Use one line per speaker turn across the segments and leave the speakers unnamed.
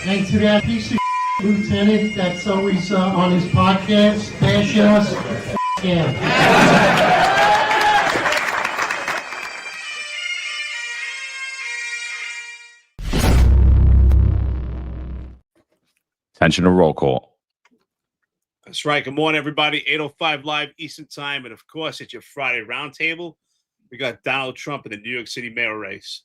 And to that piece of lieutenant that's always on his podcast, bashing us, him.
Attention to roll call.
That's right. Good morning, everybody. 8:05 live Eastern time. And of course, it's your Friday roundtable. We got Donald Trump in the New York City mayoral race.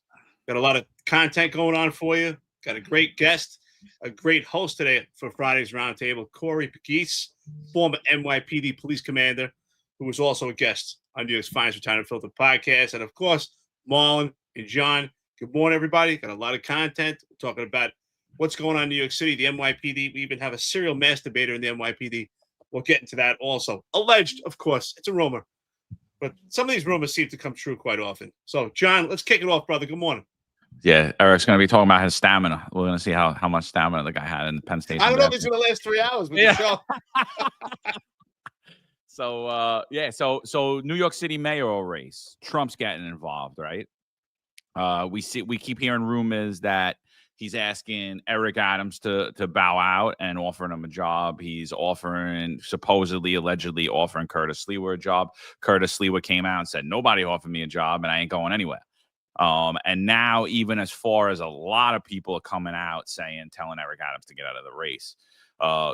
Got a lot of content going on for you. Got a great guest, a great host today for Friday's roundtable, Corey Pegues, former NYPD police commander, who was also a guest on New York's finest retired Unfiltered Podcast. And of course, Marlon and John. Good morning, everybody. Got a lot of content. We're talking about what's going on in New York City, the NYPD. We even have a serial masturbator in the NYPD. We'll get into that also. Alleged, of course. It's a rumor. But some of these rumors seem to come true quite often. So, John, let's kick it off, brother. Good morning.
Yeah, Eric's going to be talking about his stamina. We're going to see how much stamina the guy had in the Penn Station.
I don't know if it's going to last 3 hours with the show.
So New York City mayoral race. Trump's getting involved, right? We keep hearing rumors that he's asking Eric Adams to bow out and offering him a job. He's allegedly offering Curtis Sliwa a job. Curtis Sliwa came out and said, nobody offered me a job and I ain't going anywhere. And now even as far as a lot of people are coming out telling Eric Adams to get out of the race.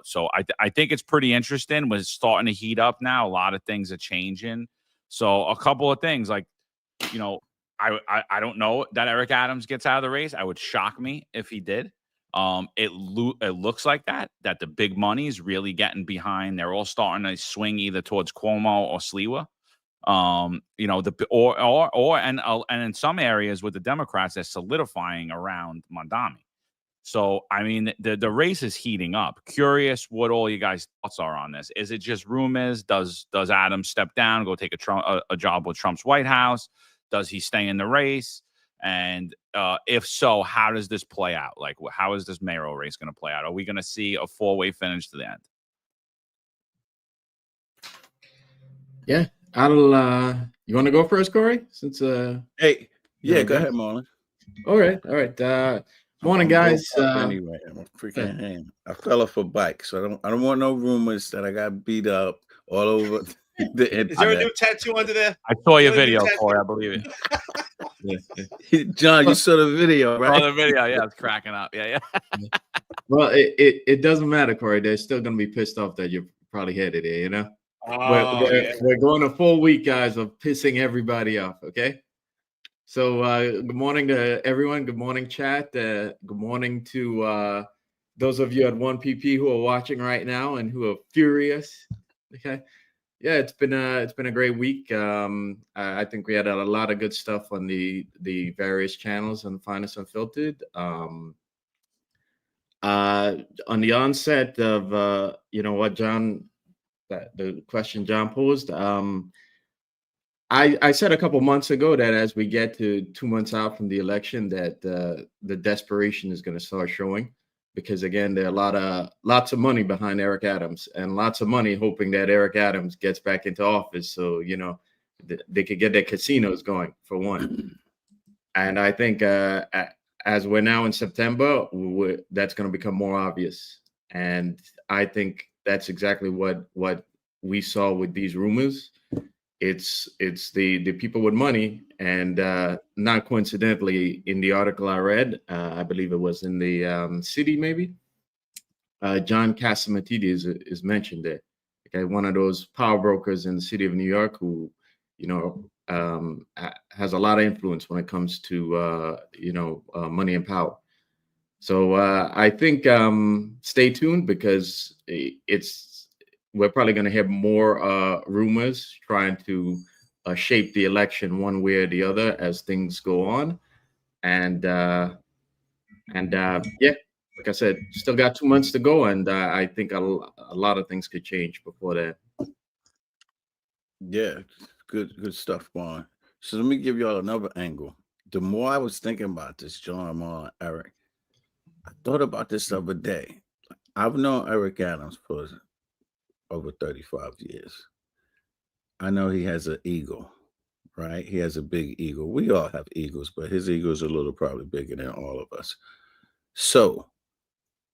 So I think it's pretty interesting. It's starting to heat up now. A lot of things are changing. So a couple of things I don't know that Eric Adams gets out of the race. It would shock me if he did. It looks like that the big money is really getting behind. They're all starting to swing either towards Cuomo or Sliwa. And in some areas with the Democrats, they're solidifying around Mondami. So, I mean, the race is heating up. Curious what all you guys' thoughts are on this. Is it just rumors? Does Adams step down, go take a job with Trump's White House? Does he stay in the race? And if so, how does this play out? Like, how is this mayoral race going to play out? Are we going to see a four-way finish to the end?
Yeah. You want to go first, Corey? Since
go ahead, Marlon.
All right. Morning, guys.
Anyway, I'm a freaking hand. I fell off a bike, so I don't want no rumors that I got beat up all over the internet.
Is there a new tattoo under there?
I saw your video, Corey. I believe
it. John, you saw the video, right?
Oh, the video. Yeah, it's cracking up. Yeah.
Well, it doesn't matter, Corey. They're still going to be pissed off that you're probably headed here, you know? We're going a full week, guys, of pissing everybody off, okay? So good morning to everyone. Good morning, chat. Good morning to those of you at 1PP who are watching right now and who are furious. Okay. Yeah, it's been a great week. I think we had a lot of good stuff on the various channels on Finest Unfiltered. On the onset of what John, the question John posed, I said a couple months ago that as we get to 2 months out from the election, that the desperation is going to start showing, because again, there are lots of money behind Eric Adams, and lots of money hoping that Eric Adams gets back into office, so they could get their casinos going for one. And I think as we're now in September, that's going to become more obvious. And I think that's exactly what we saw with these rumors. It's the people with money, and not coincidentally, in the article I read, I believe it was in the City, maybe, John Catsimatidis is mentioned there. Okay, one of those power brokers in the city of New York who, has a lot of influence when it comes to money and power. So I think stay tuned, because we're probably going to hear more rumors trying to shape the election one way or the other as things go on. And like I said, still got 2 months to go, and I think a lot of things could change before that.
Yeah, good stuff, Juan. So let me give y'all another angle. The more I was thinking about this, John, Marlon, Eric, I thought about this the other day. I've known Eric Adams for over 35 years. I know he has an ego, right? He has a big ego. We all have egos, but his ego is a little probably bigger than all of us. So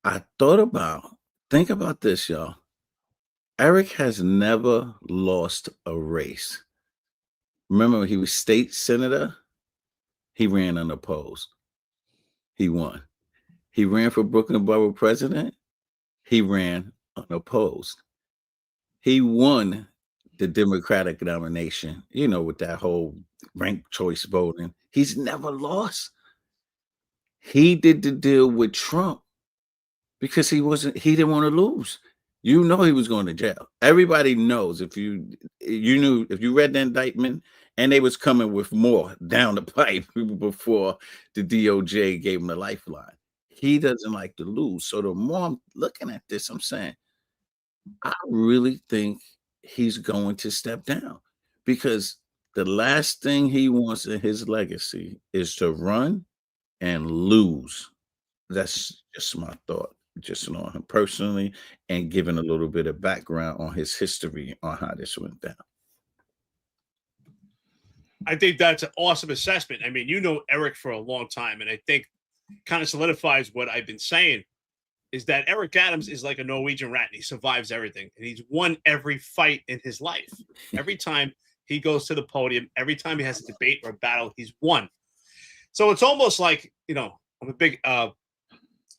I thought about, think about this, y'all. Eric has never lost a race. Remember when he was state senator? He ran unopposed. He won. He ran for Brooklyn Borough president. He ran unopposed. He won the Democratic nomination, with that whole ranked choice voting. He's never lost. He did the deal with Trump because he didn't want to lose. He was going to jail. Everybody knows if you read the indictment, and they was coming with more down the pipe before the DOJ gave him the lifeline. He doesn't like to lose. So the more I'm looking at this, I'm saying, I really think he's going to step down because the last thing he wants in his legacy is to run and lose. That's just my thought, just on him personally and giving a little bit of background on his history on how this went down.
I think that's an awesome assessment. I mean, Eric for a long time, and I think kind of solidifies what I've been saying is that Eric Adams is like a Norwegian rat and he survives everything. And he's won every fight in his life. Every time he goes to the podium, every time he has a debate or a battle, he's won. So it's almost like, I'm a big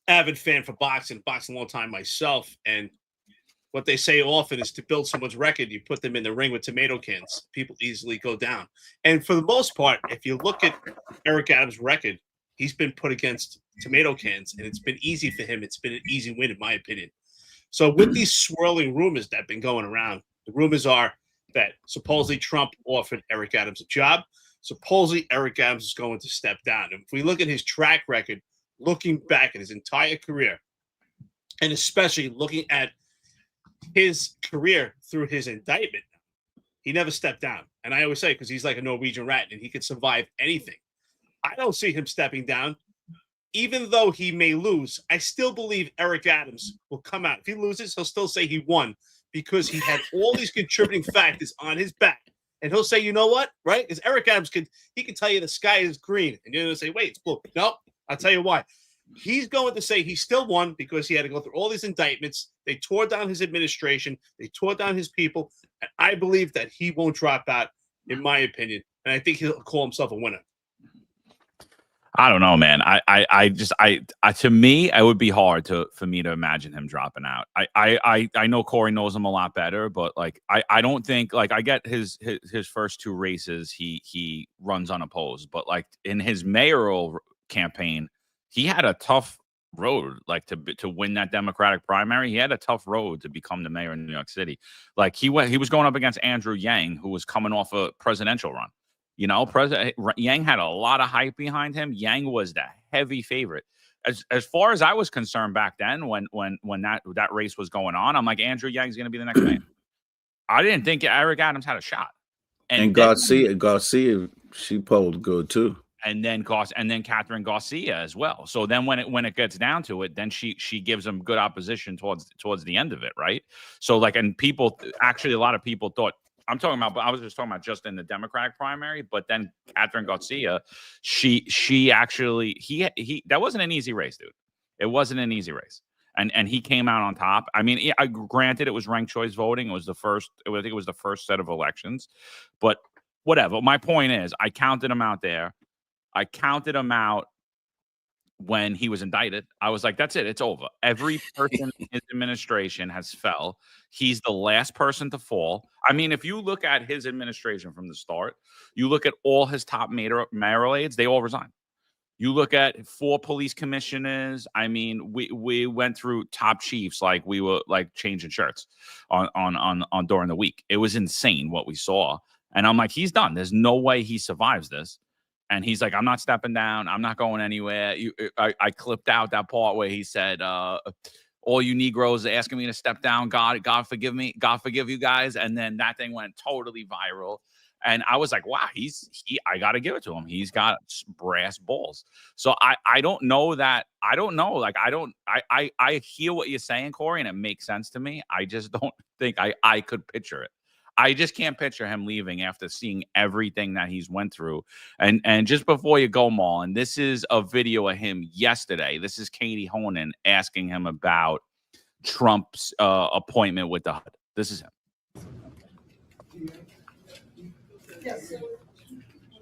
avid fan for boxing a long time myself. And what they say often is to build someone's record, you put them in the ring with tomato cans. People easily go down. And for the most part, if you look at Eric Adams' record, he's been put against tomato cans, and it's been easy for him. It's been an easy win, in my opinion. So with these swirling rumors that have been going around, the rumors are that supposedly Trump offered Eric Adams a job. Supposedly Eric Adams is going to step down. And if we look at his track record, looking back at his entire career, and especially looking at his career through his indictment, he never stepped down. And I always say, because he's like a Norwegian rat and he could survive anything. I don't see him stepping down. Even though he may lose, I still believe Eric Adams will come out. If he loses, he'll still say he won because he had all these contributing factors on his back. And he'll say, you know what, right? Because Eric Adams can tell you the sky is green. And you're going to say, wait, it's blue. No, I'll tell you why. He's going to say he still won because he had to go through all these indictments. They tore down his administration. They tore down his people. And I believe that he won't drop out, in my opinion. And I think he'll call himself a winner.
I don't know, man. To me, it would be hard for me to imagine him dropping out. I know Corey knows him a lot better, but I don't think I get his first two races he runs unopposed, but in his mayoral campaign, he had a tough road to win that Democratic primary. He had a tough road to become the mayor in New York City. He was going up against Andrew Yang, who was coming off a presidential run. President Yang had a lot of hype behind him. Yang was the heavy favorite. As far as I was concerned back then, when that race was going on, I'm like, Andrew Yang's going to be the next mayor. I didn't think Eric Adams had a shot.
And Garcia, she polled good too.
And then Catherine Garcia as well. So then when it gets down to it, then she gives him good opposition towards the end of it, right? So and people actually, a lot of people thought. I was just talking about just in the Democratic primary, but then Catherine Garcia, she actually, that wasn't an easy race, dude. It wasn't an easy race. And he came out on top. I mean, granted, it was ranked choice voting. I think it was the first set of elections, but whatever. My point is, I counted him out there. I counted him out when he was indicted. I was like, that's it. It's over. Every person in his administration has fell. He's the last person to fall. I mean, if you look at his administration from the start, you look at all his top mayoral aides, they all resigned. You look at 4 police commissioners. I mean, we went through top chiefs like we were changing shirts on during the week. It was insane what we saw. And I'm like, he's done. There's no way he survives this. And he's like, I'm not stepping down. I'm not going anywhere. I clipped out that part where he said, all you Negroes are asking me to step down. God forgive me. God forgive you guys. And then that thing went totally viral. And I was like, wow, I got to give it to him. He's got brass balls. So I don't know that. I don't know. I hear what you're saying, Corey, and it makes sense to me. I just don't think I could picture it. I just can't picture him leaving after seeing everything that he's went through. And just before you go, Marlon, this is a video of him yesterday. This is Katie Honan asking him about Trump's appointment with the HUD. This is him.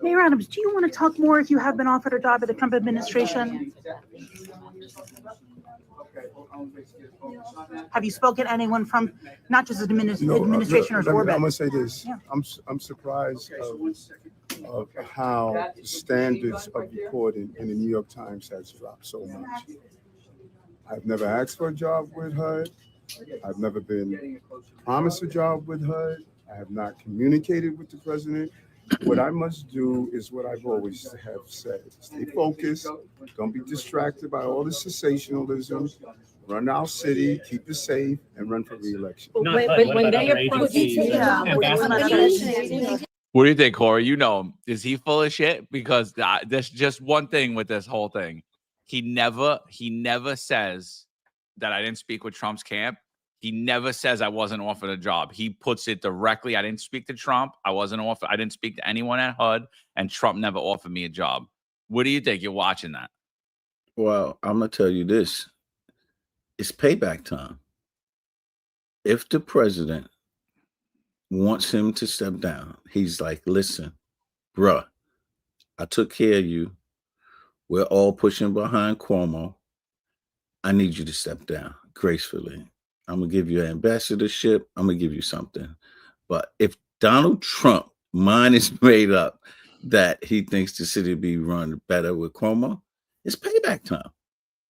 Mayor Adams, do you want to talk more if you have been offered a job at the Trump administration? Have you spoken to anyone from not just the administration or orbit?
I'm going to say this.
Yeah.
I'm surprised of how the standards of reporting in the New York Times has dropped so much. I've never asked for a job with HUD. I've never been promised a job with HUD. I have not communicated with the president. What I must do is what I've always have said. Stay focused. Don't be distracted by all the sensationalism. Run our city, keep it safe, and run for re-election.
But when they approach
What do you think, Corey? You know him. Is he full of shit? Because there's just one thing with this whole thing. He never says that I didn't speak with Trump's camp. He never says I wasn't offered a job. He puts it directly. I didn't speak to Trump. I didn't speak to anyone at HUD, and Trump never offered me a job. What do you think? You're watching that.
Well, I'm going to tell you this. It's payback time. If the president wants him to step down, he's like, listen, bruh, I took care of you. We're all pushing behind Cuomo. I need you to step down gracefully. I'm going to give you an ambassadorship. I'm going to give you something. But if Donald Trump mind is made up that he thinks the city will be run better with Cuomo, it's payback time.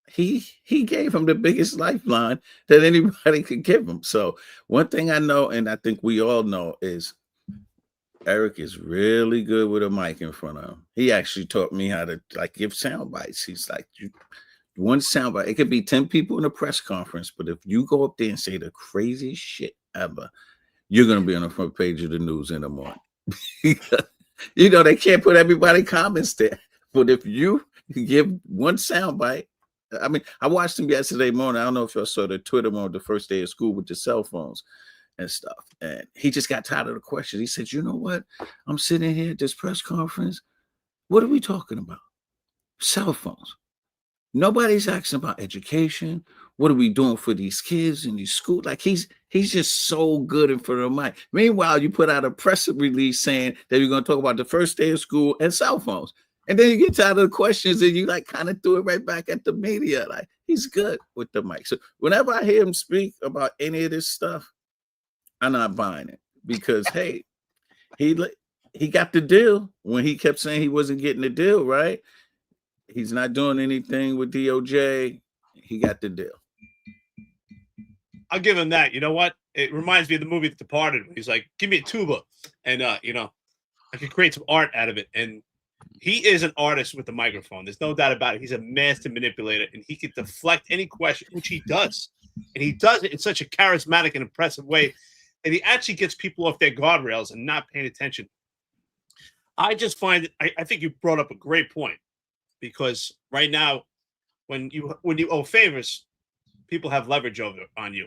He gave him the biggest lifeline that anybody could give him. So one thing I know, and I think we all know, is Eric is really good with a mic in front of him. He actually taught me how to give sound bites. He's like, one soundbite, it could be 10 people in a press conference, but if you go up there and say the craziest shit ever, you're going to be on the front page of the news in the morning. You know, they can't put everybody comments there. But if you give one soundbite, I mean, I watched him yesterday morning. I don't know if y'all saw the Twitter on the first day of school with the cell phones and stuff. And he just got tired of the questions. He said, you know what? I'm sitting here at this press conference. What are we talking about? Cell phones. Nobody's asking about education. What are we doing for these kids in these schools? Like he's just so good in front of the mic. Meanwhile, you put out a press release saying that you're going to talk about the first day of school and cell phones. And then you get tired of the questions and you kind of threw it right back at the media. Like he's good with the mic. So whenever I hear him speak about any of this stuff, I'm not buying it because, hey, he got the deal when he kept saying he wasn't getting the deal, right? He's not doing anything with DOJ. He got the deal.
I'll give him that. You know what? It reminds me of the movie The Departed. He's like, give me a tuba. And, I could create some art out of it. And he is an artist with the microphone. There's no doubt about it. He's a master manipulator, and he can deflect any question, which he does. And he does it in such a charismatic and impressive way. And he actually gets people off their guardrails and not paying attention. I just find it, I think you brought up a great point. Because right now, when you owe favors, people have leverage on you.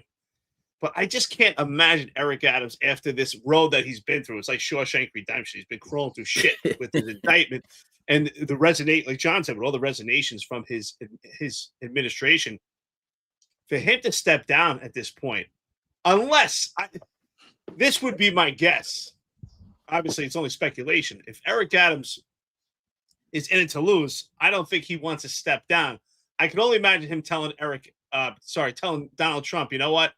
But I just can't imagine Eric Adams after this road that he's been through. It's like Shawshank Redemption. He's been crawling through shit with his indictment and like John said, with all the resignations from his administration. For him to step down at this point, this would be my guess. Obviously, it's only speculation. If Eric Adams is in it to lose, I don't think he wants to step down. I can only imagine him telling Donald Trump, you know what?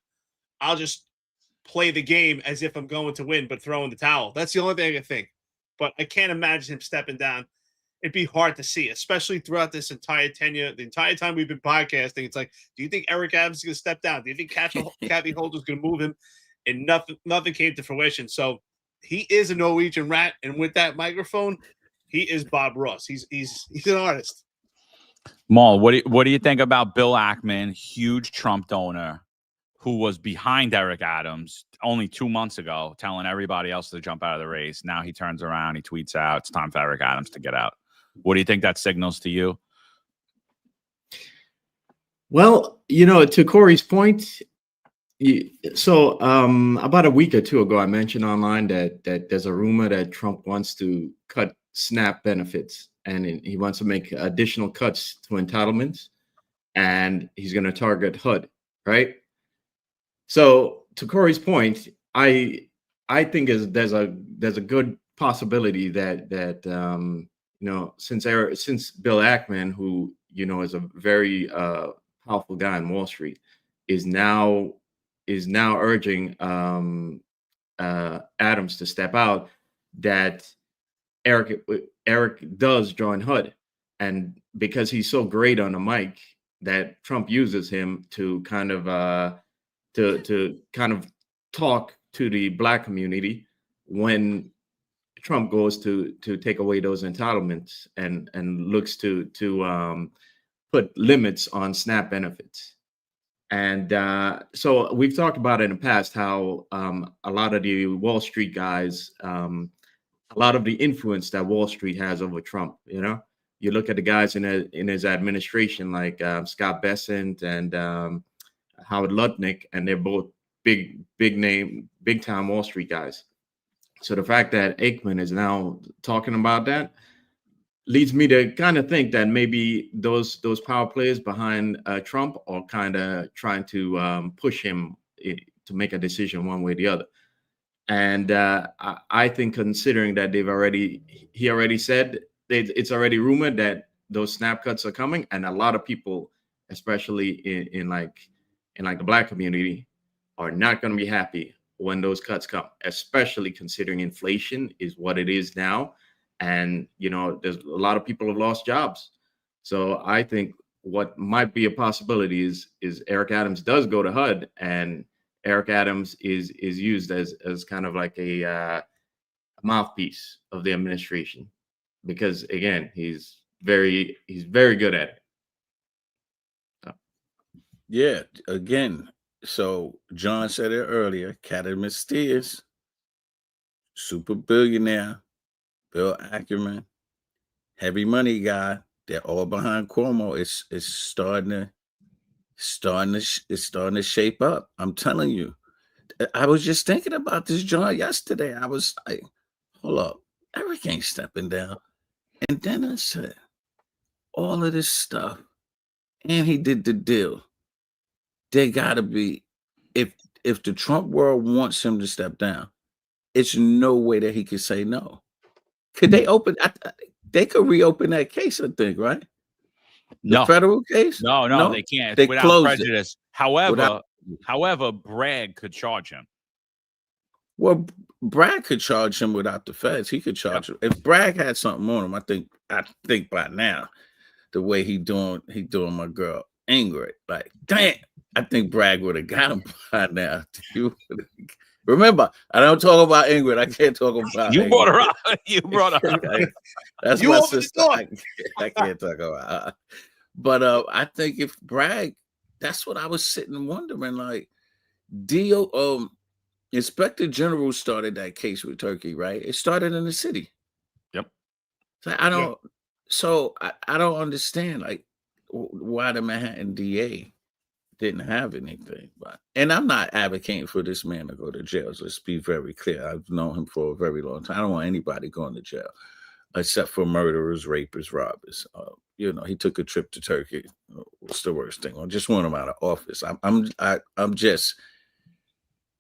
I'll just play the game as if I'm going to win, but throw in the towel. That's the only thing I can think. But I can't imagine him stepping down. It'd be hard to see, especially throughout this entire tenure, the entire time we've been podcasting. It's like, do you think Eric Adams is going to step down? Do you think Kathy Holder's going to move him? And nothing came to fruition. So he is a Norwegian rat, and with that microphone, he is Bob Ross. He's an artist.
Maul, what do you think about Bill Ackman, huge Trump donor, who was behind Eric Adams only 2 months ago, telling everybody else to jump out of the race? Now he turns around, he tweets out, it's time for Eric Adams to get out. What do you think that signals to you?
Well, to Corey's point, So about a week or two ago, I mentioned online that there's a rumor that Trump wants to cut SNAP benefits, and he wants to make additional cuts to entitlements, and he's going to target HUD, right? So to Corey's point, I think there's a good possibility that since Bill Ackman, who is a very powerful guy on Wall Street, is now urging Adams to step out, that Eric does join HUD, and because he's so great on the mic, that Trump uses him to kind of talk to the Black community when Trump goes to take away those entitlements and looks to put limits on SNAP benefits. And so we've talked about it in the past how a lot of the Wall Street guys, a lot of the influence that Wall Street has over Trump, you look at the guys in his administration, like Scott Bessent and Howard Lutnick, and they're both big name, big time Wall Street guys. So the fact that Aikman is now talking about that leads me to kind of think that maybe those power players behind Trump are kind of trying to push him to make a decision one way or the other. And I think, considering that he already said it's already rumored that those SNAP cuts are coming, and a lot of people, especially in the Black community, are not going to be happy when those cuts come, especially considering inflation is what it is now. And, there's a lot of people have lost jobs. So I think what might be a possibility is Eric Adams does go to HUD, and Eric Adams is used as kind of like a mouthpiece of the administration, because again, he's very good at it. So.
Yeah, again. So John said it earlier, Cat and Mysterious, super billionaire, Bill Ackman, heavy money guy. They're all behind Cuomo. It's starting to shape up. I'm telling you. I was just thinking about this, John, yesterday. I was like, hold up, Eric ain't stepping down. And then I said, all of this stuff, and he did the deal. They gotta be, if the Trump world wants him to step down, it's no way that he could say no. Could they open? They could reopen that case, I think, right? The federal case?
No, they can't.
They
without
closed
prejudice.
it.
However, Bragg could charge him.
Well, Bragg could charge him without the feds. He could charge him. If Bragg had something on him, I think by now, the way he doing my girl Ingrid, like, damn, I think Bragg would have got him by now. Remember, I don't talk about Ingrid. I can't talk about
you
Ingrid.
brought her up. You brought her up.
That's
You
my
opened the
sister.
door.
I can't talk about her. But I think if Bragg, that's what I was sitting wondering. Like, Inspector General started that case with Turkey, right? It started in the city.
Yep.
So I don't. So I don't understand, like, why the Manhattan DA didn't have anything. And I'm not advocating for this man to go to jail. So let's be very clear. I've known him for a very long time. I don't want anybody going to jail, except for murderers, rapists, robbers. He took a trip to Turkey. What's the worst thing? I just want him out of office. I'm just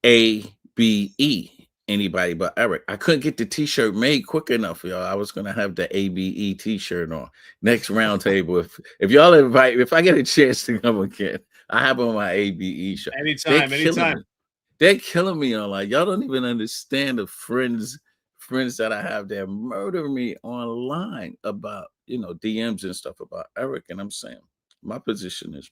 ABE. Anybody but Eric. I couldn't get the T-shirt made quick enough, y'all. I was gonna have the ABE T-shirt on next roundtable. If y'all invite, if I get a chance to come again, I have on my ABE shirt.
Anytime.
They're killing me on, like, y'all don't even understand the friends that I have that murder me online about DMs and stuff about Eric. And I'm saying my position is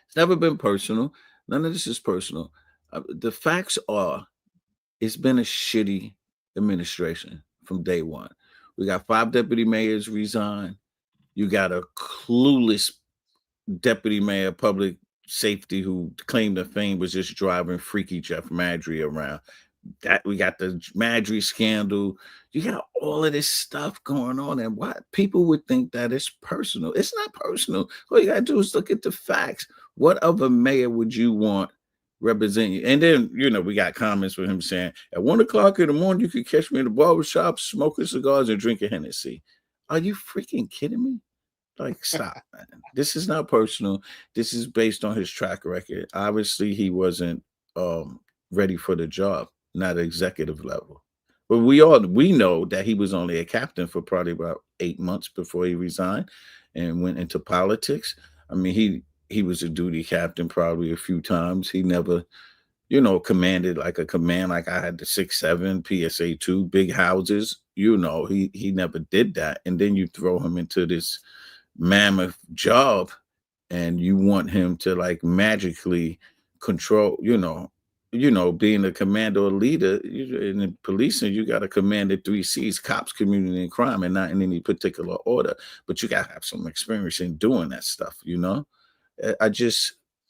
it's never been personal. None of this is personal. The facts are, it's been a shitty administration from day one. We got 5 deputy mayors resign. You got a clueless deputy mayor of public safety who claimed the fame was just driving freaky Jeff Madry around. That we got the Madry scandal. You got all of this stuff going on, and why people would think that it's personal. It's not personal. All you gotta do is look at the facts. What other mayor would you want represent you. And then, we got comments with him saying, at 1 o'clock in the morning, you could catch me in the barbershop smoking cigars and drinking Hennessy. Are you freaking kidding me? Like, stop, man. This is not personal. This is based on his track record. Obviously, he wasn't ready for the job, not executive level. But we know that he was only a captain for probably about 8 months before he resigned and went into politics. I mean, he was a duty captain probably a few times. He never, commanded like a command like I had the 6-7 PSA 2 big houses. He never did that. And then you throw him into this mammoth job and you want him to like magically control, being a commander or leader in the policing, you got to command the 3 C's, cops, community, and crime, and not in any particular order. But you got to have some experience in doing that stuff,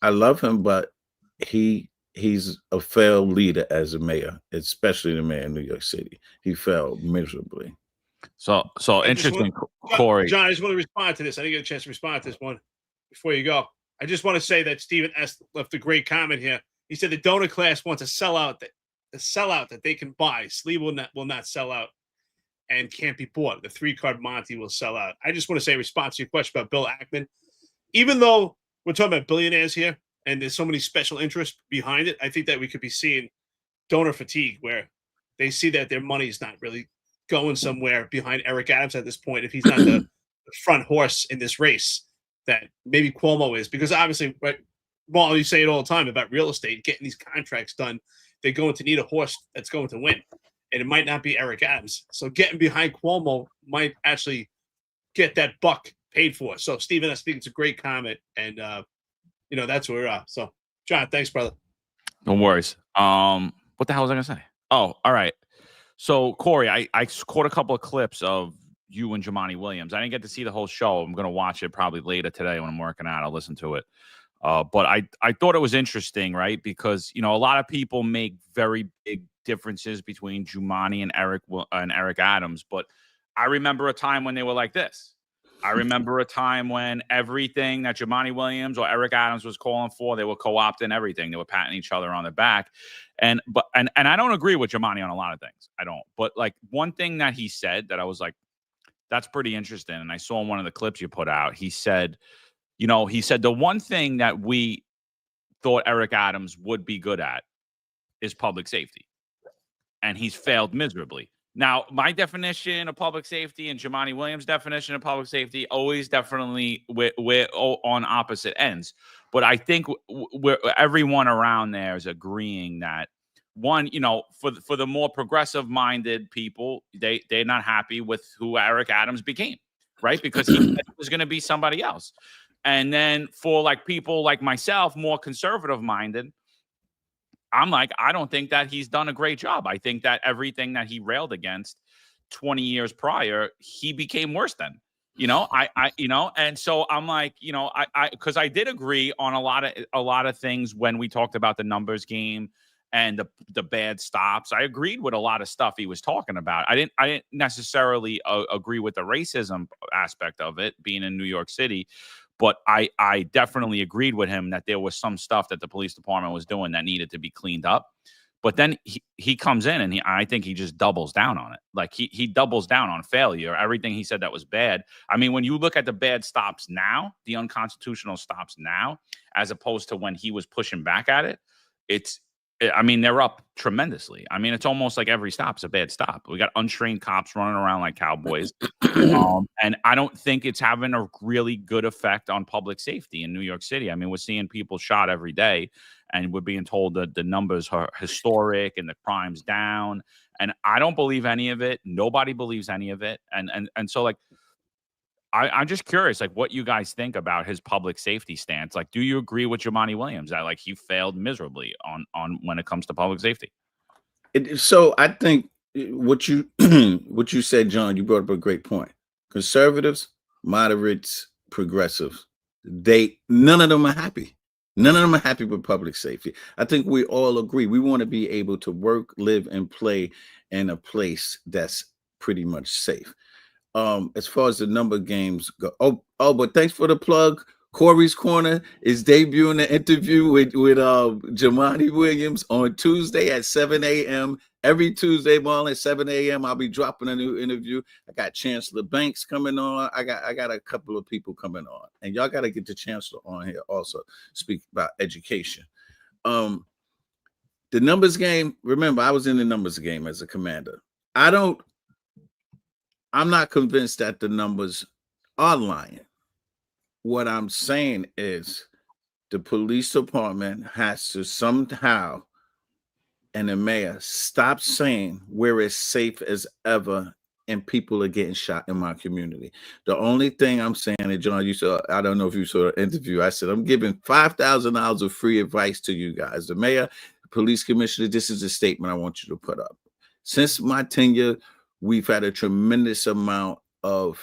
I love him, but he's a failed leader as a mayor, especially the mayor of New York City. He failed miserably.
So interesting, Corey.
John, I just want to respond to this. I didn't get a chance to respond to this one before you go. I just want to say that Stephen S. left a great comment here. He said the donor class wants a sellout that they can buy. Slee will not sell out and can't be bought. The 3-card Monty will sell out. I just want to say, in response to your question about Bill Ackman, even though we're talking about billionaires here and there's so many special interests behind it, I think that we could be seeing donor fatigue where they see that their money is not really going somewhere behind Eric Adams at this point if he's not the front horse in this race that maybe Cuomo is. Because obviously, right, Marlon, you say it all the time about real estate, getting these contracts done, they're going to need a horse that's going to win. And it might not be Eric Adams. So getting behind Cuomo might actually get that buck paid for. So, Stephen, I think it's a great comment. And, that's where we're at. So, John, thanks, brother.
No worries. What the hell was I going to say? Oh, all right. So, Corey, I caught a couple of clips of you and Jumaane Williams. I didn't get to see the whole show. I'm going to watch it probably later today when I'm working out. I'll listen to it. But I thought it was interesting, right? Because, a lot of people make very big differences between Jumaane and Eric Adams. But I remember a time when they were like this. I remember a time when everything that Jumaane Williams or Eric Adams was calling for, they were co-opting everything. They were patting each other on the back. And I don't agree with Jumaane on a lot of things. I don't. But like one thing that he said that I was like, that's pretty interesting. And I saw in one of the clips you put out, he said the one thing that we thought Eric Adams would be good at is public safety. And he's failed miserably. Now, my definition of public safety and Jumaane Williams' definition of public safety always definitely we're on opposite ends. But I think everyone around there is agreeing that one, for the more progressive-minded people, they're not happy with who Eric Adams became, right? Because he said it was going to be somebody else. And then for like people like myself, more conservative-minded, I'm like, I don't think that he's done a great job. I think that everything that he railed against 20 years prior, he became worse than, and so I'm like, because I did agree on a lot of things when we talked about the numbers game and the bad stops. I agreed with a lot of stuff he was talking about. I didn't necessarily agree with the racism aspect of it being in New York City. But I definitely agreed with him that there was some stuff that the police department was doing that needed to be cleaned up. But then he comes in and I think he just doubles down on it. Like he doubles down on failure. Everything he said that was bad. I mean, when you look at the bad stops now, the unconstitutional stops now, as opposed to when he was pushing back at it, they're up tremendously. I mean, it's almost like every stop's a bad stop. We got untrained cops running around like cowboys. And I don't think it's having a really good effect on public safety in New York City. I mean, we're seeing people shot every day and we're being told that the numbers are historic and the crime's down. And I don't believe any of it. Nobody believes any of it. And so like, I'm just curious, like, what you guys think about his public safety stance. Like, do you agree with Jumaane Williams that like he failed miserably on when it comes to public safety?
So I think what you said, John, you brought up a great point. Conservatives, moderates, progressives, none of them are happy. None of them are happy with public safety. I think we all agree. We want to be able to work, live, and play in a place that's pretty much safe. As far as the number of games go, but thanks for the plug. Corey's Corner is debuting an interview with Jamani Williams on Tuesday at 7 a.m. Every Tuesday morning at 7 a.m. I'll be dropping a new interview. I got Chancellor Banks coming on. I got a couple of people coming on, and y'all got to get the Chancellor on here also. Speak about education. The numbers game. Remember, I was in the numbers game as a commander. I'm not convinced that the numbers are lying. What I'm saying is the police department has to somehow, and the mayor, stop saying we're as safe as ever and people are getting shot in my community. The only thing I'm saying, and John, I don't know if you saw the interview, I said, I'm giving $5,000 of free advice to you guys. The mayor, the police commissioner, this is a statement I want you to put up. Since my tenure, we've had a tremendous amount of,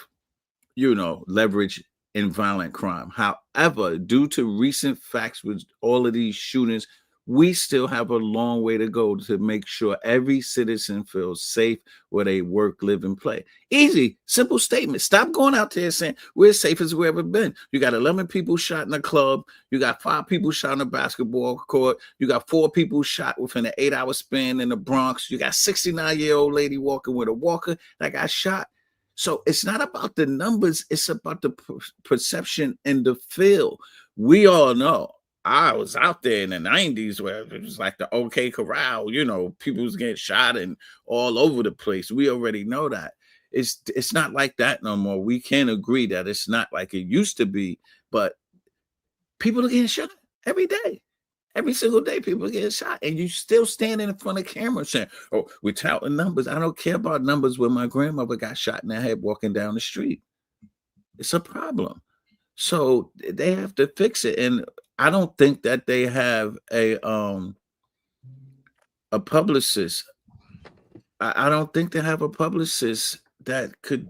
leverage in violent crime. However, due to recent facts with all of these shootings, we still have a long way to go to make sure every citizen feels safe where they work, live, and play. Easy, simple statement. Stop going out there saying we're as safe as we've ever been. You got 11 people shot in a club. You got 5 people shot in a basketball court. You got 4 people shot within an 8-hour span in the Bronx. You got 69-year-old lady walking with a walker that got shot. So it's not about the numbers. It's about the perception and the feel. We all know. I was out there in the 90s where it was like the OK Corral, people was getting shot and all over the place. We already know that. It's not like that no more. We can agree that it's not like it used to be, but people are getting shot every day. Every single day, people get shot, and you still standing in front of camera saying, "Oh, we're touting numbers." I don't care about numbers when my grandmother got shot in the head walking down the street. It's a problem. So they have to fix it, and I don't think that they have a publicist. I don't think they have a publicist that could.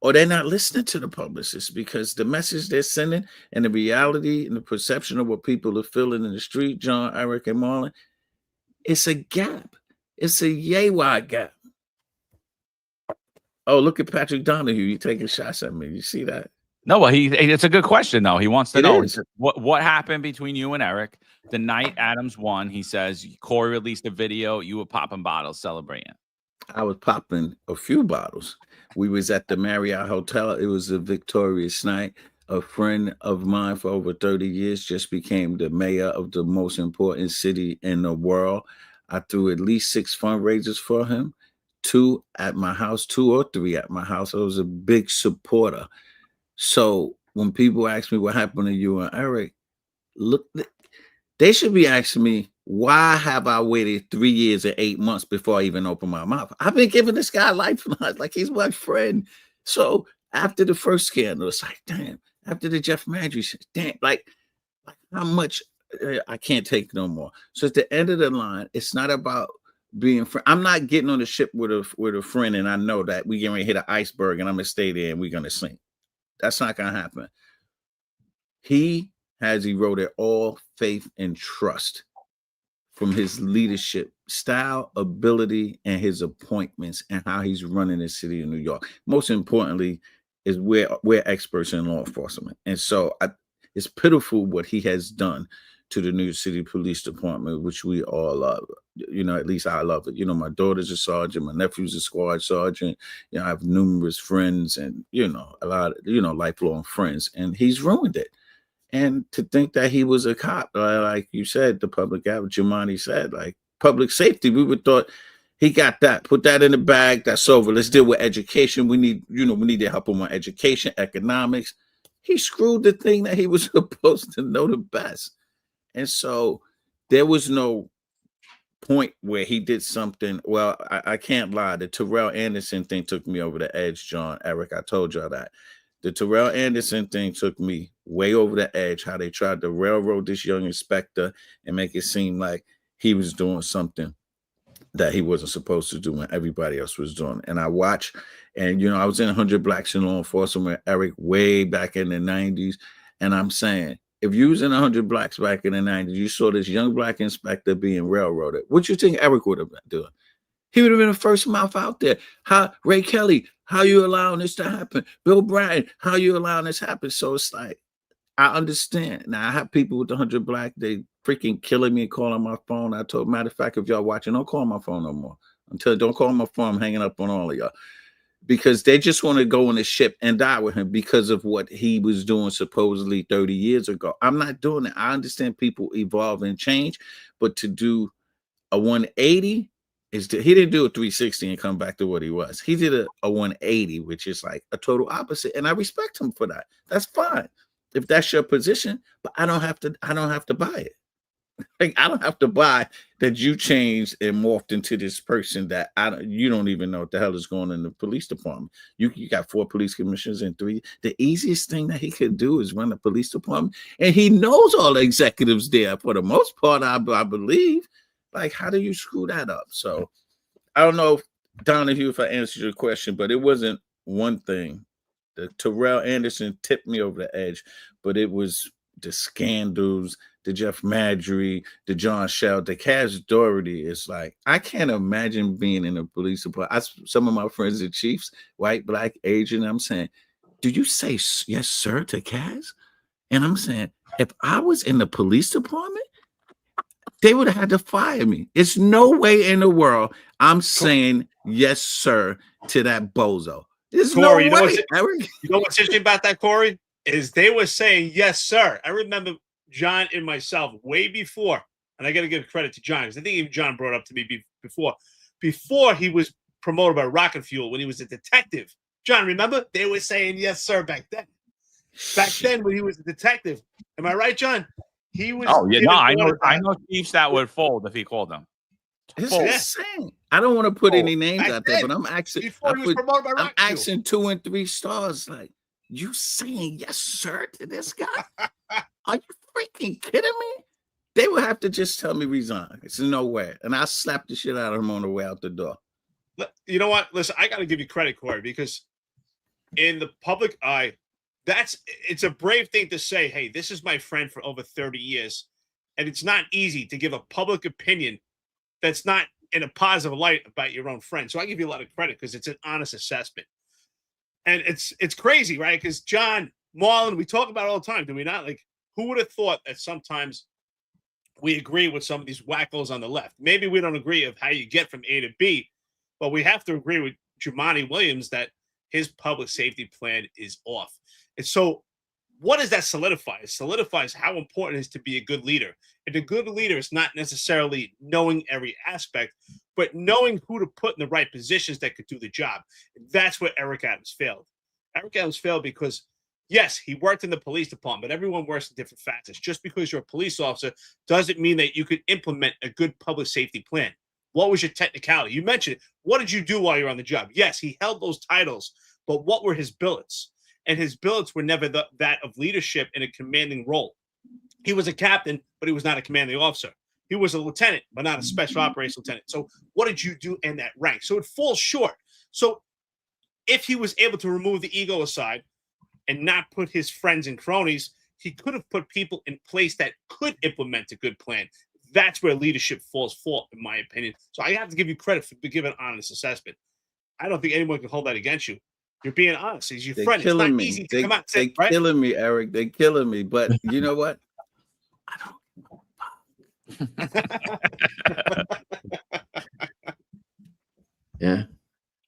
Or they're not listening to the publicists, because the message they're sending and the reality and the perception of what people are feeling in the street, John, Eric, and Marlon, it's a gap. It's a yay wide gap. Oh, look at Patrick Donahue. You taking shots at me. You see that?
No, well, it's a good question, though. He wants to know
is.
what happened between you and Eric the night Adams won. He says Corey released a video. You were popping bottles celebrating.
I was popping a few bottles. We was at the Marriott Hotel. It was a victorious night. A friend of mine for over 30 years just became the mayor of the most important city in the world. I threw at least 6 fundraisers for him, 2 at my house, 2 or 3 at my house. I was a big supporter. So when people ask me what happened to you and Eric, look, they should be asking me, why have I waited 3 years and 8 months before I even open my mouth? I've been giving this guy lifelines like he's my friend. So after the first scandal, it's like, damn. After the Jeff Mandry, damn, like how much I can't take no more. So at the end of the line, it's not about being friend. I'm not getting on the ship with a friend, and I know that we gonna hit an iceberg, and I'm gonna stay there, and we're gonna sink. That's not gonna happen. He has eroded all faith and trust from his leadership style, ability, and his appointments, and how he's running the city of New York. Most importantly, is we're experts in law enforcement. And so it's pitiful what he has done to the New York City Police Department, which we all love. At least I love it. My daughter's a sergeant, my nephew's a squad sergeant. I have numerous friends and, a lot of, lifelong friends, and he's ruined it. And to think that he was a cop, like you said, the public advocate, Jamani said, like public safety, we would thought he got that, put that in the bag, that's over. Let's deal with education. We need to help him on education, economics. He screwed the thing that he was supposed to know the best. And so there was no point where he did something. Well, I can't lie. The Terrell Anderson thing took me over the edge, John, Eric. I told y'all that. The Terrell Anderson thing took me way over the edge, how they tried to railroad this young inspector and make it seem like he was doing something that he wasn't supposed to do and everybody else was doing. And I watched, and, I was in 100 Blacks in Law Enforcement with Eric way back in the 90s. And I'm saying, if you was in 100 Blacks back in the 90s, you saw this young Black inspector being railroaded, what you think Eric would have been doing? He would have been the first mouth out there. Ray Kelly, how you allowing this to happen? Bill Bratton, how you allowing this to happen? So it's like, I understand. Now I have people with 100 black, they freaking killing me, calling my phone. I told, matter of fact, if y'all watching, don't call my phone no more. Don't call my phone. I'm hanging up on all of y'all. Because they just want to go on the ship and die with him because of what he was doing supposedly 30 years ago. I'm not doing it. I understand people evolve and change, but to do a 180 he didn't do a 360 and come back to what he was. He did a 180, which is like a total opposite. And I respect him for that. That's fine. If that's your position, but I don't have to buy it. Like, I don't have to buy that you changed and morphed into this person that you don't even know what the hell is going on in the police department. You got 4 police commissioners and 3. The easiest thing that he could do is run the police department, and he knows all the executives there for the most part. I believe. Like, how do you screw that up? So I don't know, Donahue, if I answered your question, but it wasn't one thing. The Terrell Anderson tipped me over the edge, but it was the scandals, the Jeff Madry, the John Shell, the Cash Doherty. It's like, I can't imagine being in a police department. Some of my friends are chiefs, white, black, Asian. I'm saying, do you say yes, sir, to Cash? And I'm saying, if I was in the police department, they would have had to fire me. It's no way in the world I'm saying yes, sir, to that bozo. There's
Corey,
no way, Eric.
You know what's interesting about that, Corey? Is they were saying yes, sir. I remember John and myself way before, and I got to give credit to John because I think even John brought it up to me before he was promoted by Rocket Fuel when he was a detective. John, remember? They were saying yes, sir, back then. Back then when he was a detective. Am I right, John? He was.
Oh yeah, no, I know chiefs that would fold if he called them.
It's insane. I don't want to put any names out there, but I'm asking. I'm asking 2 and 3 stars. Like, you saying yes, sir, to this guy? Are you freaking kidding me? They would have to just tell me resign. It's no way, and I slapped the shit out of him on the way out the door.
You know what? Listen, I got to give you credit, Corey, because in the public eye, it's a brave thing to say, hey, this is my friend for over 30 years. And it's not easy to give a public opinion that's not in a positive light about your own friend. So I give you a lot of credit because it's an honest assessment. And it's crazy, right? Because John, Marlon, we talk about it all the time, do we not? Like, who would have thought that sometimes we agree with some of these wackos on the left? Maybe we don't agree of how you get from A to B, but we have to agree with Jumaane Williams that his public safety plan is off. And so what does that solidify? It solidifies how important it is to be a good leader. And a good leader is not necessarily knowing every aspect, but knowing who to put in the right positions that could do the job. And that's where Eric Adams failed. Eric Adams failed because, yes, he worked in the police department, but everyone works in different facets. Just because you're a police officer doesn't mean that you could implement a good public safety plan. What was your technicality? You mentioned it. What did you do while you were on the job? Yes, he held those titles, but what were his billets? And his billets were never that of leadership in a commanding role. He was a captain, but he was not a commanding officer. He was a lieutenant, but not a special operations lieutenant. So what did you do in that rank? So it falls short. So if he was able to remove the ego aside and not put his friends and cronies, he could have put people in place that could implement a good plan. That's where leadership falls short, in my opinion. So I have to give you credit for giving an honest assessment. I don't think anyone can hold that against you. You're being honest. He's your friend. It's not easy to come out and say,
they're killing me, Eric. They're killing me. But you know what? I don't.
Yeah.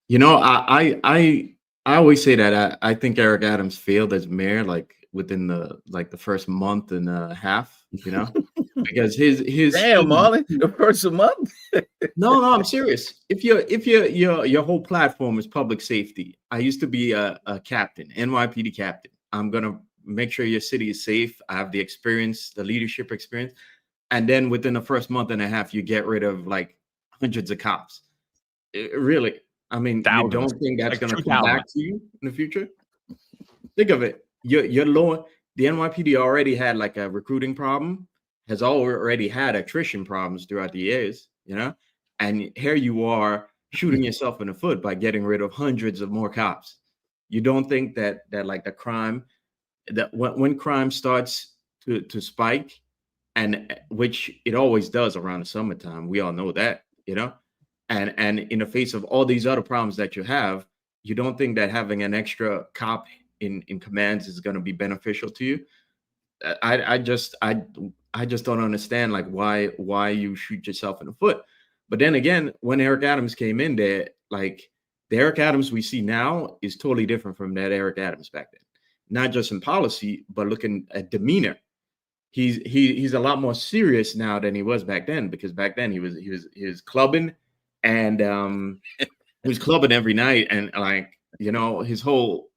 You know, I always say that I think Eric Adams failed as mayor like within the first month and a half, you know, because his
damn Marlon, the first month.
No, I'm serious. If your whole platform is public safety, I used to be a captain, NYPD captain. I'm gonna make sure your city is safe. I have the experience, the leadership experience, and then within the first month and a half, you get rid of like hundreds of cops. Really, I mean,
thousands.
You don't think that's
Like
gonna come back to you in the future? Think of it. Your law, the NYPD already had like a recruiting problem, has already had attrition problems throughout the years, you know, and here you are shooting yourself in the foot by getting rid of hundreds of more cops. You don't think that like the crime, that when crime starts to spike, and which it always does around the summertime, we all know that, you know, and in the face of all these other problems that you have, you don't think that having an extra cop in commands is going to be beneficial to you? I just don't understand like why you shoot yourself in the foot. But then again, when Eric Adams came in there, like the Eric Adams we see now is totally different from that Eric Adams back then. Not just in policy, but looking at demeanor. He's a lot more serious now than he was back then, because back then he was clubbing, and he was clubbing every night, and like, you know, his whole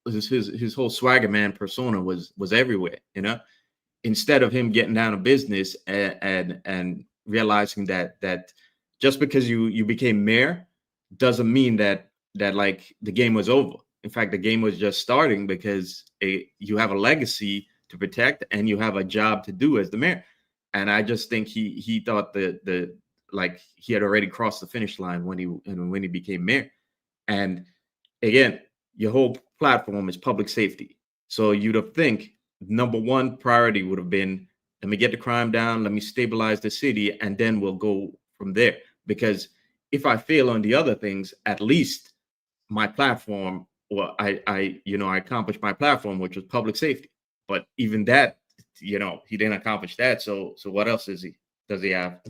swagger man persona was everywhere, you know. Instead of him getting down to business and realizing that just because you became mayor doesn't mean that like the game was over. In fact, the game was just starting, because you have a legacy to protect and you have a job to do as the mayor. And I just think he thought the like he had already crossed the finish line when he became mayor. And again, your whole platform is public safety. So you'd have think number one priority would have been, let me get the crime down, let me stabilize the city, and then we'll go from there. Because if I fail on the other things, at least my platform, well, I accomplished my platform, which was public safety. But even that, you know, he didn't accomplish that. So what else does he have?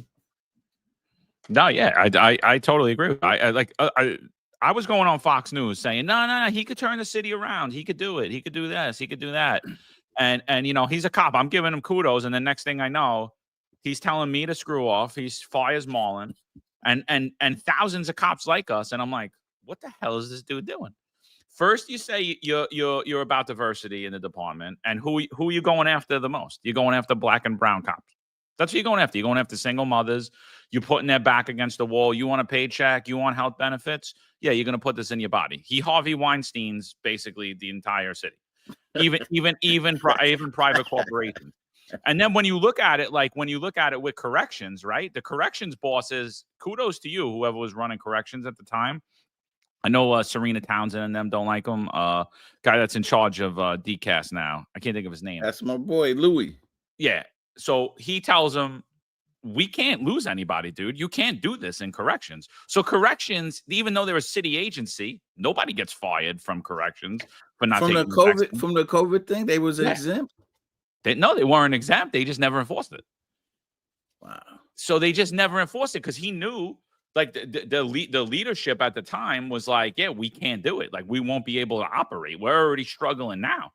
No, yeah, I totally agree. I was going on Fox News saying, no, he could turn the city around. He could do it. He could do this. He could do that. And you know, he's a cop. I'm giving him kudos. And the next thing I know, he's telling me to screw off. He fires Marlon and thousands of cops like us. And I'm like, what the hell is this dude doing? First, you say you're about diversity in the department, and who are you going after the most? You're going after black and brown cops. That's what you're going after. You're going after single mothers. You're putting their back against the wall. You want a paycheck. You want health benefits. Yeah, you're going to put this in your body. He Harvey Weinstein's basically the entire city, even private corporations. And then when you look at it, with corrections, right? The corrections bosses, kudos to you, whoever was running corrections at the time. I know Serena Townsend and them don't like him. Guy that's in charge of DCAS now. I can't think of his name.
That's my boy, Louis.
Yeah. So he tells him, we can't lose anybody, dude. You can't do this in corrections. So corrections, even though they're a city agency, nobody gets fired from corrections for not taking
from the COVID thing. They was exempt.
They weren't exempt. They just never enforced it.
Wow.
So they just never enforced it because he knew, like the leadership at the time was like, yeah, we can't do it. Like, we won't be able to operate. We're already struggling now,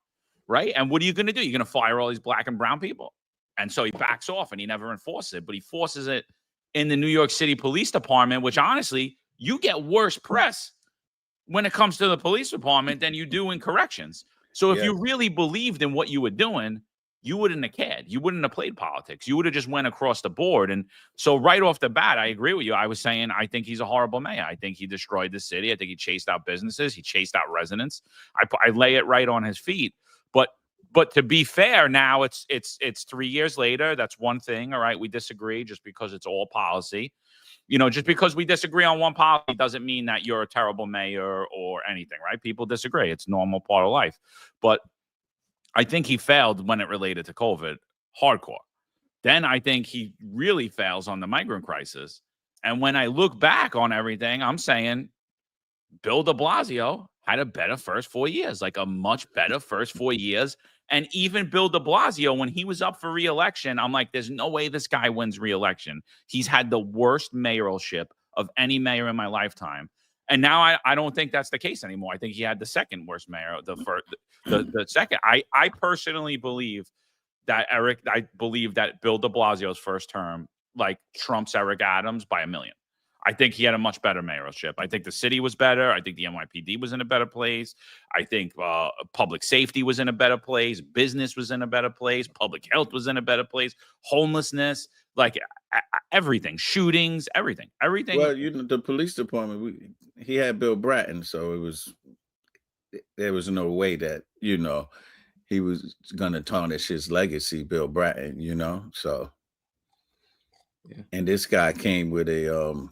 right? And what are you going to do? You're going to fire all these black and brown people. And so he backs off and he never enforces it, but he forces it in the New York City Police Department, which honestly, you get worse press when it comes to the police department than you do in corrections. So if you really believed in what you were doing, you wouldn't have cared. You wouldn't have played politics. You would have just went across the board. And so right off the bat, I agree with you. I was saying, I think he's a horrible mayor. I think he destroyed the city. I think he chased out businesses. He chased out residents. I lay it right on his feet. But to be fair, now it's 3 years later. That's one thing. All right. We disagree just because it's all policy. You know, just because we disagree on one policy doesn't mean that you're a terrible mayor or anything, right? People disagree. It's a normal part of life. But I think he failed when it related to COVID hardcore. Then I think he really fails on the migrant crisis. And when I look back on everything, I'm saying Bill de Blasio had a better first 4 years, like a much better first 4 years. And even Bill de Blasio, when he was up for re-election, I'm like, there's no way this guy wins re-election. He's had the worst mayoralship of any mayor in my lifetime. And now I don't think that's the case anymore. I think he had the second worst mayor, the second. I personally believe that Bill de Blasio's first term, like, trumps Eric Adams by a million. I think he had a much better mayoralship. I think the city was better. I think the NYPD was in a better place. I think public safety was in a better place. Business was in a better place. Public health was in a better place. Homelessness, like everything, shootings, everything.
Well, you know, the police department, he had Bill Bratton, so there was no way that, you know, he was going to tarnish his legacy, Bill Bratton, you know, so. Yeah. And this guy came with a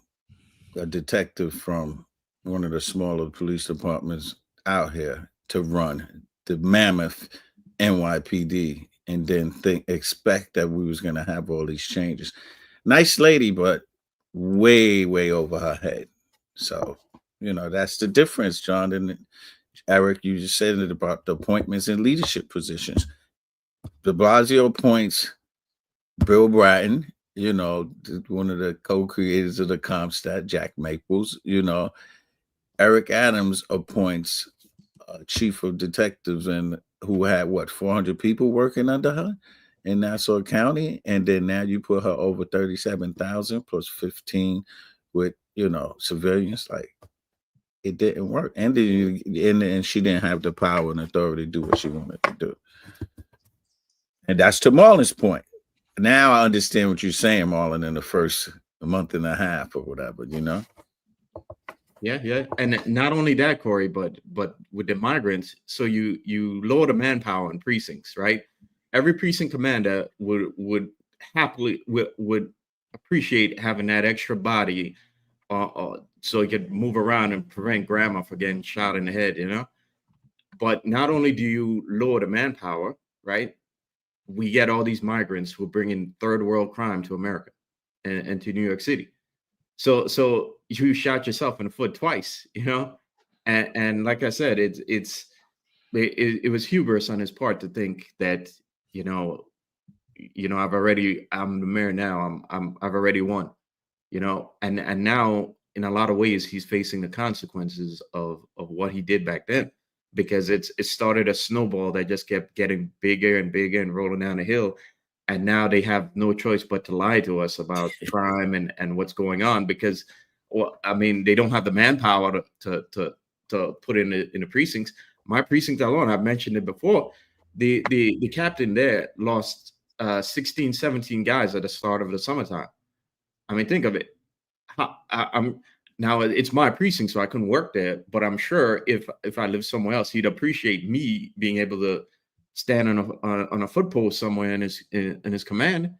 detective from one of the smaller police departments out here to run the mammoth NYPD, and then expect that we was going to have all these changes. Nice lady, but way, way over her head. So, you know, that's the difference, John. And Eric, you just said it about the appointments and leadership positions. De Blasio appoints Bill Bratton, one of the co-creators of the CompStat, Jack Maples. Eric Adams appoints chief of detectives, and who had 400 people working under her in Nassau County, and then now you put her over 37,000 plus 15 with civilians. Like, it didn't work, and then she didn't have the power and authority to do what she wanted to do. And that's to Marlon's point. Now I understand what you're saying, Marlon, in the first month and a half or whatever,
Yeah. And not only that, Corey, but with the migrants, so you lower the manpower in precincts, right? Every precinct commander would happily would appreciate having that extra body so he could move around and prevent grandma from getting shot in the head, But not only do you lower the manpower, right? We get all these migrants who are bringing third world crime to America and to New York City. So you shot yourself in the foot twice, and like I said, it was hubris on his part to think that, I'm the mayor now, I've already won, and now in a lot of ways he's facing the consequences of what he did back then, because it started a snowball that just kept getting bigger and bigger and rolling down the hill. And now they have no choice but to lie to us about crime and what's going on, because, they don't have the manpower to put in the precincts. My precinct alone, I've mentioned it before, the captain there lost 16, 17 guys at the start of the summertime. Think of it. Now it's my precinct, so I couldn't work there, but I'm sure if I lived somewhere else, he'd appreciate me being able to stand on a foot post somewhere in his command,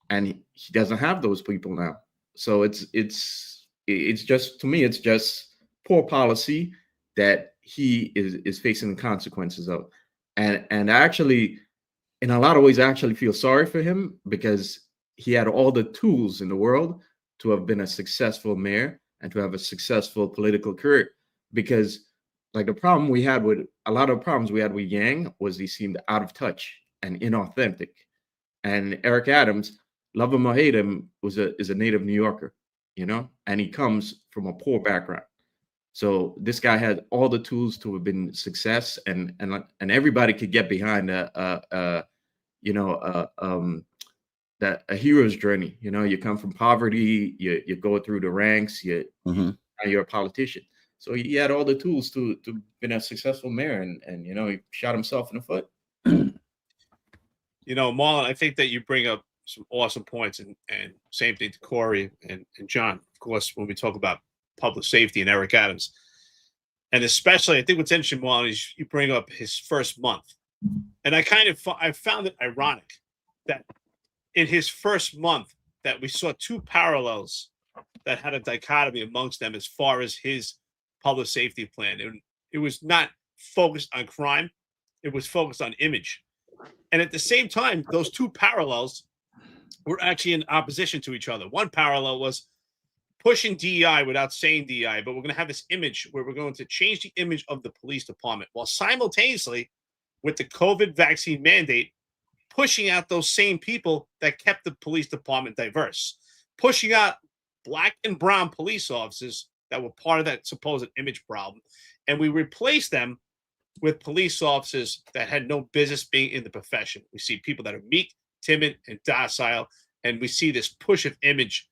and he doesn't have those people now. So it's just, to me, it's just poor policy that he is facing the consequences of, and actually, in a lot of ways, I actually feel sorry for him, because he had all the tools in the world to have been a successful mayor and to have a successful political career. Because like a lot of problems we had with Yang was he seemed out of touch and inauthentic. And Eric Adams, love him or hate him, is a native New Yorker, and he comes from a poor background. So this guy had all the tools to have been success, and everybody could get behind a hero's journey. You come from poverty, you go through the ranks, you're a politician. So he had all the tools to be a successful mayor, and he shot himself in the foot.
Marlon, I think that you bring up some awesome points, and same thing to Corey and John, of course, when we talk about public safety and Eric Adams. And especially, I think what's interesting, Marlon, is you bring up his first month. And I found it ironic that in his first month that we saw two parallels that had a dichotomy amongst them as far as his public safety plan. It was not focused on crime. It was focused on image. And at the same time, those two parallels were actually in opposition to each other. One parallel was pushing DEI without saying DEI, but we're going to have this image where we're going to change the image of the police department, while simultaneously with the COVID vaccine mandate, pushing out those same people that kept the police department diverse, pushing out Black and brown police officers that were part of that supposed image problem. And we replaced them with police officers that had no business being in the profession. We see people that are meek, timid, and docile, and we see this push of image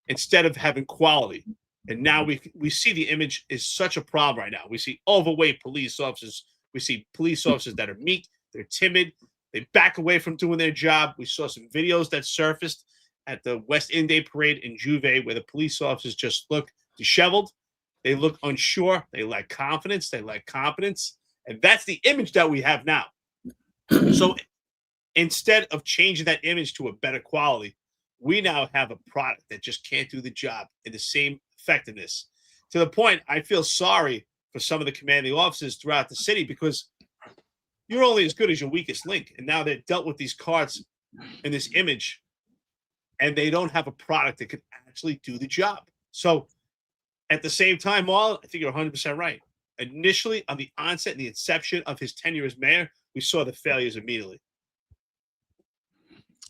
instead of having quality. And now we see the image is such a problem right now. We see overweight police officers. We see police officers that are meek, they're timid, they back away from doing their job. We saw some videos that surfaced at the West Indian Parade in Juve where the police officers just look disheveled. They look unsure. They lack confidence. They lack competence. And that's the image that we have now. So instead of changing that image to a better quality, we now have a product that just can't do the job in the same effectiveness. To the point, I feel sorry for some of the commanding officers throughout the city, because you're only as good as your weakest link. And now they're dealt with these cards and this image, and they don't have a product that could actually do the job. So at the same time, Marlon, I think you're 100% right. Initially, on the onset and the inception of his tenure as mayor, we saw the failures immediately.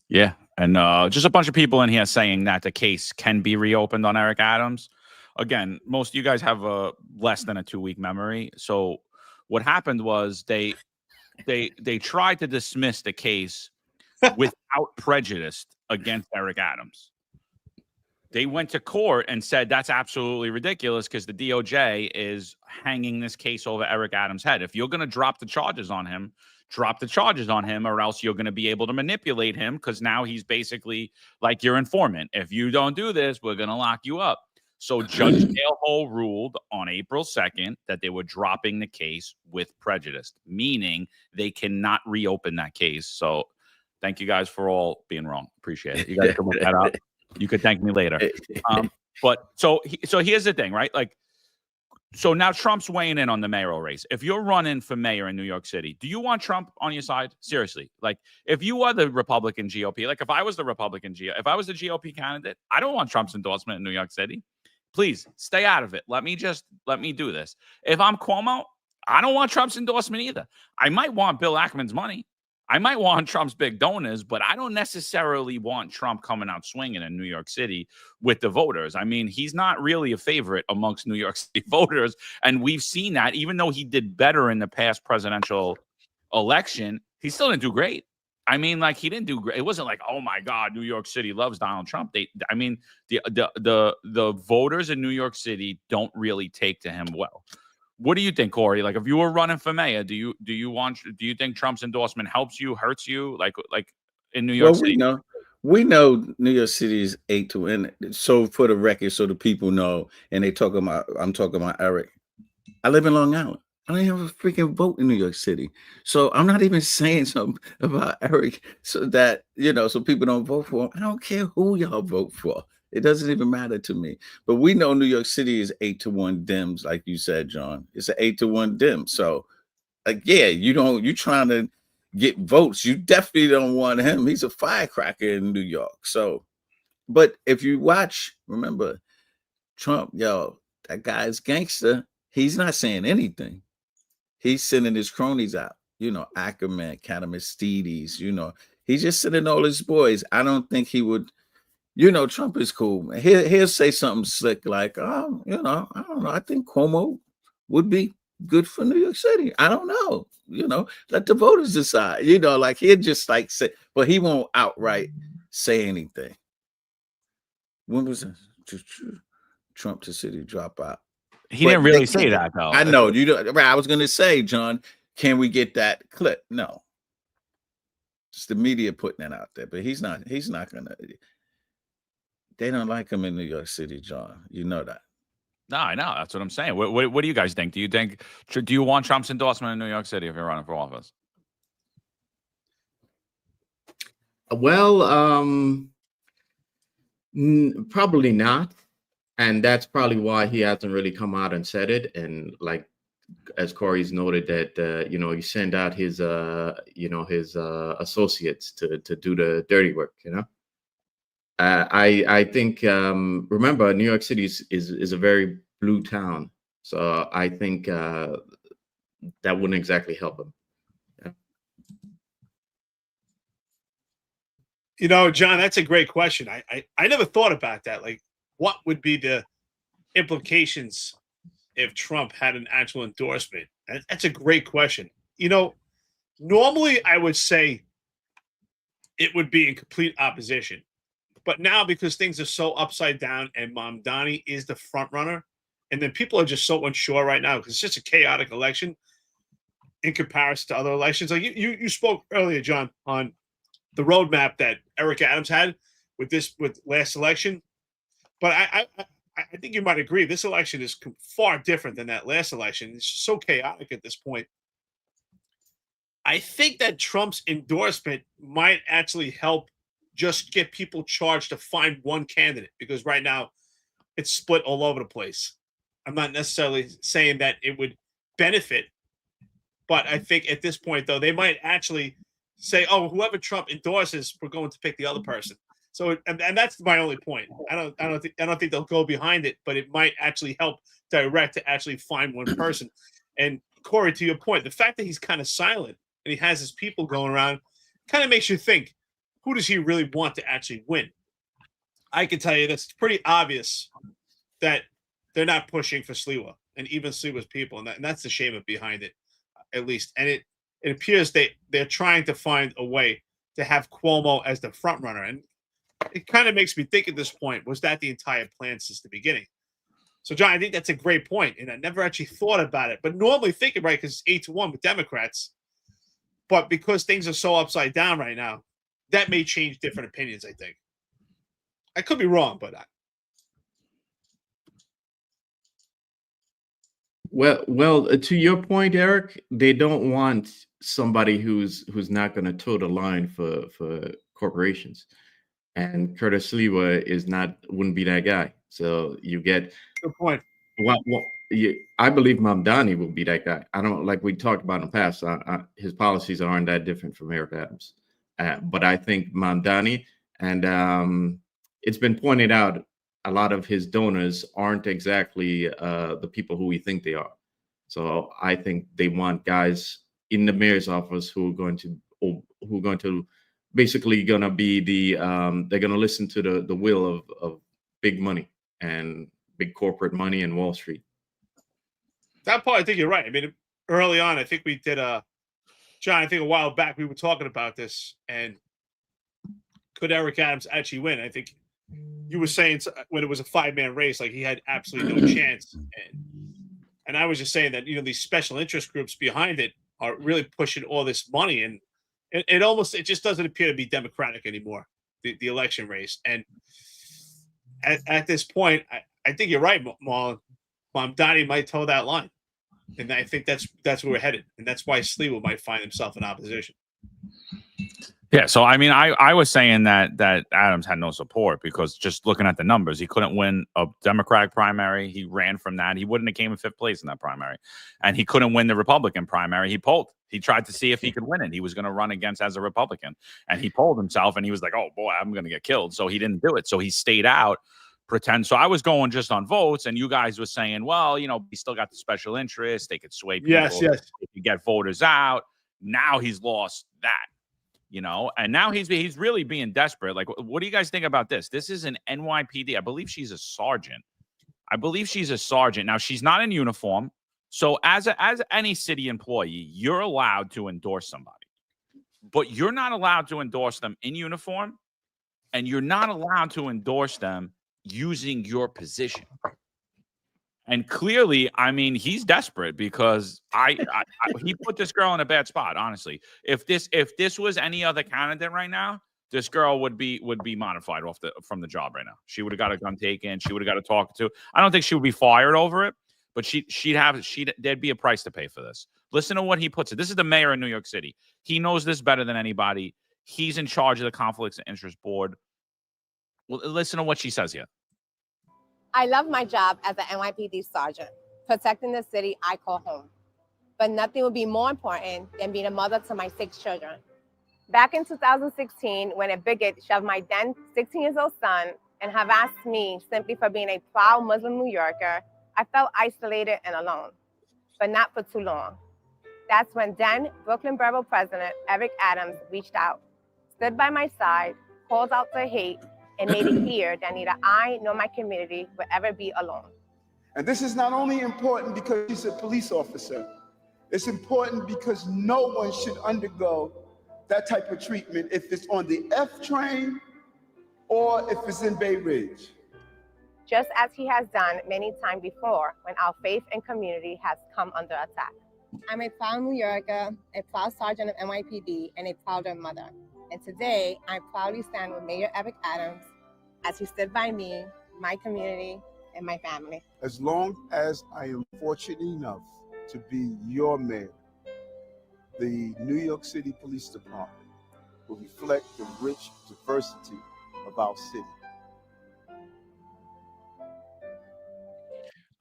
Yeah. And just a bunch of people in here saying that the case can be reopened on Eric Adams. Again, most of you guys have a less than a 2-week memory. So what happened was they tried to dismiss the case without prejudice against Eric Adams. They went to court and said that's absolutely ridiculous because the DOJ is hanging this case over Eric Adams' head. If you're going to drop the charges on him, or else you're going to be able to manipulate him because now he's basically like your informant. If you don't do this, we're going to lock you up. So Judge Dale ruled on April 2nd that they were dropping the case with prejudice, meaning they cannot reopen that case. So thank you guys for all being wrong. Appreciate it. You guys can look that up. You could thank me later. But so here's the thing, right? Like, so now Trump's weighing in on the mayoral race. If you're running for mayor in New York City, do you want Trump on your side? Seriously. Like, if you are the Republican GOP, like if I was the if I was the GOP candidate, I don't want Trump's endorsement in New York City. Please stay out of it. Let me do this. If I'm Cuomo, I don't want Trump's endorsement either. I might want Bill Ackman's money. I might want Trump's big donors, but I don't necessarily want Trump coming out swinging in New York City with the voters. I mean, he's not really a favorite amongst New York City voters. And we've seen that even though he did better in the past presidential election, he still didn't do great. I mean, like, he didn't do great. It wasn't like, oh my God, New York City loves Donald Trump. The voters in New York City don't really take to him well. What do you think, Corey? Like, if you were running for mayor, do you think Trump's endorsement helps you, hurts you? Like in New York City?
We know New York City is 8-2. And so for the record, so the people know, and I'm talking about Eric. I live in Long Island. I don't even have a freaking vote in New York City. So I'm not even saying something about Eric so that, so people don't vote for him. I don't care who y'all vote for. It doesn't even matter to me. But we know New York City is 8-1 Dems, like you said, John. It's an 8-1 Dem. So, you're trying to get votes. You definitely don't want him. He's a firecracker in New York. So, but if you watch, remember, Trump, that guy's gangster. He's not saying anything. He's sending his cronies out. Ackerman, Catamistides, he's just sending all his boys. I don't think he would. Trump is cool, man. He'll say something slick like, I don't know. I think Cuomo would be good for New York City. I don't know. Let the voters decide. Like he'll just say, but he won't outright say anything. When was this? Trump to city drop out?
He didn't really say that, though.
I know. I was going to say, John, can we get that clip? No. It's the media putting that out there, but he's not going to. They don't like him in New York City, John. You know that.
No, I know. That's what I'm saying. What do you guys think? Do you want Trump's endorsement in New York City if you're running for office?
Well, probably not. And that's probably why he hasn't really come out and said it. And like, as Corey's noted that, he sent out his associates to do the dirty work, I think, remember, New York City is a very blue town. So I think that wouldn't exactly help him.
Yeah. John, that's a great question. I never thought about that. Like, what would be the implications if Trump had an actual endorsement? That's a great question. Normally I would say it would be in complete opposition. But now, because things are so upside down and Mamdani is the front runner, and then people are just so unsure right now because it's just a chaotic election in comparison to other elections. Like you spoke earlier, John, on the roadmap that Eric Adams had with last election. But I think you might agree this election is far different than that last election. It's so chaotic at this point. I think that Trump's endorsement might actually help just get people charged to find one candidate, because right now it's split all over the place. I'm not necessarily saying that it would benefit, but I think at this point, though, they might actually say, oh, whoever Trump endorses, we're going to pick the other person. So, and that's my only point. I don't think they'll go behind it, but it might actually help direct to actually find one person. And Corey, to your point, the fact that he's kind of silent and he has his people going around kind of makes you think, who does he really want to actually win? I can tell you that's pretty obvious that they're not pushing for Sliwa and even Sliwa's people, and that's the shame behind it, at least. And it appears they're trying to find a way to have Cuomo as the front runner, and it kind of makes me think at this point, was that the entire plan since the beginning? So, John, I think that's a great point, and I never actually thought about it. But normally thinking right, because it's 8-1 with Democrats, but because things are so upside down right now, that may change different opinions. I think I could be wrong, but
Well, to your point, Eric, they don't want somebody who's not going to toe the line for corporations, and Curtis Sliwa wouldn't be that guy. So you get
good point.
I believe Mamdani will be that guy. I don't, like we talked about in the past. His policies aren't that different from Eric Adams, but I think Mamdani, and it's been pointed out, a lot of his donors aren't exactly the people who we think they are. So I think they want guys in the mayor's office who are going to basically going to be they're going to listen to the will of big money and big corporate money and Wall Street.
That part, I think you're right. I mean, early on, I think we did John, I think a while back we were talking about this, and could Eric Adams actually win? I think you were saying when it was a 5-man race, like he had absolutely no chance. And I was just saying that, these special interest groups behind it are really pushing all this money, and it just doesn't appear to be democratic anymore, the election race. And at this point, I think you're right, Marlon. Mamdani might toe that line. And I think that's where we're headed. And that's why Sliwa might find himself in opposition.
Yeah, so I mean, I was saying that Adams had no support because just looking at the numbers, he couldn't win a Democratic primary. He ran from that. He wouldn't have came in 5th place in that primary. And he couldn't win the Republican primary. He polled. He tried to see if he could win it. He was going to run against as a Republican. And he polled himself, and he was like, oh, boy, I'm going to get killed. So he didn't do it. So he stayed out. So I was going just on votes, and you guys were saying, well, he still got the special interest. They could sway people.
Yes.
If you get voters out. Now he's lost that. And now he's really being desperate. Like, what do you guys think about this? This is an NYPD. I believe she's a sergeant. Now, she's not in uniform. So as any city employee, you're allowed to endorse somebody. But you're not allowed to endorse them in uniform, and you're not allowed to endorse them using your position. And clearly, I mean, he's desperate because he put this girl in a bad spot. Honestly, if this was any other candidate right now, this girl would be modified from the job right now. She would have got a gun taken. She would have got a talk to. I don't think she would be fired over it, but there'd be a price to pay for this. Listen to what he puts it. This is the mayor of New York City. He knows this better than anybody. He's in charge of the Conflicts of Interest Board. Well, listen to what she says here.
I love my job as an NYPD sergeant, protecting the city I call home. But nothing would be more important than being a mother to my 6 children. Back in 2016, when a bigot shoved my then 16-year-old son and harassed me simply for being a proud Muslim New Yorker, I felt isolated and alone, but not for too long. That's when then Brooklyn Borough President Eric Adams reached out, stood by my side, called out the hate, and made it clear that neither I nor my community would ever be alone.
And this is not only important because he's a police officer, it's important because no one should undergo that type of treatment if it's on the F train or if it's in Bay Ridge.
Just as he has done many times before when our faith and community has come under attack. I'm a proud New Yorker, a proud sergeant of NYPD, and a prouder mother. And today, I proudly stand with Mayor Eric Adams as he stood by me, my community, and my family.
As long as I am fortunate enough to be your mayor, the New York City Police Department will reflect the rich diversity of our city.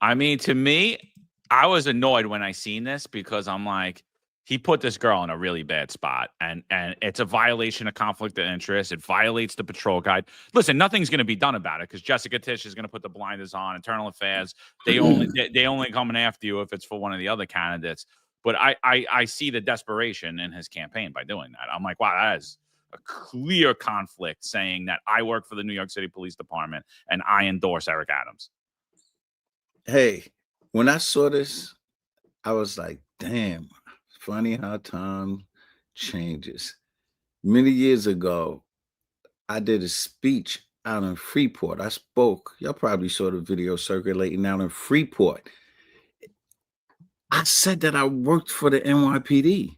I mean, to me, I was annoyed when I seen this because I'm like, he put this girl in a really bad spot, and it's a violation of conflict of interest. It violates the patrol guide. Listen, nothing's going to be done about it because Jessica Tisch is going to put the blinders on. Internal Affairs, they only coming after you if it's for one of the other candidates. But I see the desperation in his campaign by doing that. I'm like, wow, a clear conflict saying that I work for the New York City Police Department and I endorse Eric Adams.
Hey, when I saw this, I was like, damn, funny how time changes. Many years ago, I did a speech out in Freeport. I spoke. Y'all probably saw the video circulating out in Freeport. I said that I worked for the NYPD.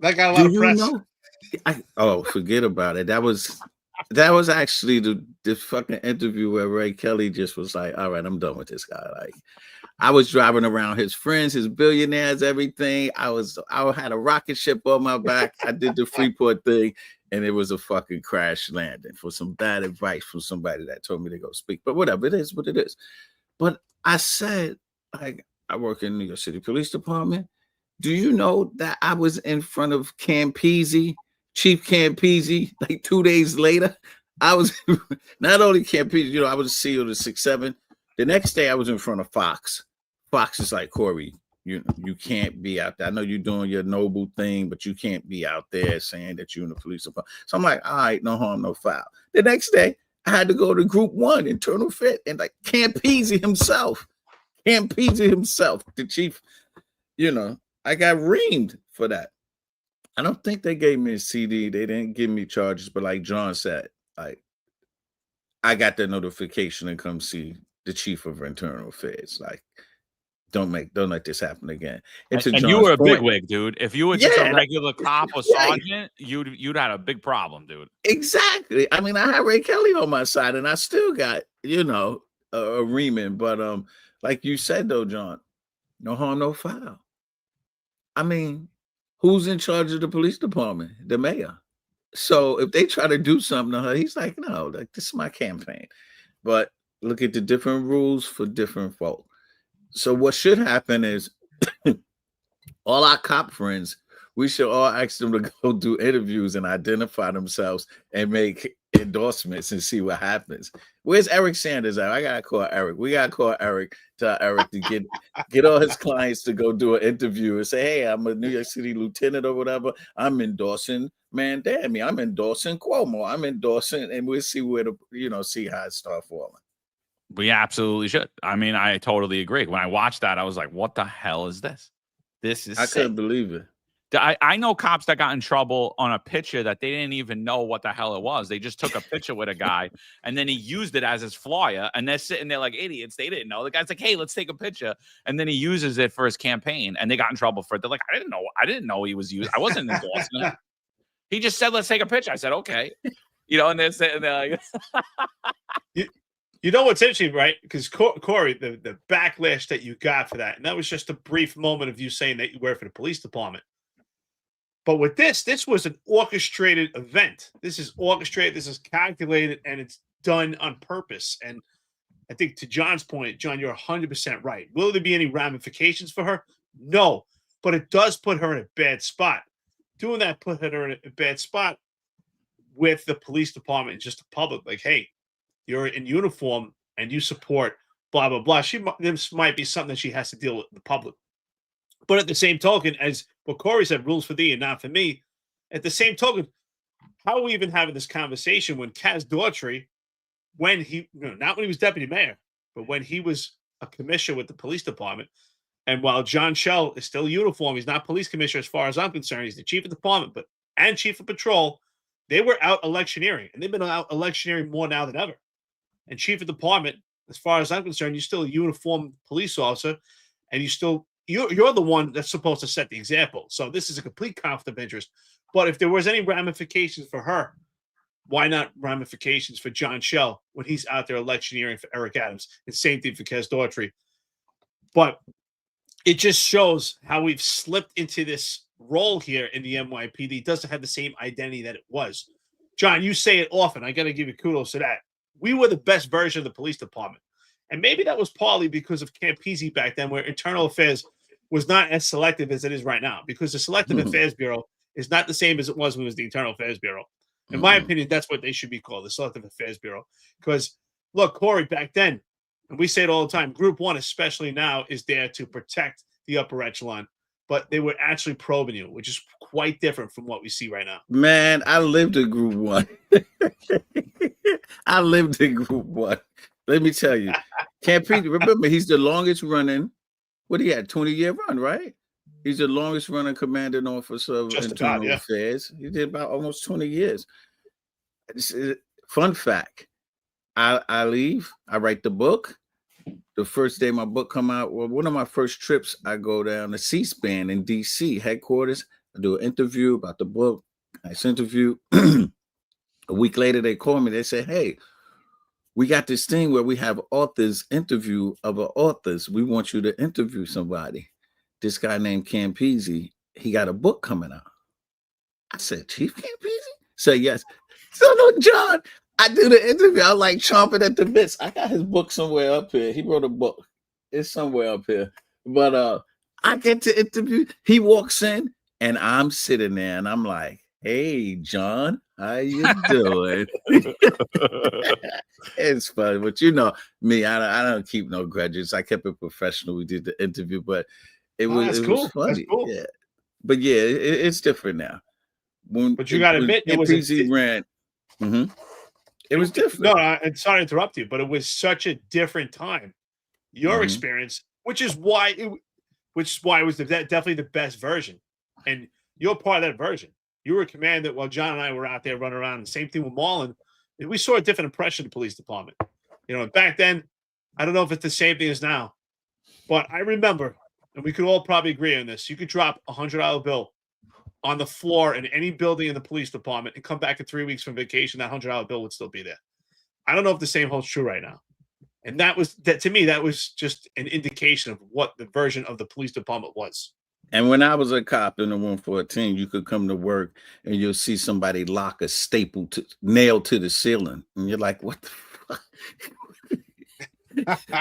That got a lot of press.
Oh, forget about it. That was actually the fucking interview where Ray Kelly just was like, all right, I'm done with this guy. Like, I was driving around his friends, his billionaires, everything. I had a rocket ship on my back. I did the Freeport thing, and it was a fucking crash landing for some bad advice from somebody that told me to go speak. But whatever, it is what it is. But I said, like, I work in New York City Police Department. Do you know that I was in front of Campese, Chief Campese, like 2 days later? I was not only Campese, I was the CEO of the 6-7. The next day I was in front of Fox. Fox is like, Corey, you can't be out there. I know you're doing your noble thing, but you can't be out there saying that you're in the police department. So I'm like, all right, no harm, no foul. The next day I had to go to Group 1, Internal Fit, and like Campese himself, the chief, I got reamed for that. I don't think they gave me a CD. They didn't give me charges, but like John said, like I got the notification to come see the chief of internal affairs. Like, don't let this happen again.
And you were a bigwig, dude. If you were just a regular cop or sergeant, you'd had a big problem, dude.
Exactly. I mean, I had Ray Kelly on my side, and I still got a reaming. But like you said though, John, no harm, no foul. I mean, who's in charge of the police department? The mayor. So if they try to do something to her, he's like, no, like this is my campaign. But look at the different rules for different folk. So what should happen is all our cop friends, we should all ask them to go do interviews and identify themselves and make endorsements and see what happens. Where's Eric Sanders at? I gotta call Eric. We gotta call Eric, tell Eric to get all his clients to go do an interview and say, hey, I'm a New York City lieutenant or whatever. I'm endorsing Mandami. I'm endorsing Cuomo. I'm endorsing, and we'll see where see how it starts falling.
We absolutely should. I mean, I totally agree. When I watched that, I was like, what the hell is this? This is
I couldn't believe it.
I know cops that got in trouble on a picture that they didn't even know what the hell it was. They just took a picture with a guy and then he used it as his flyer, and they're sitting there like idiots. They didn't know. The guy's like, hey, let's take a picture. And then he uses it for his campaign and they got in trouble for it. They're like, I didn't know he was used. I wasn't endorsing it. He just said, let's take a picture. I said, okay. And they're sitting there like
You know what's interesting, right? Because Corey, the backlash that you got for that, and that was just a brief moment of you saying that you work for the police department. But with this was an orchestrated event. This is orchestrated, this is calculated, and it's done on purpose. And I think to John's point, John, you're 100% right. Will there be any ramifications for her? No, but it does put her in a bad spot. Doing that put her in a bad spot with the police department and just the public. Like, hey, you're in uniform and you support blah, blah, blah. This might be something that she has to deal with the public. But at the same token, as what Corey said, rules for thee and not for me, at the same token, how are we even having this conversation when Kaz Daughtry, when he, not when he was deputy mayor, but when he was a commissioner with the police department, and while John Schell is still uniform, he's not police commissioner as far as I'm concerned, he's the chief of department, and chief of patrol, they were out electioneering, and they've been out electioneering more now than ever. And chief of department, as far as I'm concerned, you're still a uniformed police officer, and you're the one that's supposed to set the example. So this is a complete conflict of interest. But if there was any ramifications for her, why not ramifications for John Schell when he's out there electioneering for Eric Adams? And same thing for Kaz Daughtry. But it just shows how we've slipped into this role here in the NYPD. It doesn't have the same identity that it was. John, you say it often. I got to give you kudos to that. We were the best version of the police department. And maybe that was partly because of Campese back then, where internal affairs was not as selective as it is right now, because the Selective Affairs Bureau is not the same as it was when it was the Internal Affairs Bureau. In my opinion, that's what they should be called, the Selective Affairs Bureau. Because, look, Corey, back then, and we say it all the time, Group 1, especially now, is there to protect the upper echelon. but they were actually probing you, which is quite different from what we see right now.
Man, I lived in Group 1. I lived in Group 1. Let me tell you. Campini, remember, he's the longest running. What he had, 20-year run, right? He's the longest running commanding officer of internal affairs. He did about almost 20 years. Fun fact. I leave, I write the book. The first day my book come out, well, one of my first trips, I go down to C-SPAN in DC headquarters. I do an interview about the book. Nice interview. A week later, they call me. They say, hey, we got this thing where we have authors interview other authors. We want you to interview somebody. This guy named Campisi, he got a book coming out. I said, Chief Campisi? Say yes. So no, John, I do the interview. I like chomping at the bits. I got his book somewhere up here. He wrote a book. It's somewhere up here. But I get to interview. He walks in and I'm sitting there and I'm like, hey, John, how you doing? It's funny, but you know me, I don't keep no grudges. I kept it professional. We did the interview, but it was
cool.
funny.
Cool.
Yeah, but yeah, it's different now.
But you got to admit, it was
ran. It was different.
No, I'm sorry to interrupt you, but it was such a different time. Your experience, which is why it was definitely the best version, and you're part of that version. You were a commander while John and I were out there running around. And same thing with Marlon. We saw a different impression of the police department. You know, back then, I don't know if it's the same thing as now, but I remember, and we could all probably agree on this, you could drop a $100 bill on the floor in any building in the police department and come back in 3 weeks from vacation, that $100 bill would still be there. I don't know if the same holds true right now. And that to me, that was just an indication of what the version of the police department was.
And when I was a cop in the 114, you could come to work and you'll see somebody lock a staple nailed to the ceiling. And you're like, what the fuck?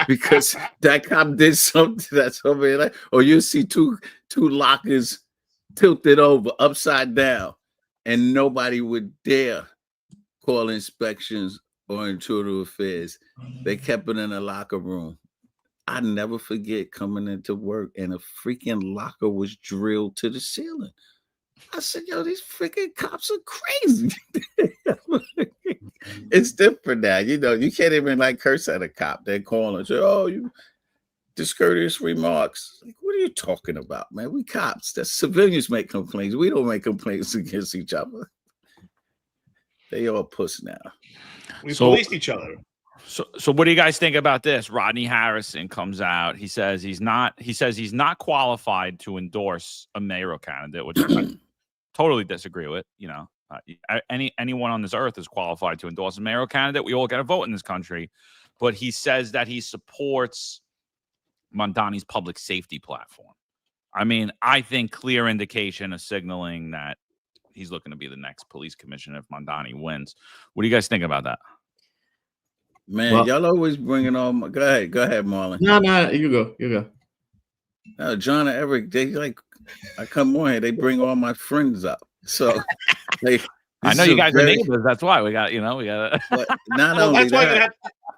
Because that cop did something that's over here. Like, or you'll see two lockers tilted over upside down and nobody would dare call inspections or internal affairs. They kept it in a locker room. I never forget coming into work and a freaking locker was drilled to the ceiling. I said, yo, these freaking cops are crazy. It's different now. You know, you can't even like curse at a cop. They call and say, oh, you discourteous remarks. Like, what are you talking about, man? We cops. That's civilians make complaints. We don't make complaints against each other. They all puss now.
We policed each other.
So what do you guys think about this? Rodney Harrison comes out. He says he's not qualified to endorse a mayoral candidate, which I totally disagree with. You know, anyone on this earth is qualified to endorse a mayoral candidate. We all got to vote in this country. But he says that he supports Mondani's public safety platform. I mean, I think clear indication of signaling that he's looking to be the next police commissioner if Mondani wins. What do you guys think about that?
Man, well, y'all always bringing on. Go ahead, Marlon.
No, you go.
John and Eric, they like. I come on here, they bring all my friends up. So,
I know you guys are neighbors. That's why we got.
But not only
that's that.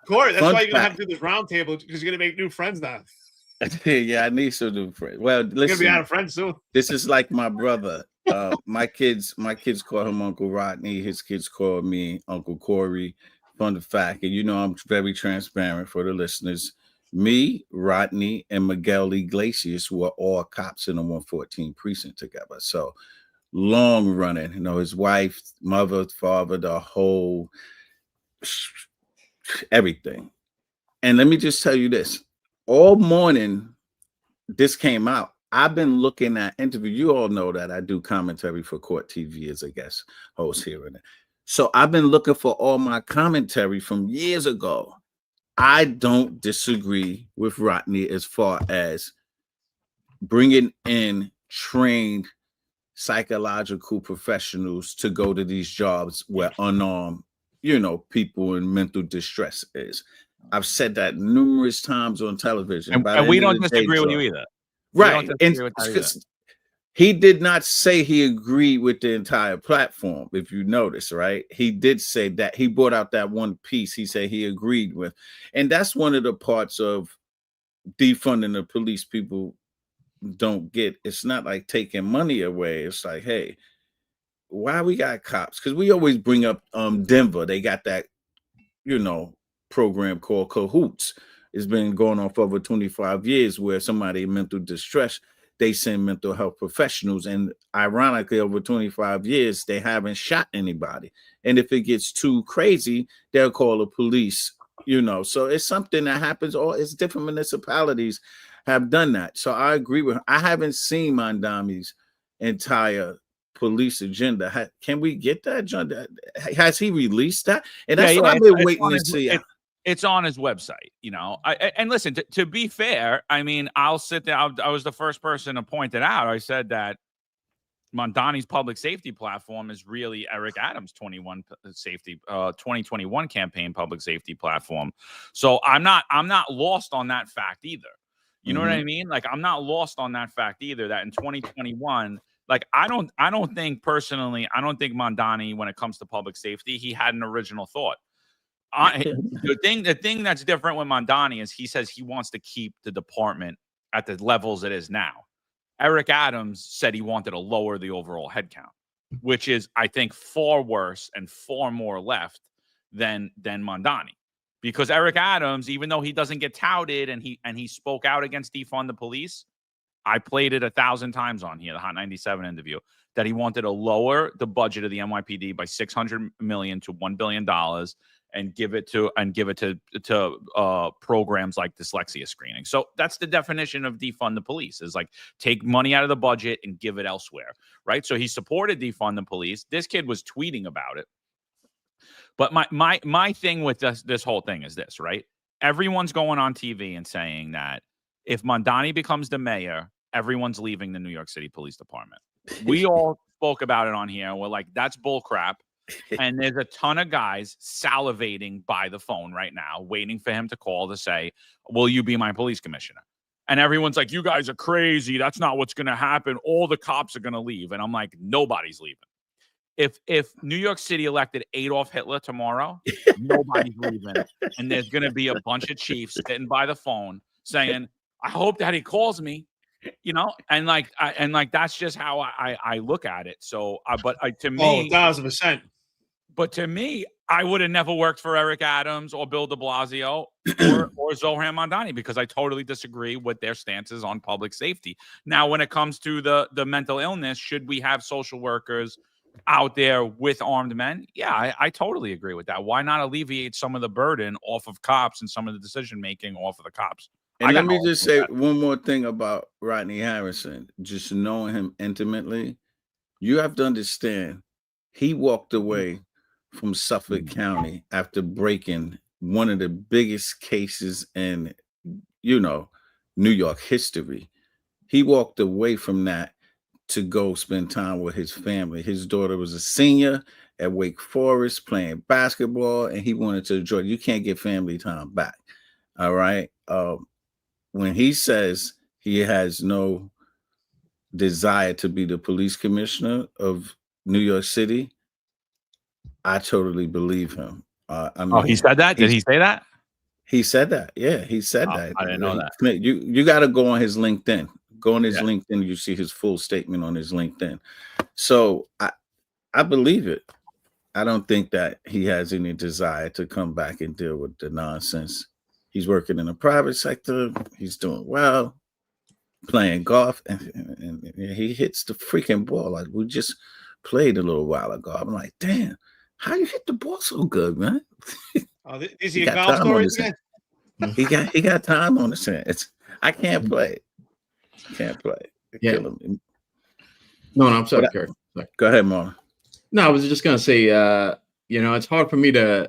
Corey, that's why you're gonna have to do this round table because you're gonna make new friends now.
Yeah, I need some new friends. Well, listen,
you're gonna be out of friends soon.
This is like my brother. My kids call him Uncle Rodney. His kids call me Uncle Corey. Fun fact, and you know I'm very transparent for the listeners. Me, Rodney, and Miguel Iglesias were all cops in the 114 precinct together. So long running, you know, his wife, mother, father, the whole everything. And let me just tell you this: all morning, this came out. I've been looking at interviews. You all know that I do commentary for Court TV as a guest host here and there. So I've been looking for all my commentary from years ago. I don't disagree with Rodney as far as bringing in trained psychological professionals to go to these jobs where unarmed, people in mental distress is. I've said that numerous times on television.
And we don't disagree with you either.
Right. And he did not say he agreed with the entire platform, if you notice, right? He did say that he brought out that one piece he said he agreed with. And that's one of the parts of defunding the police people don't get, it's not like taking money away. It's like, hey, why we got cops? Because we always bring up Denver. They got that, program called Cahoots. It's been going on for over 25 years where somebody in mental distress, they send mental health professionals. And ironically, over 25 years, they haven't shot anybody. And if it gets too crazy, they'll call the police, So it's something that happens. It's different municipalities have done that. So I agree with her. I haven't seen Mondami's entire police agenda. Can we get that, John? Has he released that? And that's what I've been waiting to see.
It's on his website, and listen, to be fair, I mean, I'll sit there. I was the first person to point it out. I said that Mondani's public safety platform is really Eric Adams' 2021 campaign public safety platform. So I'm not lost on that fact either. You know what I mean? Like, I'm not lost on that fact either, that in 2021, like, I don't think personally, I don't think Mondani, when it comes to public safety, he had an original thought. The thing that's different with Mondani is he says he wants to keep the department at the levels it is now. Eric Adams said he wanted to lower the overall headcount, which is, I think, far worse and far more left than Mondani. Because Eric Adams, even though he doesn't get touted and he spoke out against defund the police, I played it 1,000 times on here, the Hot 97 interview, that he wanted to lower the budget of the NYPD by $600 million to $1 billion and give it to programs like dyslexia screening. So that's the definition of defund the police, is like take money out of the budget and give it elsewhere, right? So he supported defund the police. This kid was tweeting about it. But my thing with this whole thing is this, right? Everyone's going on TV and saying that if Mondani becomes the mayor, everyone's leaving the New York City Police Department. We all spoke about it on here. We're like, that's bull crap. And there's a ton of guys salivating by the phone right now, waiting for him to call to say, will you be my police commissioner? And everyone's like, you guys are crazy. That's not what's going to happen. All the cops are going to leave. And I'm like, nobody's leaving. If New York City elected Adolf Hitler tomorrow, nobody's leaving. And there's going to be a bunch of chiefs sitting by the phone saying, I hope that he calls me, and that's just how I look at it. So, to me,
1,000%.
But to me, I would have never worked for Eric Adams or Bill de Blasio or Zohran Mondani, because I totally disagree with their stances on public safety. Now, when it comes to the mental illness, should we have social workers out there with armed men? Yeah, I totally agree with that. Why not alleviate some of the burden off of cops and some of the decision making off of the cops?
And let me just say one more thing about Rodney Harrison. Just knowing him intimately, you have to understand, he walked away from Suffolk County after breaking one of the biggest cases in, New York history. He walked away from that to go spend time with his family. His daughter was a senior at Wake Forest playing basketball, and he wanted to enjoy. You can't get family time back. All right. When he says he has no desire to be the police commissioner of New York City, I totally believe him.
He said that? Did he say that?
He said that. Yeah, he said that.
I didn't know that.
You got to go on his LinkedIn. Go on his LinkedIn. You see his full statement on his LinkedIn. So I believe it. I don't think that he has any desire to come back and deal with the nonsense. He's working in the private sector. He's doing well, playing golf, and he hits the freaking ball. Like we just played a little while ago. I'm like, damn, how you hit the ball so good, man?
Is he a golf stories again?
He got time on his hands. I can't play. Can't play. Killing me.
No, I'm sorry, Kirk.
Go ahead, Marlon.
No, I was just gonna say, it's hard for me to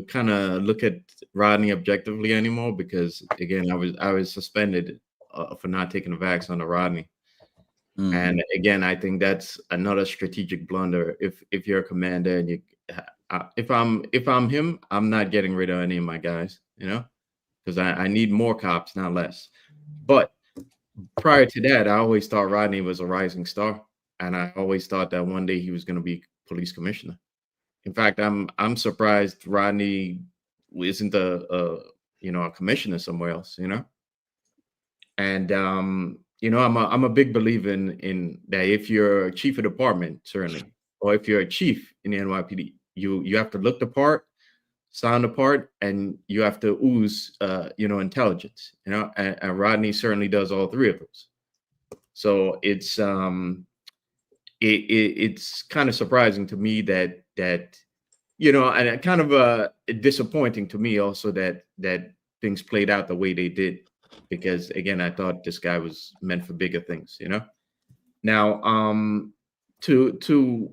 kind of look at Rodney objectively anymore, because again, I was suspended for not taking the vax on the Rodney. And again, I think that's another strategic blunder. If you're a commander and if I'm him, I'm not getting rid of any of my guys, because I need more cops, not less. But prior to that, I always thought Rodney was a rising star, and I always thought that one day he was going to be police commissioner. In fact, I'm surprised Rodney isn't a commissioner somewhere else, And I'm a big believer in that. If you're a chief of department, certainly, or if you're a chief in the NYPD, you have to look the part, sound the part, and you have to ooze, intelligence. And Rodney certainly does all three of those. So it's kind of surprising to me that and kind of disappointing to me also that things played out the way they did, because again, I thought this guy was meant for bigger things. Now, to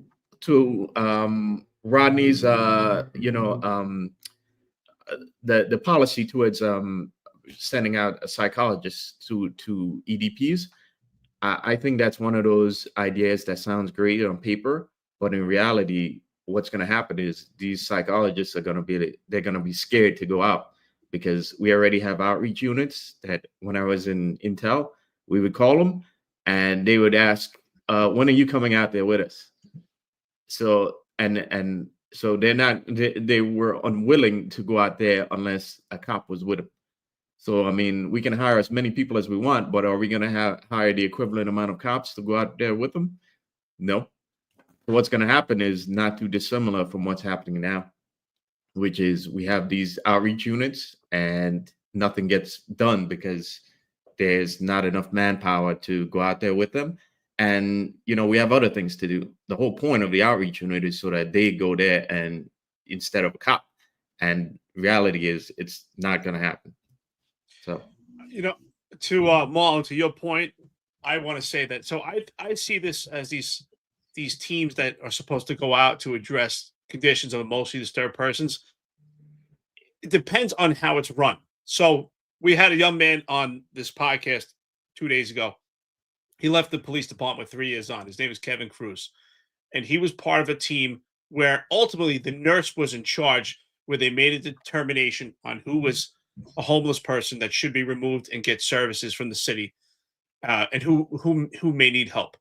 Rodney's, the policy towards sending out a psychologist to EDPs. I think that's one of those ideas that sounds great on paper, but in reality, what's going to happen is these psychologists they're going to be scared to go out, because we already have outreach units that when I was in Intel, we would call them and they would ask, when are you coming out there with us? So, and so they were unwilling to go out there unless a cop was with them. So, I mean, we can hire as many people as we want, but are we going to hire the equivalent amount of cops to go out there with them? No. What's going to happen is not too dissimilar from what's happening now, which is we have these outreach units and nothing gets done because there's not enough manpower to go out there with them. And, we have other things to do. The whole point of the outreach unit is so that they go there and instead of a cop. And reality is it's not going to happen. So,
to Marlon, to your point, I want to say that. So I see this as these teams that are supposed to go out to address conditions of emotionally disturbed persons. It depends on how it's run. So we had a young man on this podcast 2 days ago. He left the police department with 3 years on. His name is Kevin Cruz. And he was part of a team where ultimately the nurse was in charge, where they made a determination on who was a homeless person that should be removed and get services from the city, and who may need help.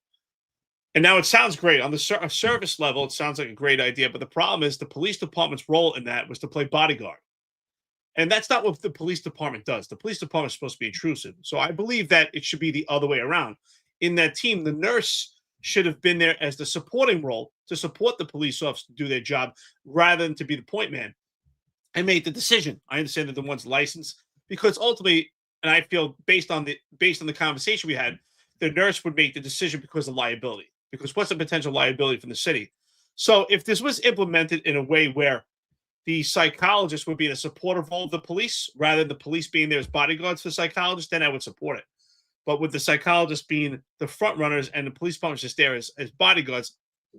And now it sounds great on the service level. It sounds like a great idea, but the problem is the police department's role in that was to play bodyguard, and that's not what the police department does. The police department is supposed to be intrusive. So I believe that it should be the other way around. In that team, the nurse should have been there as the supporting role to support the police officer to do their job, rather than to be the point man. I made the decision. I understand that the one's licensed, because ultimately, and I feel based on the conversation we had, the nurse would make the decision because of liability. Because what's the potential liability from the city? So if this was implemented in a way where the psychologist would be in a supportive role of the police, rather than the police being there as bodyguards for psychologists, then I would support it. But with the psychologists being the front runners and the police department just there as bodyguards,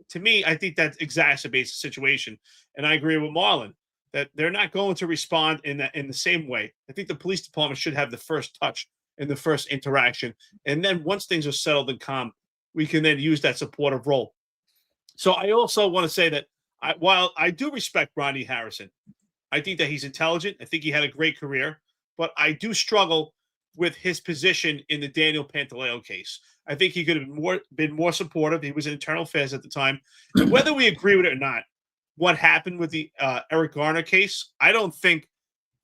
to me, I think that exacerbates the situation. And I agree with Marlon that they're not going to respond in the same way. I think the police department should have the first touch and the first interaction. And then once things are settled and calm, we can then use that supportive role. So I also want to say that while I do respect Rodney Harrison, I think that he's intelligent. I think he had a great career, but I do struggle with his position in the Daniel Pantaleo case. I think he could have been more supportive. He was in internal affairs at the time. And whether we agree with it or not, what happened with the Eric Garner case, I don't think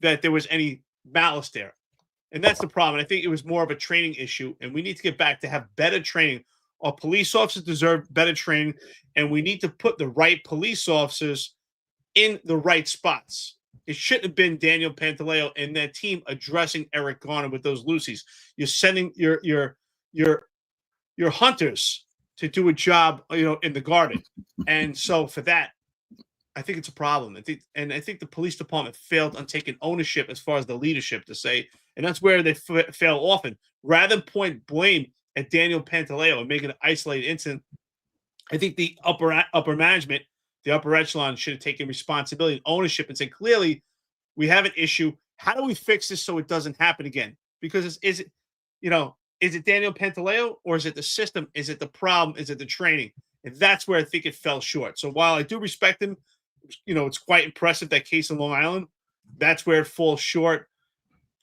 that there was any malice there. And that's the problem. I think it was more of a training issue, and we need to get back to have better training. Our police officers deserve better training, and we need to put the right police officers in the right spots. It shouldn't have been Daniel Pantaleo and that team addressing Eric Garner with those loosies. You're sending your hunters to do a job, in the garden. And so for that, I think it's a problem. I think the police department failed on taking ownership as far as the leadership to say, and that's where they fail often. Rather than point blame at Daniel Pantaleo and make it an isolated incident, I think the upper management, the upper echelon, should have taken responsibility and ownership and said, clearly, we have an issue. How do we fix this so it doesn't happen again? Because is it Daniel Pantaleo, or is it the system? Is it the problem? Is it the training? And that's where I think it fell short. So while I do respect him, it's quite impressive, that case in Long Island. That's where it falls short.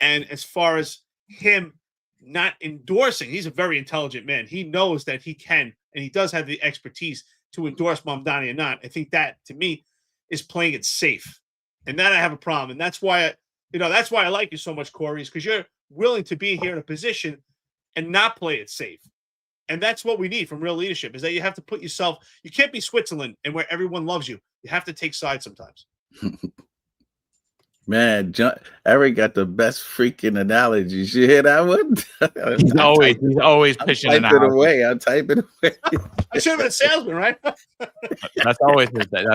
And as far as him not endorsing, he's a very intelligent man. He knows that he can, and he does have the expertise to endorse Mamdani or not. I think that, to me, is playing it safe. And that I have a problem. And that's why I like you so much, Corey, is because you're willing to be here in a position and not play it safe. And that's what we need from real leadership, is that you have to put yourself, you can't be Switzerland and where everyone loves you. You have to take sides sometimes.
Man, Eric got the best freaking analogies. You hear that one?
He's always pitching it out.
I'll type it away.
I should have been a salesman, right?
That's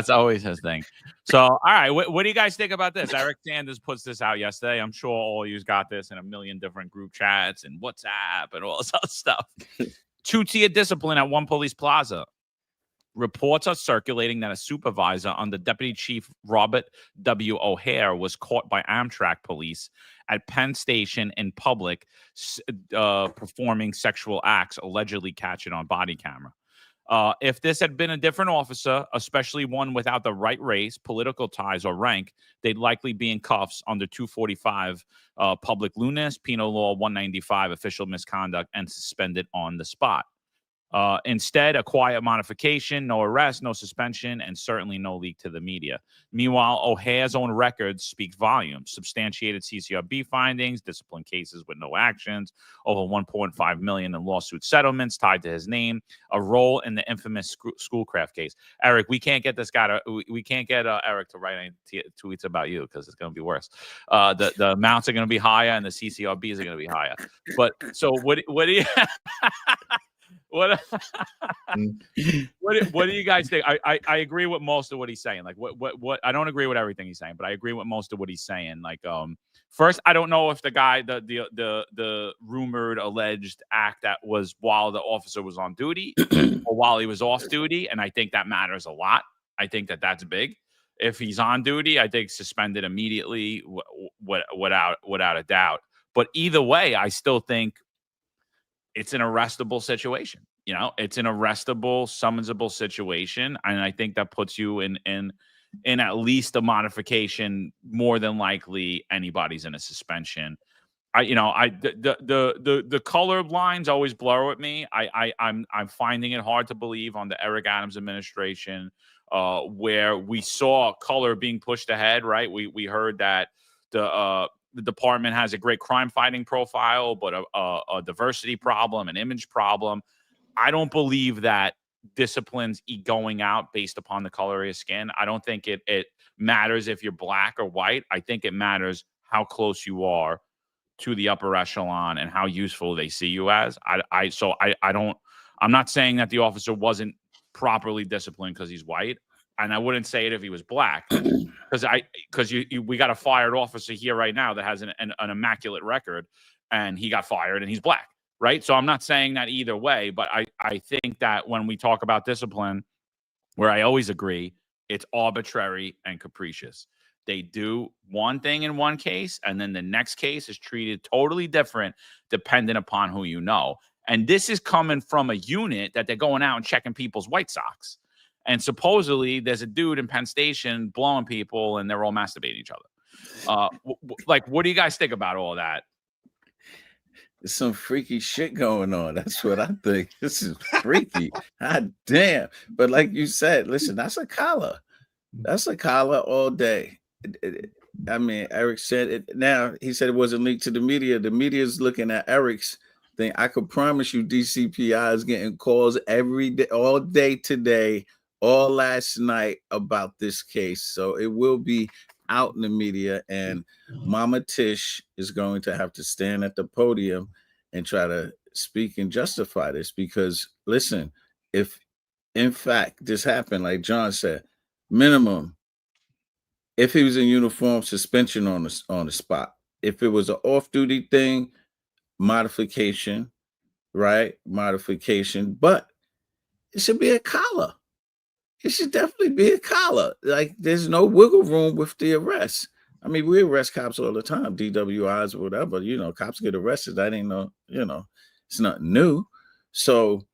always his thing. So, all right, what do you guys think about this? Eric Sanders puts this out yesterday. I'm sure all of you got this in a million different group chats and WhatsApp and all this other stuff. 2-tier discipline at one police plaza. Reports are circulating that a supervisor under Deputy Chief Robert W. O'Hare was caught by Amtrak police at Penn Station in public performing sexual acts, allegedly captured on body camera. If this had been a different officer, especially one without the right race, political ties, or rank, they'd likely be in cuffs under 245 public lewdness, Penal Law 195 official misconduct, and suspended on the spot. Instead, a quiet modification, no arrest, no suspension, and certainly no leak to the media. Meanwhile, O'Hare's own records speak volumes. Substantiated CCRB findings, discipline cases with no actions, over $1.5 million in lawsuit settlements tied to his name, a role in the infamous Schoolcraft case. Eric, we can't get this guy to, we can't get Eric to write any tweets about you because it's going to be worse. The amounts are going to be higher and the CCRBs are going to be higher. But so what do you... What do you guys think? I agree with most of what he's saying. Like what I don't agree with everything he's saying, but I agree with most of what he's saying. Like first, I don't know if the guy the rumored alleged act that was while the officer was on duty or while he was off duty, and I think that matters a lot. I think that's big. If he's on duty, I think suspended immediately without a doubt. But either way, I still think it's an arrestable situation. You know, it's an arrestable, summonsable situation. And I think that puts you in at least a modification. More than likely anybody's in a suspension. The color lines always blur with me. I'm finding it hard to believe on the Eric Adams administration, where we saw color being pushed ahead, right? We heard that the department has a great crime fighting profile, but a diversity problem, an image problem. I don't believe that disciplines going out based upon the color of your skin. I don't think it matters if you're black or white. I think it matters how close you are to the upper echelon and how useful they see you as. I'm not saying that the officer wasn't properly disciplined because he's white. And I wouldn't say it if he was black, because we got a fired officer here right now that has an immaculate record, and he got fired and he's black, right? So I'm not saying that either way, but I think that when we talk about discipline, where I always agree, it's arbitrary and capricious. They do one thing in one case, and then the next case is treated totally different depending upon who you know. And this is coming from a unit that they're going out and checking people's White Sox. And supposedly there's a dude in Penn Station blowing people and they're all masturbating each other. What do you guys think about all that?
There's some freaky shit going on. That's what I think. This is freaky. God damn. But like you said, listen, that's a collar. That's a collar all day. I mean, Eric said it. Now, he said it wasn't leaked to the media. The media is looking at Eric's thing. I could promise you DCPI is getting calls every day, all day today, all last night about this case. So it will be out in the media, and Mama Tish is going to have to stand at the podium and try to speak and justify this, because listen, if in fact this happened, like John said, minimum, if he was in uniform, suspension on the spot. If it was an off-duty thing, modification, right? Modification, but it should be a collar. It should definitely be a collar. Like, there's no wiggle room with the arrest. I mean, we arrest cops all the time, DWIs or whatever. You know, cops get arrested. That ain't no, it's nothing new. So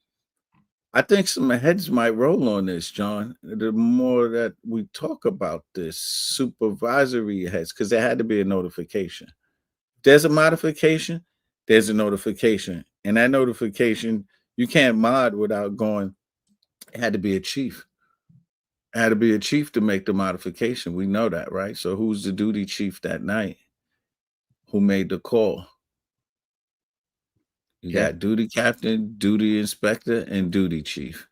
I think some heads might roll on this, John. The more that we talk about this, supervisory heads, because there had to be a notification. There's a modification, there's a notification. And that notification, you can't mod without going, it had to be a chief. It had to be a chief to make the modification. We know that, right? So who's the duty chief that night? Who made the call? You got duty captain, duty inspector, and duty chief.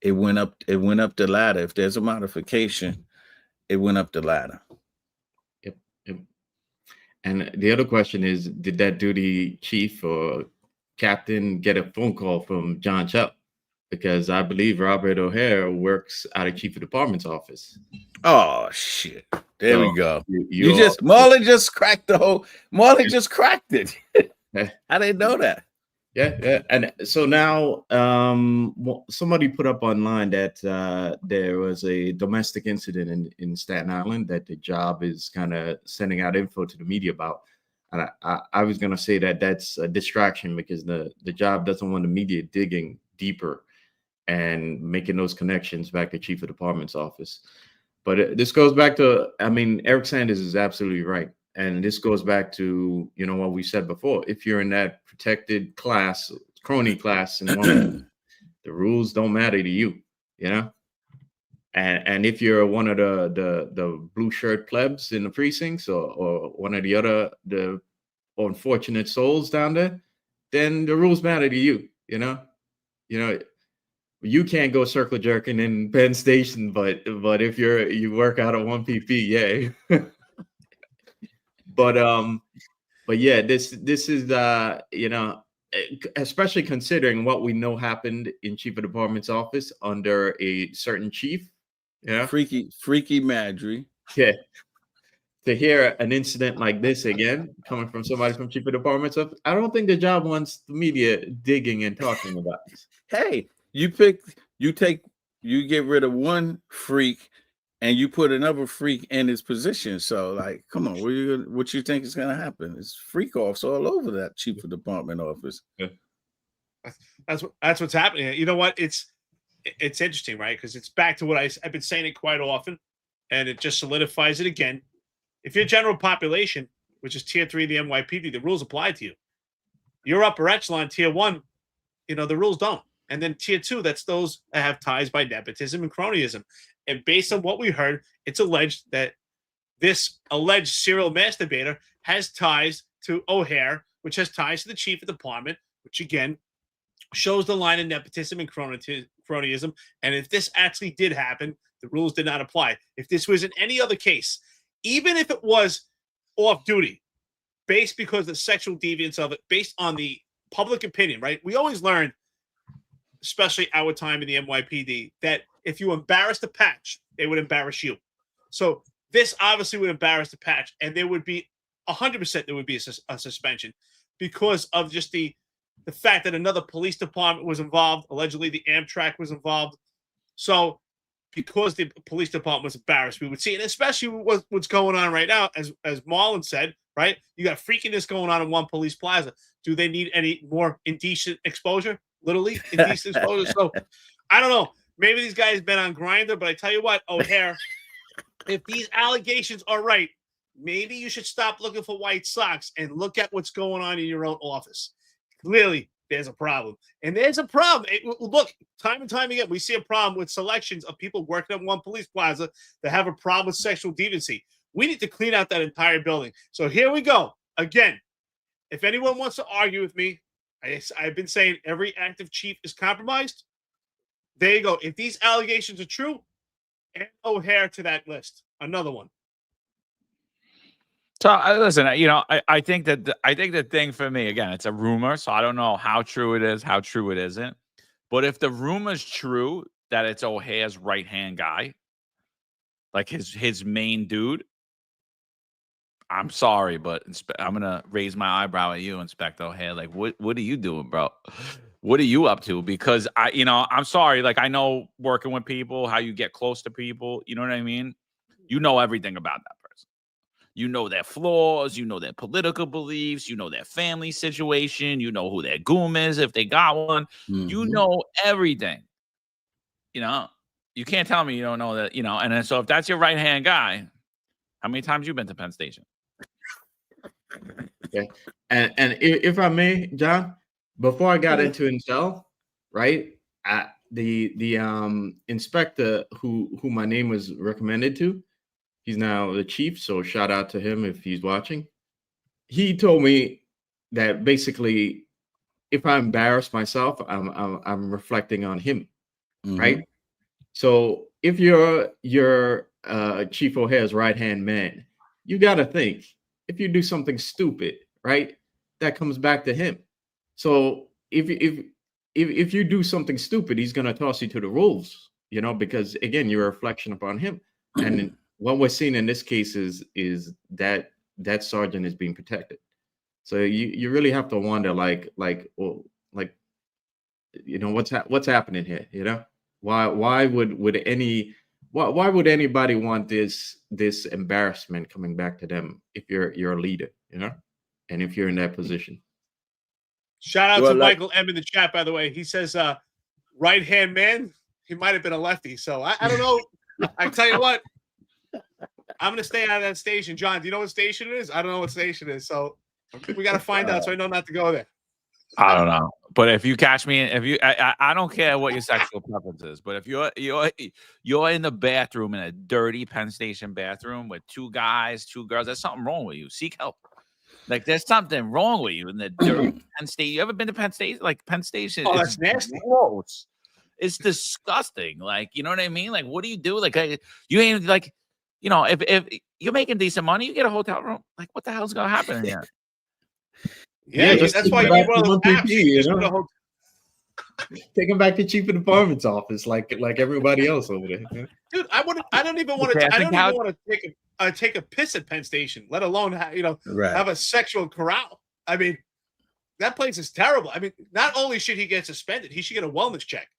It went up the ladder. If there's a modification, it went up the ladder.
Yep. And the other question is, did that duty chief or captain get a phone call from John Chuck? Because I believe Robert O'Hare works out of chief of department's office.
Oh shit! There we go.
Marlon
just cracked it. I didn't know that.
Yeah. And so now somebody put up online that there was a domestic incident in Staten Island that the job is kind of sending out info to the media about. And I was going to say that that's a distraction because the job doesn't want the media digging deeper and making those connections back to chief of department's office. But this goes back to, Eric Sanders is absolutely right. And this goes back to, what we said before. If you're in that protected class, crony class, and the rules don't matter to you, And if you're one of the blue shirt plebs in the precincts or one of the unfortunate souls down there, then the rules matter to you, You can't go circle jerking in Penn Station, but if you work out at 1PP, yay. But yeah, this is especially considering what we know happened in chief of department's office under a certain chief. Yeah,
freaky Madry.
Yeah, to hear an incident like this again coming from somebody from chief of department's office, I don't think the job wants the media digging and talking about this.
Hey, you get rid of one freak and you put another freak in his position. So, like, come on, what you think is going to happen? It's freak offs all over that chief of department office.
Yeah. That's what's happening. You know what? It's interesting, right? Because it's back to what I've been saying it quite often, and it just solidifies it again. If you're general population, which is tier 3 of the NYPD, the rules apply to you. You're upper echelon, tier 1, the rules don't. And then tier 2, that's those that have ties by nepotism and cronyism. And based on what we heard, it's alleged that this alleged serial masturbator has ties to O'Hare, which has ties to the chief of department, which again shows the line of nepotism and cronyism. And if this actually did happen, the rules did not apply. If this was in any other case, even if it was off duty, based because the sexual deviance of it, based on the public opinion, right? We always learn, especially our time in the NYPD, that if you embarrass the patch, they would embarrass you. So this obviously would embarrass the patch, and there would be 100% there would be a suspension because of just the fact that another police department was involved. Allegedly, the Amtrak was involved. So because the police department was embarrassed, we would see, and especially what's going on right now, as Marlon said, right? You got freakiness going on in one police plaza. Do they need any more indecent exposure? Literally indecent exposure. So I don't know. Maybe these guys been on Grindr, but I tell you what, O'Hare, if these allegations are right, maybe you should stop looking for white socks and look at what's going on in your own office. Clearly, there's a problem. And there's a problem. Look, time and time again, we see a problem with selections of people working at one police plaza that have a problem with sexual deviancy. We need to clean out that entire building. So here we go. Again, if anyone wants to argue with me, I've been saying every active chief is compromised. There you go. If these allegations are true, add O'Hare to that list. Another one.
So listen, I think that the thing for me, again, it's a rumor, so I don't know how true it is, how true it isn't. But if the rumor's true that it's O'Hare's right-hand guy, like his main dude, I'm sorry, but I'm gonna raise my eyebrow at you, Inspector O'Hare. Like, what are you doing, bro? What are you up to? Because I'm sorry. Like, I know working with people, how you get close to people. You know what I mean? You know everything about that person. You know their flaws. You know their political beliefs. You know their family situation. You know who their goom is if they got one. Mm-hmm. You know everything. You can't tell me you don't know that. And then so if that's your right hand guy, how many times you been to Penn Station?
Okay, and if I may, John. Before I got into Intel, right? The inspector who my name was recommended to, he's now the chief. So shout out to him if he's watching. He told me that basically if I embarrass myself, I'm reflecting on him,
Mhm.
right? So if you're Chief O'Hare's right-hand man, you got to think, if you do something stupid, right, that comes back to him. So if you do something stupid, he's going to toss you to the wolves, because again, you're a reflection upon him. And what we're seeing in this case is that sergeant is being protected. So you really have to wonder, what's happening here? Why would anybody want this embarrassment coming back to them if you're a leader, and if you're in that position?
Shout out
Well,
to
like-
Michael M in the chat, by the way. He says, right hand man, he might have been a lefty. So I don't know. I tell you what, I'm going to stay out of that station. John, do you know what station it is? I don't know what station it is. So we got to find out so I know not to go there.
I don't know, but if you catch me, I don't care what your sexual preference is, but if you're in the bathroom in a dirty Penn Station bathroom with 2 guys, 2 girls, there's something wrong with you. Seek help. Like there's something wrong with you in the dirty Penn State. You ever been to Penn State? Like Penn Station?
Oh, that's nasty.
Gross. It's disgusting. Like, you know what I mean? Like, what do you do? Like, you ain't like, if you're making decent money, you get a hotel room. Like, what the hell's gonna happen in here?
Yeah,
just
that's why you
take
need one of those
back
apps.
to
You just
you
put
know?
a whole-
Take him back to Chief of Department's office, like everybody else over there.
Dude, I don't even want to.
Okay, I
I don't
think
even want to take a piss at Penn Station, let alone
Right.
have a sexual corral. I mean, that place is terrible. I mean, not only should he get suspended, he should get a wellness check.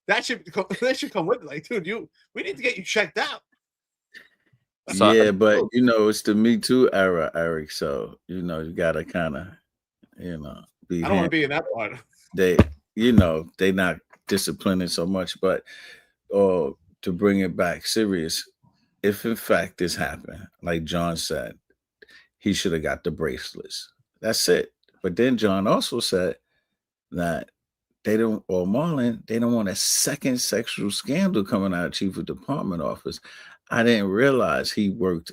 That should come with it. Like, dude, we need to get you checked out.
So-
Yeah, but it's the Me Too era, Eric. So you gotta kind of, be.
I don't want to be in that part.
They not disciplining so much, but to bring it back serious, if in fact this happened, like John said, he should have got the bracelets. That's it. But then John also said that Marlon, they don't want a second sexual scandal coming out of Chief of Department office. I didn't realize he worked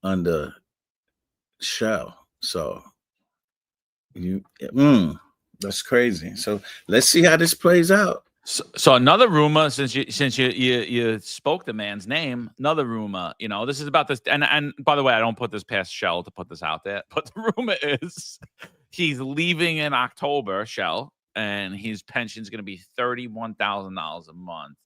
under Shell. So that's crazy. So let's see how this plays out.
So another rumor, since you spoke the man's name, another rumor, this is about this, and by the way, I don't put this past Shell to put this out there, but the rumor is he's leaving in October, Shell, and his pension is going to be $31,000 a month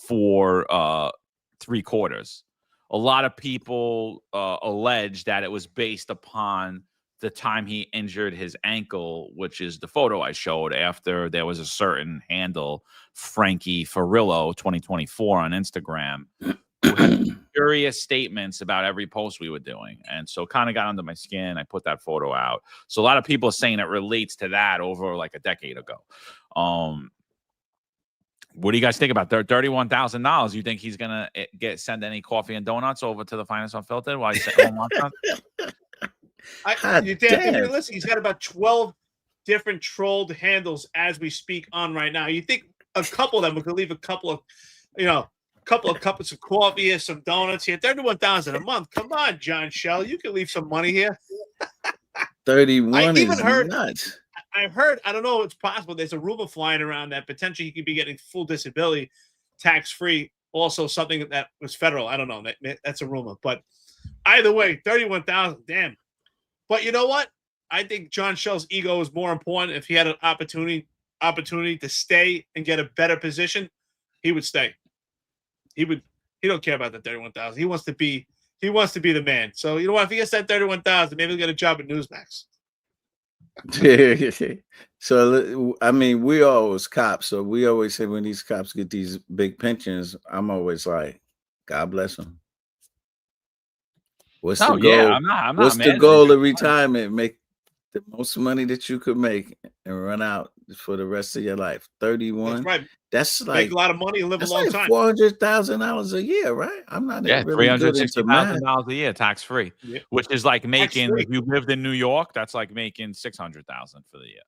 for 3 quarters. A lot of people allege that it was based upon the time he injured his ankle, which is the photo I showed after there was a certain handle, Frankie Farillo 2024 on Instagram, who had curious statements about every post we were doing. And so kind of got under my skin. I put that photo out. So a lot of people are saying it relates to that over like a decade ago. What do you guys think about $31,000? You think he's gonna send any coffee and donuts over to the Finance Unfiltered while he's sitting home?
Listen, he's got about 12 different trolled handles as we speak on right now. You think a couple of them, we could leave a couple of cups of coffee or some donuts here. $31,000 a month. Come on, John Shell, you can leave some money here.
31
I even
is
heard-
nuts.
I heard, I don't know if it's possible, there's a rumor flying around that potentially he could be getting full disability, tax-free, also something that was federal. I don't know. That's a rumor. But either way, $31,000, damn. But you know what? I think John Shell's ego is more important. If he had an opportunity to stay and get a better position, he would stay. He don't care about that $31,000. He wants to be the man. So you know what? If he gets that $31,000, maybe he'll get a job at Newsmax.
So I mean, we always cops. So we always say when these cops get these big pensions, I'm always like, God bless them. What's the goal?
Yeah, I'm not
What's the
mad.
goal of retirement? Make the most money that you could make and run out for the rest of your life. 31.
That's right.
That's like
Make a lot of money and live a
that's
long
like
time.
$400,000 a year, right? I'm not really good into math.
$360,000 a year tax free,
Yeah.
which is like making,
Tax-free.
if you lived in New York, that's like making $600,000 for the year.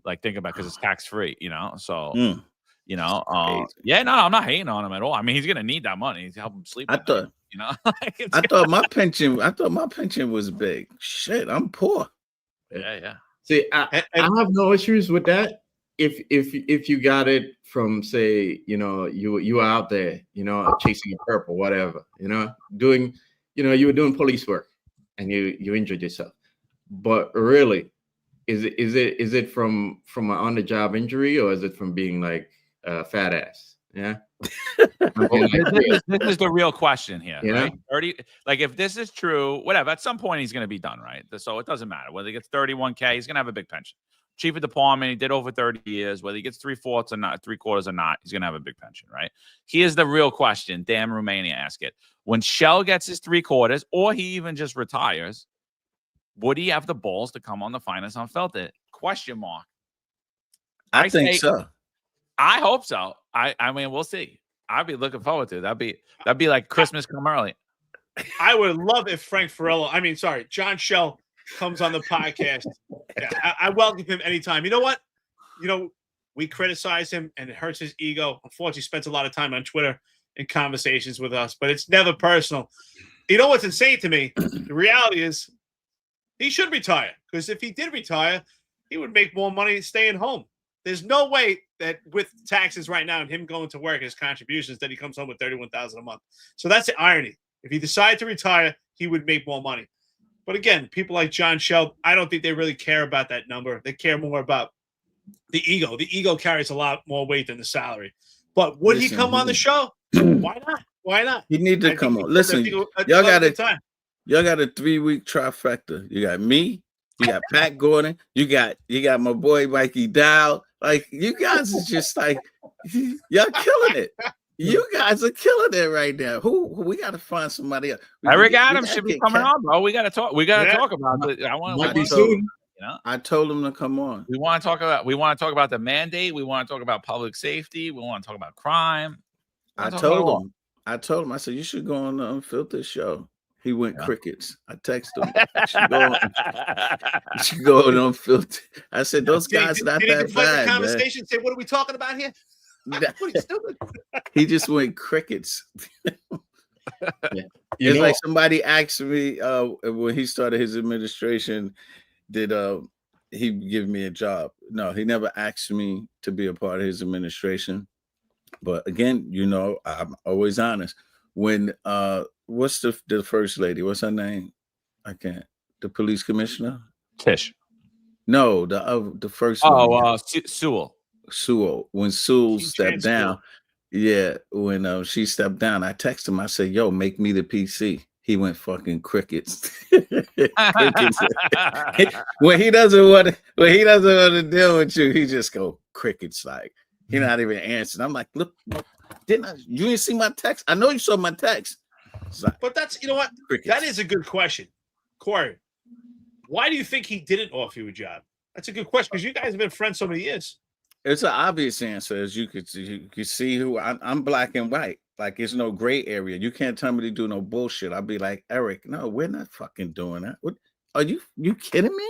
Like think about, because it's tax free, So
Mm.
yeah, no, I'm not hating on him at all. I mean, he's gonna need that money to help him sleep.
I
at night,
thought I thought my pension was big. Shit, I'm poor.
yeah.
See, I have no issues with that. If you got it from, say, you were out there, chasing a purple, whatever, doing, you were doing police work and you injured yourself. But really, is it from an on the job injury, or is it from being like a fat ass? Yeah.
This is the real question here,
Yeah.
right? 30, like if this is true, whatever, at some point he's going to be done, right? So it doesn't matter whether he gets 31K, he's going to have a big pension. Chief of department, he did over 30 years, whether he gets 3/4 or not, 3/4 or not, he's going to have a big pension, right? Here's the real question. Damn Romania, ask it. When Shell gets his 3/4, or he even just retires, would he have the balls to come on the Finest Unfiltered? Question mark.
I think so.
I hope so. I mean, we'll see. I'd be looking forward to it. That'd be like Christmas come early.
I would love if John Shell comes on the podcast. I welcome him anytime. You know what? We criticize him and it hurts his ego. Unfortunately, he spends a lot of time on Twitter in conversations with us, but it's never personal. You know what's insane to me? The reality is he should retire, because if he did retire, he would make more money staying home. There's no way that with taxes right now and him going to work, his contributions, that he comes home with $31,000 a month. So that's the irony. If he decided to retire, he would make more money. But again, people like John Shell, I don't think they really care about that number. They care more about the ego. The ego carries a lot more weight than the salary. But would he come on the show? Why not? Why not?
He need to come on. Listen, y'all got a 3-week trifecta. You got me, you got Pat Gordon, you got my boy Mikey Dow. Like, you guys is just like, y'all killing it. You guys are killing it right now. Who we got to find somebody else.
Eric Adams should be coming on, bro. We got to talk. We got to talk about it.
Might be soon.
I told him to come on.
We want to talk about the mandate. We want to talk about public safety. We want to talk about crime.
I told him. I said, you should go on the Unfiltered show. He went crickets. I texted him. You should go on Unfiltered. I said, those guys not that bad,
conversation,
man.
say, what are we talking about here? What are you doing?
He just went crickets. It's like somebody asked me when he started his administration, did he give me a job? No, he never asked me to be a part of his administration. But again, I'm always honest. When what's the first lady? What's her name? I can't. The police commissioner?
Tish.
No, the first.
Sewell.
Sewell. When Sewell stepped down, when she stepped down, I texted him. I said, "Yo, make me the PC." He went fucking crickets. When he doesn't want to deal with you, he just go crickets. Like, he not even answering. I'm like, look, you didn't see my text? I know you saw my text. Like,
but that's, you know what? Crickets. That is a good question, Corey. Why do you think he didn't offer you a job? That's a good question, because you guys have been friends so many years.
It's an obvious answer, as you could see who I'm black and white. Like, there's no gray area. You can't tell me to do no bullshit. I'll be like, Eric, no, we're not fucking doing that. What are you kidding me?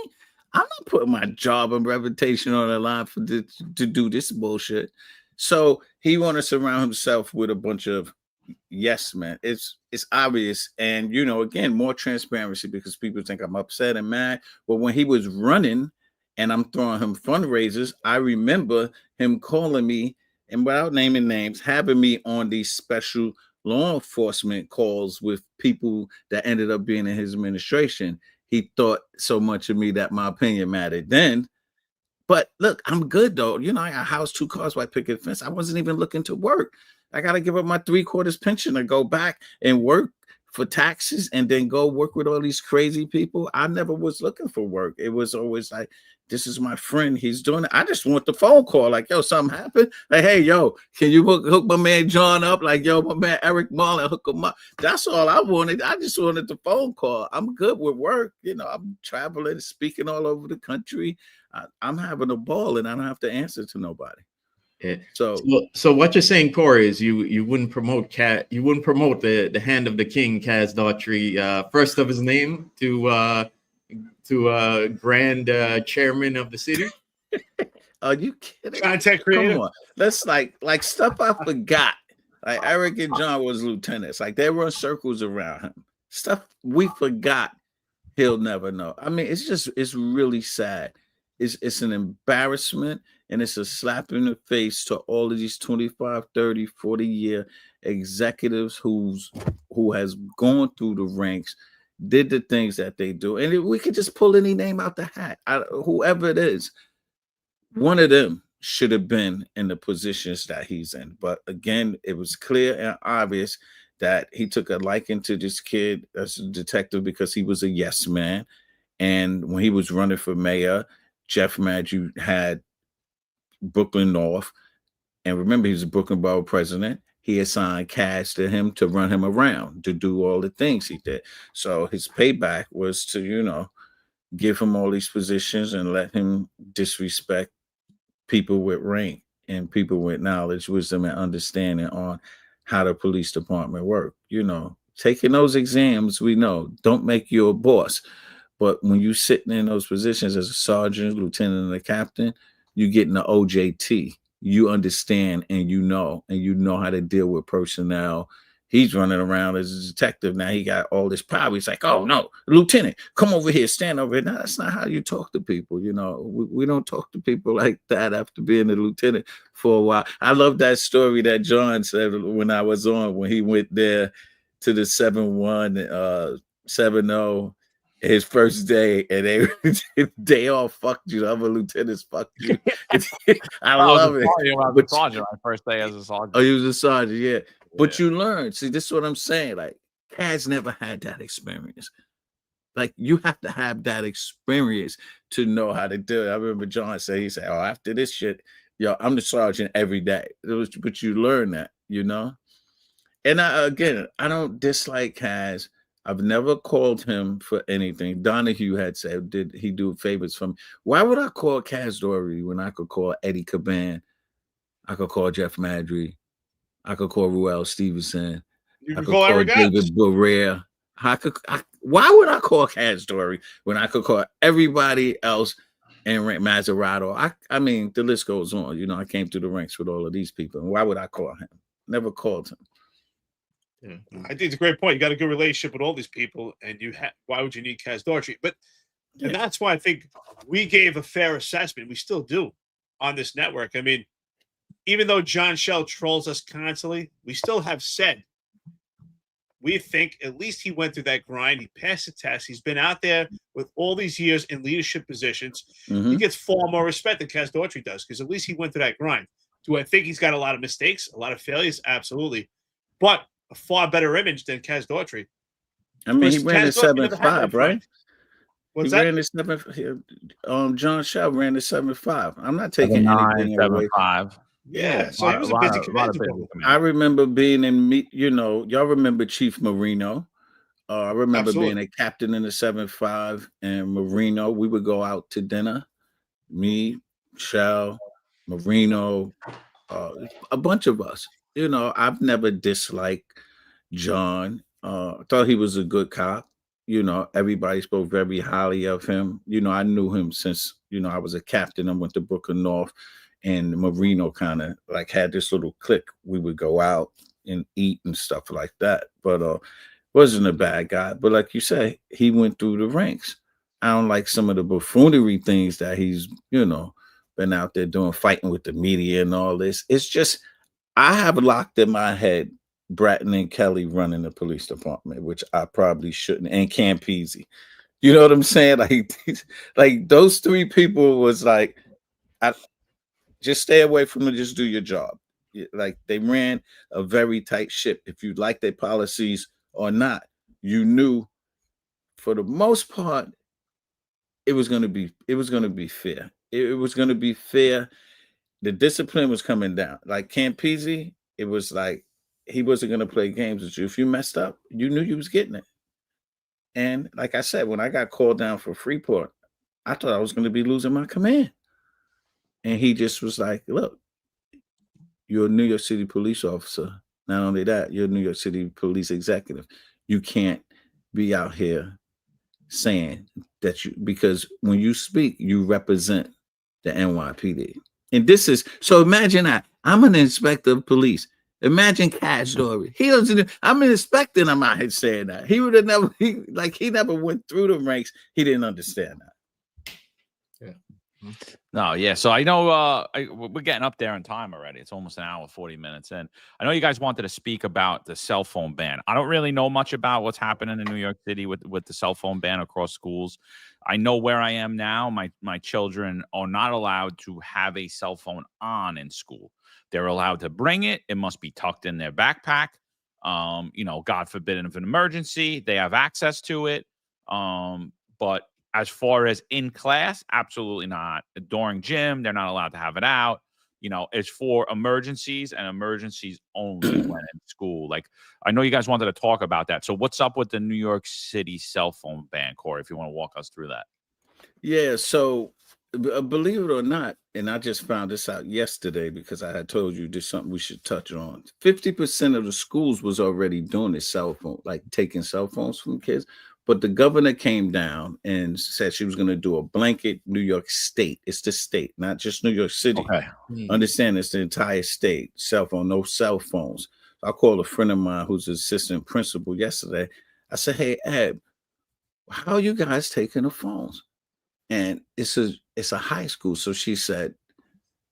I'm not putting my job and reputation on the line to do this bullshit. So he wanted to surround himself with a bunch of yes men. It's obvious. And again, more transparency, because people think I'm upset and mad. But when he was running and I'm throwing him fundraisers, I remember him calling me, and without naming names, having me on these special law enforcement calls with people that ended up being in his administration. He thought so much of me that my opinion mattered then. But look, I'm good though. I got a house, 2 cars, white picket fence. I wasn't even looking to work. I got to give up my 3/4 pension to go back and work for taxes and then go work with all these crazy people. I never was looking for work. It was always like, this is my friend. He's doing it. I just want the phone call. Like, yo, something happened. Like, hey, yo, can you hook my man John up? Like, yo, my man Eric Marlon, hook him up. That's all I wanted. I just wanted the phone call. I'm good with work. I'm traveling, speaking all over the country. I'm having a ball, and I don't have to answer to nobody.
Yeah. So what you're saying, Corey, is you wouldn't promote the hand of the king, Kaz Daughtry, first of his name to grand chairman of the city.
Are you kidding?
Content creator.
Come on. That's like stuff I forgot. Like, Eric and John was lieutenants. Like, they run circles around him. Stuff we forgot. He'll never know. I mean, it's really sad. it's an embarrassment, and it's a slap in the face to all of these 25, 30, 40-year executives who has gone through the ranks, did the things that they do. And we could just pull any name out the hat. Whoever it is, one of them should have been in the positions that he's in. But again, it was clear and obvious that he took a liking to this kid as a detective because he was a yes man. And when he was running for mayor, Jeff Madju had Brooklyn North. And remember, he was a Brooklyn Borough president. He assigned cash to him to run him around, to do all the things he did. So his payback was to, give him all these positions and let him disrespect people with rank and people with knowledge, wisdom, and understanding on how the police department work. Taking those exams, we know, don't make you a boss. But when you're sitting in those positions as a sergeant, lieutenant, and a captain, you get in the OJT. You understand and you know how to deal with personnel. He's running around as a detective. Now he got all this power. He's like, oh, no, Lieutenant, come over here, stand over here. No, that's not how you talk to people. We don't talk to people like that after being a lieutenant for a while. I love that story that John said when I was on, when he went there to the 7-1, 7-0. His first day, and they all fucked you. Other lieutenants fucked you. I love it.
I was a sergeant my first day as a sergeant.
Oh, you was a sergeant, yeah. But you learn. See, this is what I'm saying. Like, Kaz never had that experience. Like, you have to have that experience to know how to do it. I remember John said, he said, oh, after this shit, I'm the sergeant every day. But you learn that, And I don't dislike Kaz. I've never called him for anything. Donahue had said, did he do favors for me? Why would I call Kaz Doherty when I could call Eddie Caban? I could call Jeff Madry. I could call Ruel Stevenson.
You
I
can
could
call
call
Eric Adams.
David Barrera. Why would I call Kaz Doherty when I could call everybody else and Mazzarato? I mean, the list goes on. I came through the ranks with all of these people. And why would I call him? Never called him.
Yeah. I think it's a great point. You got a good relationship with all these people, and why would you need Kaz Doherty? And that's why I think we gave a fair assessment. We still do on this network. I mean, even though John Shell trolls us constantly, we still have said we think at least he went through that grind. He passed the test. He's been out there with all these years in leadership positions.
Mm-hmm.
He gets far more respect than Kaz Doherty does because at least he went through that grind. Do I think he's got a lot of mistakes, a lot of failures? Absolutely. But a far better image than Kaz Doherty.
I mean, he ran the 7.5, right?
What's
he
that?
ran the 7. John Shaw ran the 7.5. I'm not taking
7.9,
anything away.
7.5.
Yeah, so he was a busy commander.
I remember being in y'all remember Chief Marino. I remember being a captain in the 7.5 and Marino. We would go out to dinner. Me, Shell, Marino, a bunch of us. I've never disliked John. Thought he was a good cop. Everybody spoke very highly of him. I knew him since, I was a captain. I went to Brooklyn North, and Marino kind of like had this little clique. We would go out and eat and stuff like that. But wasn't a bad guy. But like you say, he went through the ranks. I don't like some of the buffoonery things that he's, been out there doing, fighting with the media and all this. It's just, I have locked in my head Bratton and Kelly running the police department, which I probably shouldn't, and Campese. You know what I'm saying? Like those three people was like, just stay away from them, just do your job. Like they ran a very tight ship. If you like their policies or not, you knew for the most part, it was going to be fair. It was going to be fair. The discipline was coming down. Like Campese, it was like he wasn't going to play games with you. If you messed up, you knew you was getting it. And like I said, when I got called down for Freeport, I thought I was going to be losing my command. And he just was like, look, you're a New York City police officer. Not only that, you're a New York City police executive. You can't be out here saying that because when you speak, you represent the NYPD. And this is, so imagine I'm an inspector of police. Imagine Kaz Doherty. He doesn't, I'm an inspector and I'm out here saying that. He would have never, he never went through the ranks. He didn't understand that.
Yeah.
No, yeah. So I know we're getting up there in time already. It's almost an hour, 40 minutes in. I know you guys wanted to speak about the cell phone ban. I don't really know much about what's happening in New York City with the cell phone ban across schools. I know where I am now. My children are not allowed to have a cell phone on in school. They're allowed to bring it. It must be tucked in their backpack. God forbid, if an emergency, they have access to it. But as far as in class, absolutely not. During gym, they're not allowed to have it out. It's for emergencies and emergencies only when in school. Like, I know you guys wanted to talk about that. So what's up with the New York City cell phone ban, Corey, if you want to walk us through that?
Yeah, so believe it or not, and I just found this out yesterday because I had told you there's something we should touch on. 50% of the schools was already doing this cell phone, like taking cell phones from kids. But the governor came down and said she was going to do a blanket New York State. It's the state, not just New York City.
Okay.
Understand it's the entire state. Cell phone, no cell phones. I called a friend of mine who's an assistant principal yesterday. I said, "Hey, Ed, how are you guys taking the phones?" And it's a high school. So she said,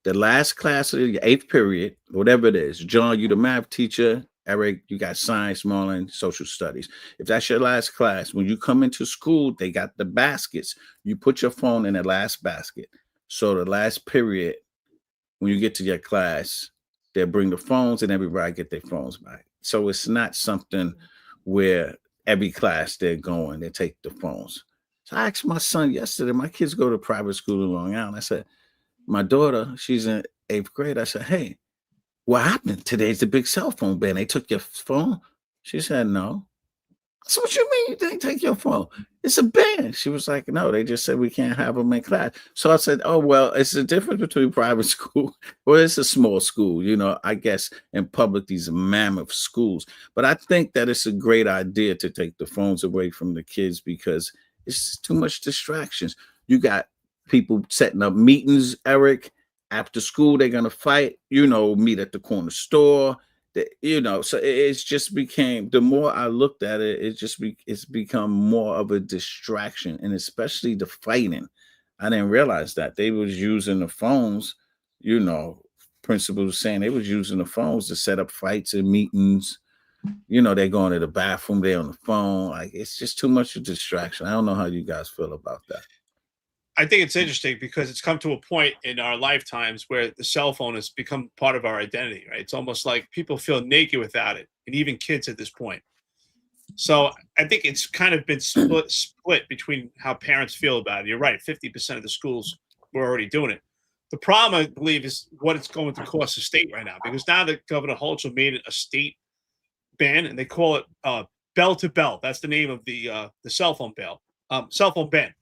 the last class of the 8th period, whatever it is, John, you the math teacher. Eric, you got science, Marlon, social studies. If that's your last class, when you come into school, they got the baskets. You put your phone in the last basket. So the last period, when you get to your class, they'll bring the phones and everybody get their phones back. So it's not something where every class they're going, they take the phones. So I asked my son yesterday, my kids go to private school in Long Island. I said, my daughter, she's in 8th grade. I said, "Hey, what happened? Today's the big cell phone ban. They took your phone?" She said, "No." I said, "What you mean they take your phone? It's a ban." She was like, "No, they just said we can't have them in class." So I said, "Oh, well, it's the difference between private school. Well, it's a small school, I guess in public, these mammoth schools. But I think that it's a great idea to take the phones away from the kids because it's too much distractions. You got people setting up meetings, Eric. After school, they're gonna fight, meet at the corner store. So it's just became, the more I looked at it, it's become more of a distraction, and especially the fighting. I didn't realize that they was using the phones, principals saying they was using the phones to set up fights and meetings. They're going to the bathroom, they're on the phone. Like, it's just too much of a distraction. I don't know how you guys feel about that.
I think it's interesting because it's come to a point in our lifetimes where the cell phone has become part of our identity, right? It's almost like people feel naked without it, and even kids at this point. So I think it's kind of been split between how parents feel about it. You're right, 50% of the schools were already doing it. The problem, I believe, is what it's going to cost the state right now, because now that Governor Hochul made it a state ban, and they call it bell to bell. That's the name of the cell phone ban.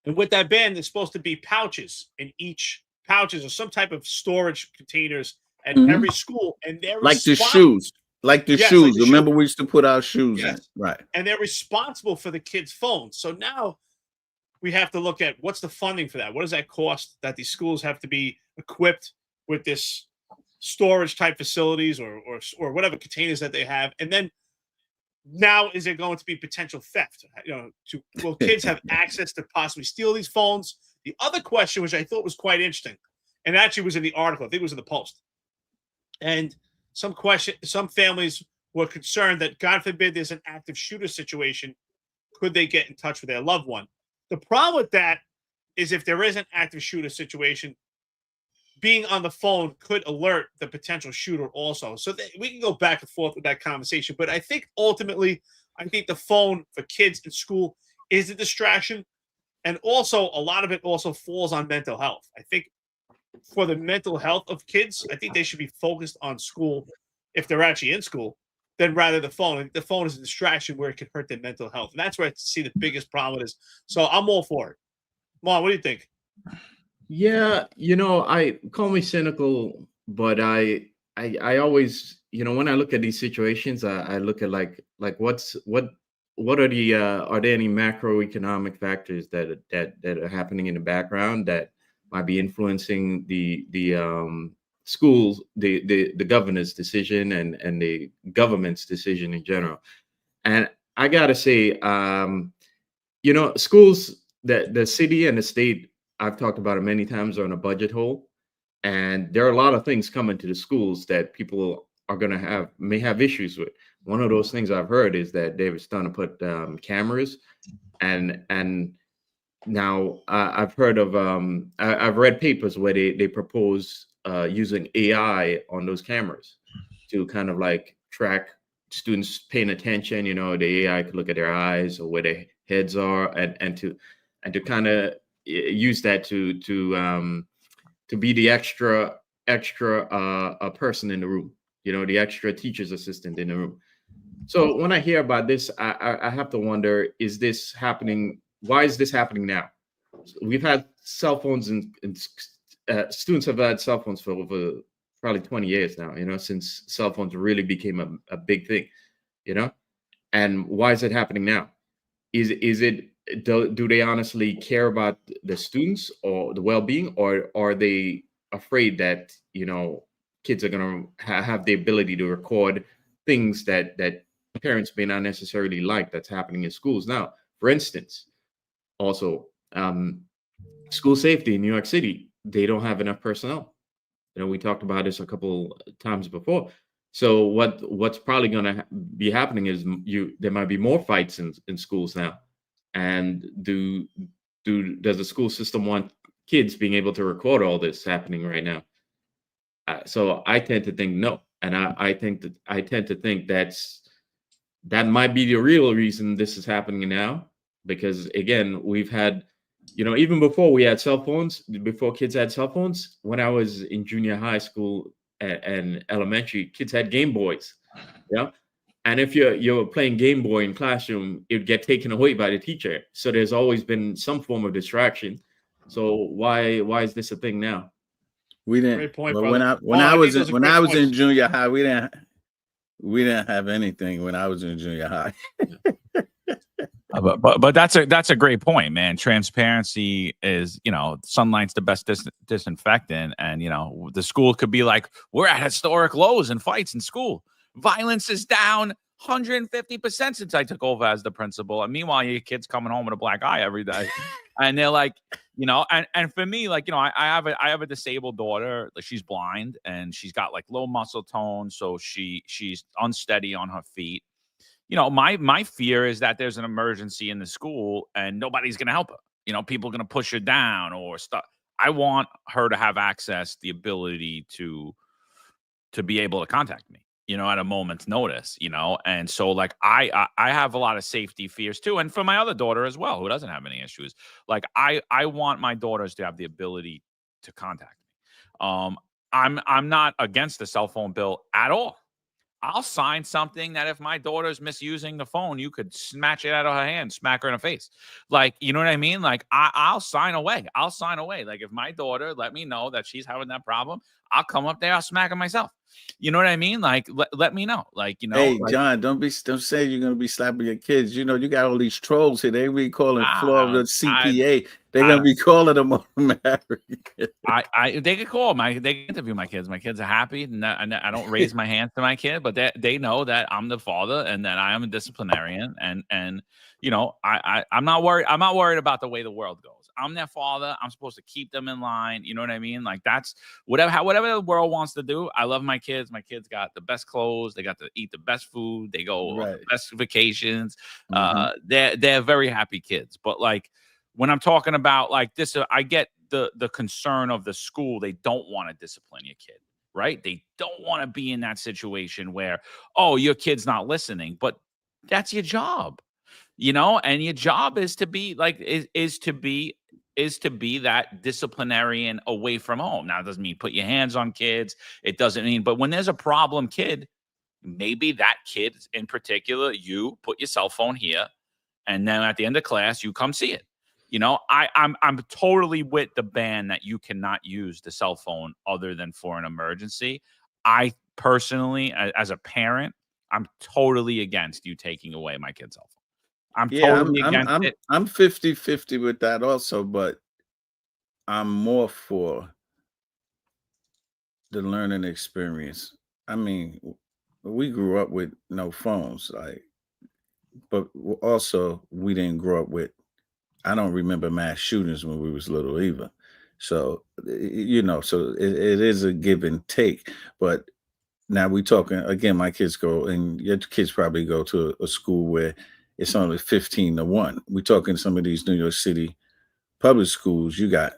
And with that ban, there's supposed to be pouches in each pouches or some type of storage containers at every school, and they're
like the shoes. Like the shoes.
Like
Remember, we used to put our shoes in. Right.
And they're responsible for the kids' phones. So now we have to look at what's the funding for that. What does that cost that these schools have to be equipped with this storage type facilities or whatever containers that they have? And then now, is there going to be potential theft? Will kids have access to possibly steal these phones? The other question, which I thought was quite interesting, and actually was in the article, I think it was in the Post. And some families were concerned that, God forbid, there's an active shooter situation. Could they get in touch with their loved one? The problem with that is if there is an active shooter situation, being on the phone could alert the potential shooter also. So we can go back and forth with that conversation. But I think ultimately, the phone for kids in school is a distraction. And also, a lot of it also falls on mental health. I think for the mental health of kids, I think they should be focused on school if they're actually in school, than rather the phone. The phone is a distraction where it can hurt their mental health. And that's where I see the biggest problem is. So I'm all for it. Mom, what do you think?
Yeah, I call me cynical, but I always, when I look at these situations, I look at like what are there any macroeconomic factors that are happening in the background that might be influencing the schools, the governor's decision and the government's decision in general. And I gotta say, schools, the city and the state I've talked about it many times on a budget hole, and there are a lot of things coming to the schools that people are going to may have issues with. One of those things I've heard is that they're starting to put cameras, and now I've heard of I've read papers where they propose using AI on those cameras to kind of like track students paying attention. You know, the AI could look at their eyes or where their heads are, and to kind of use that to be the extra person in the room. You know, the extra teacher's assistant in the room. So when I hear about this, I have to wonder: is this happening? Why is this happening now? We've had cell phones, and students have had cell phones for over probably 20 years now, you know, since cell phones really became a big thing, you know. And why is it happening now? Is it do they honestly care about the students or the well-being, or are they afraid that, you know, kids are going to have the ability to record things that parents may not necessarily like that's happening in schools now? For instance, also school safety in New York City, they don't have enough personnel. You know, we talked about this a couple times before. So what's probably going to be happening is there might be more fights in schools now. And does the school system want kids being able to record all this happening right now? So I tend to think no, and I tend to think that might be the real reason this is happening now. Because again, we've had, you know, even before we had cell phones, before kids had cell phones, when I was in junior high school and elementary, kids had Game Boys, yeah. And if you're playing Game Boy in classroom, it would get taken away by the teacher. So there's always been some form of distraction. So why is this a thing now?
We didn't.
Great point,
But
brother.
when
I
I was
think those are
when
great
I was in
points.
junior high, we didn't have anything when I was in junior high.
But that's a great point, man. Transparency is, you know, sunlight's the best disinfectant, and you know, the school could be like, we're at historic lows in fights in school. Violence is down 150% since I took over as the principal. And meanwhile, your kid's coming home with a black eye every day, and they're like, you know, and for me, like, you know, I have a disabled daughter. Like, she's blind and she's got like low muscle tone, so she's unsteady on her feet. You know, my fear is that there's an emergency in the school and nobody's going to help her. You know, people are going to push her down or stuff. I want her to have access, the ability to be able to contact me, you know, at a moment's notice, you know. And so like I have a lot of safety fears too. And for my other daughter as well, who doesn't have any issues. Like I want my daughters to have the ability to contact me. I'm not against the cell phone bill at all. I'll sign something that if my daughter's misusing the phone, you could snatch it out of her hand, smack her in the face. Like, you know what I mean? Like, I'll sign away. I'll sign away. Like, if my daughter let me know that she's having that problem, I'll come up there, I'll smack her myself. You know what I mean? Like, let me know. Like, you know.
Hey,
like,
John, don't say you're gonna be slapping your kids. You know, you got all these trolls here. They be calling Florida CPA. They're gonna be calling them automatic.
They could call they can interview my kids. My kids are happy, and I don't raise my hand to my kid, but they know that I'm the father and that I am a disciplinarian, and you know, I'm not worried. I'm not worried about the way the world goes. I'm their father. I'm supposed to keep them in line. You know what I mean? Like, that's whatever the world wants to do. I love my kids. My kids got the best clothes. They got to eat the best food. They go on the best vacations. They're very happy kids. But like, when I'm talking about like this, I get the concern of the school. They don't want to discipline your kid, right? They don't want to be in that situation where, oh, your kid's not listening, but that's your job, you know? And your job is to be like, is to be that disciplinarian away from home. Now, it doesn't mean put your hands on kids. It doesn't mean, but when there's a problem kid, maybe that kid in particular, you put your cell phone here, and then at the end of class, you come see it. You know, I'm totally with the ban that you cannot use the cell phone other than for an emergency. I personally, as a parent, I'm totally against you taking away my kid's cell phone. I'm totally against it.
I'm 50-50 with that also, but I'm more for the learning experience. I mean, we grew up with no phones, like, but also we didn't grow up with I don't remember mass shootings when we was little either. So, so it is a give and take. But now we talking again, my kids go, and your kids probably go to a school where it's only 15-1. We talking some of these New York City public schools, you got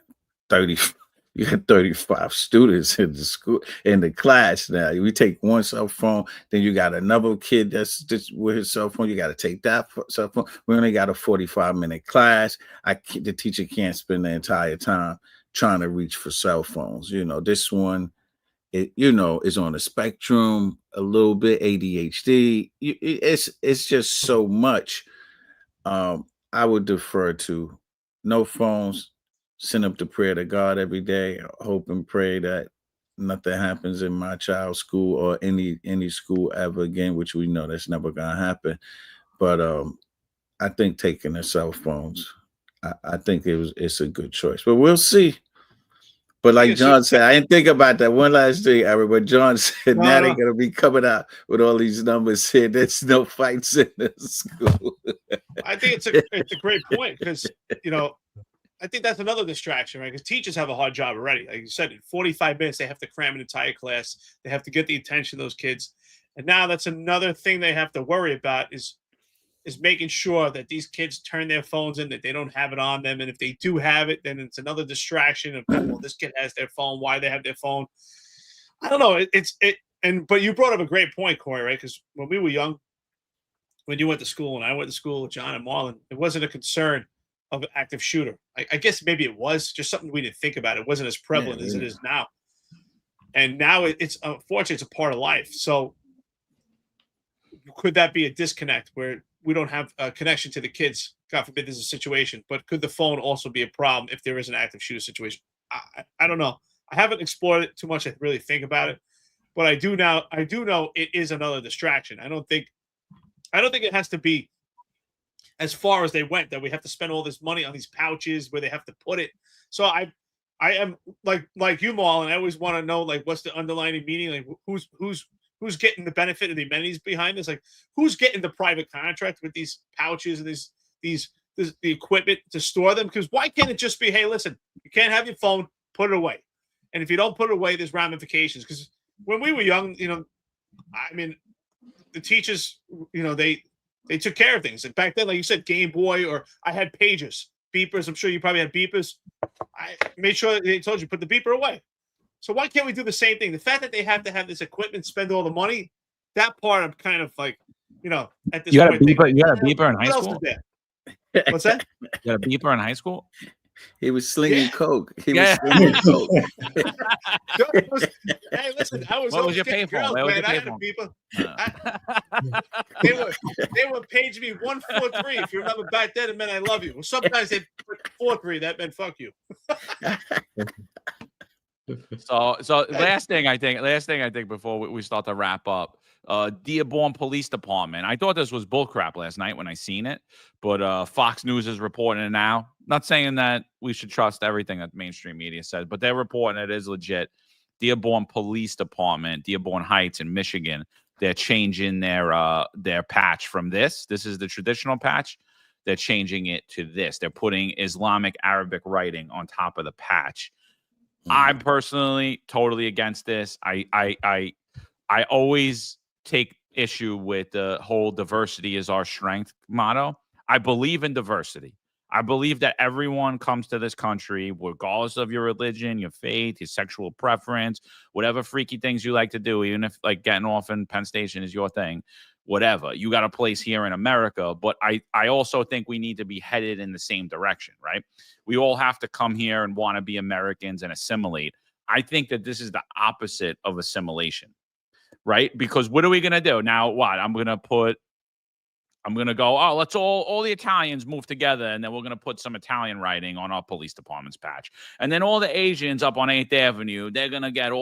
30, you got 35 students in the school, in the class. Now we take one cell phone, then you got another kid that's just with his cell phone. You got to take that cell phone. We only got a 45-minute class. The teacher can't spend the entire time trying to reach for cell phones. This one, is on the spectrum a little bit, ADHD. It's just so much. I would defer to no phones, send up the prayer to God every day, hope and pray that nothing happens in my child's school or any school ever again, which we know that's never gonna happen. But I think taking the cell phones, I think it's a good choice. But we'll see. But like John said, I didn't think about that one last thing, Eric. But John said now they're gonna be coming out with all these numbers here. There's no fights in the school.
I think it's a great point because I think that's another distraction, right? Because teachers have a hard job already. Like you said, in 45 minutes they have to cram an entire class. They have to get the attention of those kids, and now that's another thing they have to worry about is making sure that these kids turn their phones in, that they don't have it on them. And if they do have it, then it's another distraction of, well, this kid has their phone. Why they have their phone? I don't know. But you brought up a great point, Corey, right? Because when we were young, when you went to school and I went to school with John and Marlon, it wasn't a concern of an active shooter. I guess maybe it was just something we didn't think about. It wasn't as prevalent as it is now. And now it's unfortunately, it's a part of life. So could that be a disconnect where we don't have a connection to the kids? God forbid there's a situation, but could the phone also be a problem if there is an active shooter situation? I don't know. I haven't explored it too much to really think about it, but I do know it is another distraction. I don't think it has to be as far as they went that we have to spend all this money on these pouches where they have to put it. So I am like you, Marlon. I always want to know like what's the underlying meaning, like who's getting the benefit of the amenities behind this? Like, who's getting the private contract with these pouches and the equipment to store them? Because why can't it just be, hey, listen, you can't have your phone, put it away. And if you don't put it away, there's ramifications. Because when we were young, I mean, the teachers, they took care of things. Like back then, like you said, Game Boy, or I had pagers, beepers. I'm sure you probably had beepers. I made sure they told you, put the beeper away. So why can't we do the same thing? The fact that they have to have this equipment, spend all the money, that part I'm kind of like, at this point.
You got a beeper in high school?
What's that?
You got a beeper in high school?
He was slinging coke.
Was slinging coke.
Hey, listen, I was.
What was your payphone?
I had a beeper. They would page me 143. If you remember back then, it meant I love you. Well, sometimes they put 43. That meant fuck you.
So last thing I think before we start to wrap up, Dearborn Police Department. I thought this was bullcrap last night when I seen it, but Fox News is reporting it now. Not saying that we should trust everything that mainstream media says, but they're reporting it is legit. Dearborn Police Department, Dearborn Heights in Michigan, they're changing their patch from this. This is the traditional patch. They're changing it to this. They're putting Islamic Arabic writing on top of the patch. I'm personally totally against this. I always take issue with the whole diversity is our strength motto. I believe in diversity. I believe that everyone comes to this country, regardless of your religion, your faith, your sexual preference, whatever freaky things you like to do, even if like getting off in Penn Station is your thing, whatever. You got a place here in America. But I also think we need to be headed in the same direction, right? We all have to come here and want to be Americans and assimilate. I think that this is the opposite of assimilation, right? Because what are we going to do? Now, what? I'm going to go, oh, let's all the Italians move together, and then we're going to put some Italian writing on our police department's patch. And then all the Asians up on 8th Avenue, they're going to get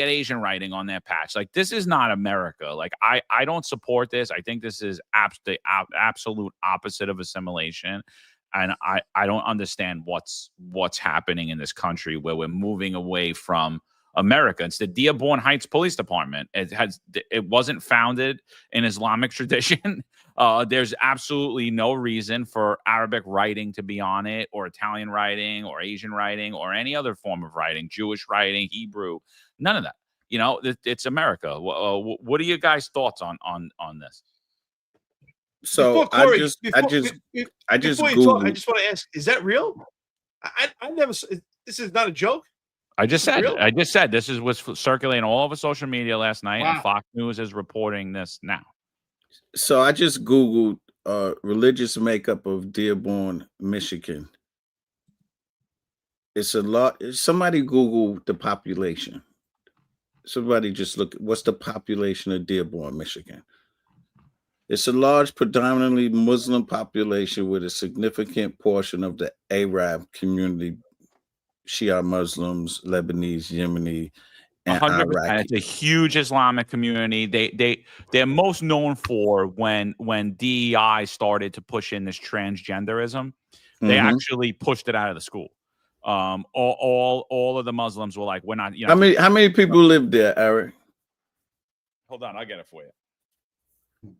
Asian writing on their patch. Like, this is not America. Like, I don't support this. I think this is the absolute opposite of assimilation. And I don't understand what's happening in this country where we're moving away from America. It's the Dearborn Heights Police Department. It wasn't founded in Islamic tradition. There's absolutely no reason for Arabic writing to be on it, or Italian writing, or Asian writing, or any other form of writing, Jewish writing, Hebrew, none of that. It's America. What are you guys' thoughts on this?
So I
Corey,
just
before you talk, I
Googled.
just want to ask: is that real? I never. This is not a joke.
I just
Real?
said this was circulating all over social media last night, and
Wow.
Fox News is reporting this now.
So I just Googled religious makeup of Dearborn, Michigan. It's a lot. Somebody Google the population. Somebody just look. What's the population of Dearborn, Michigan? It's a large, predominantly Muslim population with a significant portion of the Arab community, Shia Muslims, Lebanese, Yemeni, and
100%.
Iraqi.
It's a huge Islamic community. They're most known for when DEI started to push in this transgenderism. They
Mhm.
actually pushed it out of the school. All of the Muslims were like, we're not.
How many people live there, Eric?
Hold on, I'll get it for you.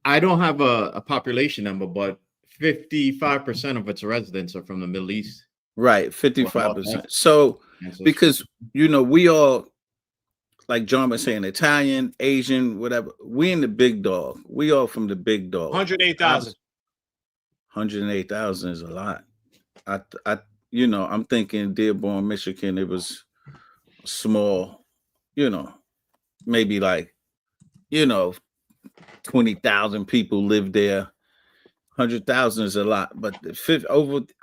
I don't have a population number, but 55% of its residents are from the Middle East.
Right, 55%. So because we all, like John was saying, Italian, Asian, whatever. We in the big dog. We all from the big dog.
108,000.
108,000 is a lot. I'm thinking Dearborn, Michigan, it was small, maybe like, 20,000 people live there. 100,000 is a lot, but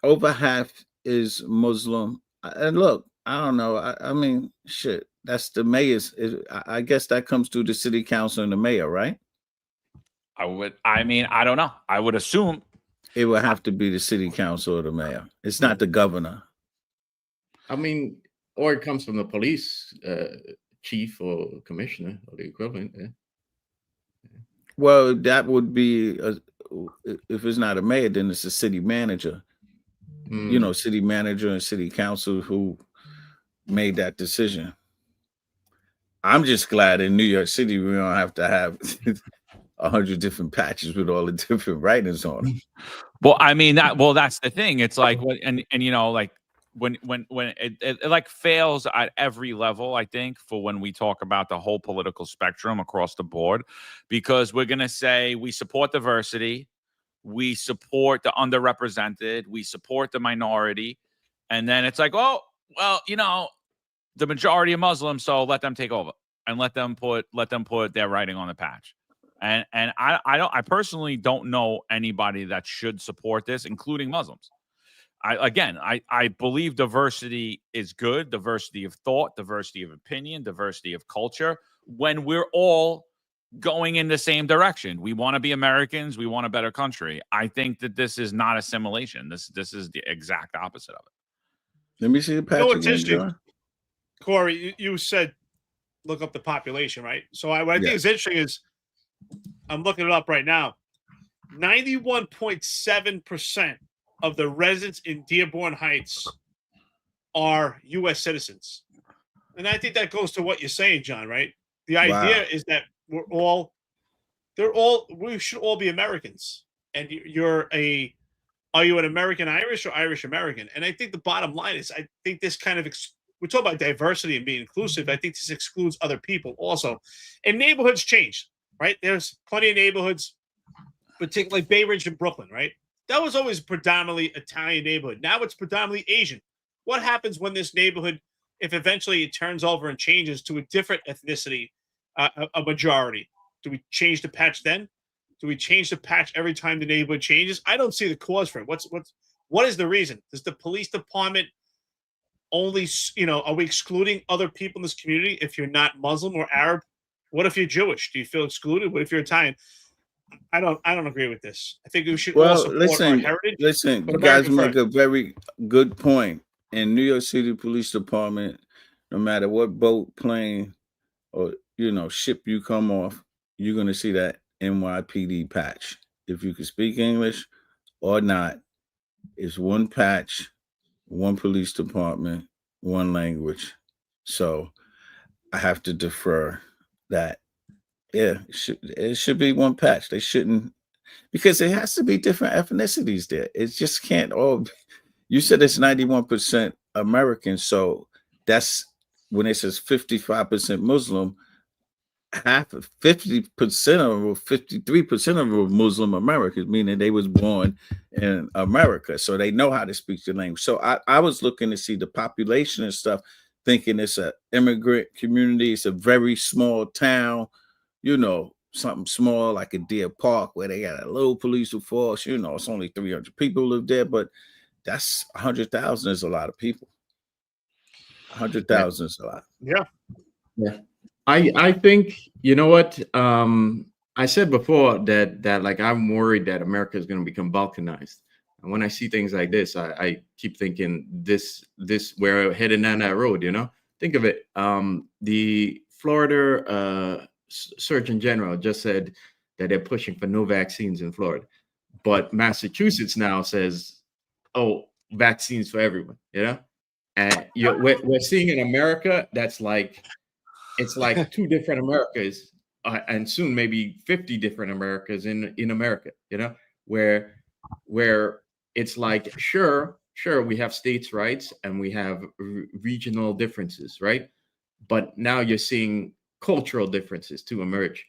over half is Muslim. And look, I don't know. I mean, shit. That's the mayor's. I guess that comes through the city council and the mayor, right?
I don't know. I would assume
it would have to be the city council or the mayor. It's not the governor.
I mean, or it comes from the police chief or commissioner or the equivalent. Yeah.
Well, that would be if it's not a mayor, then it's a city manager. City manager and city council who made that decision. I'm just glad in New York City we don't have to have 100 different patches with all the different writings on them.
Well, I mean that's the thing. It's like and like when it like fails at every level, I think, for when we talk about the whole political spectrum across the board, because we're gonna say we support diversity, we support the underrepresented, we support the minority, and then it's like, oh, well, the majority of Muslims, so let them take over and let them put their writing on the patch. And I personally don't know anybody that should support this, including Muslims. I believe diversity is good, diversity of thought, diversity of opinion, diversity of culture, when we're all going in the same direction. We want to be Americans. We want a better country. I think that this is not assimilation. This is the exact opposite of it.
Let me see the patch
What's
again,
interesting,
John?
Corey, you said look up the population, right? So what I think is interesting is I'm looking it up right now. 91.7% of the residents in Dearborn Heights are U.S. citizens. And I think that goes to what you're saying, John, right? The idea is that we should all be Americans. And are you an American Irish or Irish American? And I think the bottom line is, I think this kind of, we're talking about diversity and being inclusive. I think this excludes other people also. And neighborhoods change, right? There's plenty of neighborhoods, particularly Bay Ridge in Brooklyn, right? That was always predominantly Italian neighborhood. Now it's predominantly Asian. What happens when this neighborhood, if eventually it turns over and changes to a different ethnicity, a majority? Do we change the patch then? Do we change the patch every time the neighborhood changes? I don't see the cause for it. What is the reason? Does the police department only, are we excluding other people in this community if you're not Muslim or Arab? What if you're Jewish? Do you feel excluded? What if you're Italian? I don't agree with this. I think we should all support our heritage.
Listen, you guys make a very good point. In New York City Police Department, no matter what boat, plane, or ship you come off, you're gonna see that NYPD patch. If you can speak English or not, it's one patch, one police department, one language. So I have to defer that. Yeah, it should be one patch. They shouldn't. because it has to be different ethnicities there. It just can't all. You said it's 91% American, so that's when it says 55% Muslim. Half of 50% of them, 53% of them were Muslim Americans, meaning they was born in America, so they know how to speak the language. So I was looking to see the population and stuff, thinking it's an immigrant community. It's a very small town, something small like a Deer Park where they got a little police force. It's only 300 people live there, but that's 100,000 is a lot of people. 100,000 is a lot.
Yeah.
Yeah. I think, you know what? I said before that like I'm worried that America is going to become balkanized. And when I see things like this, I keep thinking this we're heading down that road, Think of it. The Florida Surgeon General just said that they're pushing for no vaccines in Florida. But Massachusetts now says, oh, vaccines for everyone, And we're seeing in America that's like, it's like two different Americas, and soon maybe 50 different Americas in America, where it's like, sure, we have states' rights and we have regional differences, right? But now you're seeing cultural differences to emerge.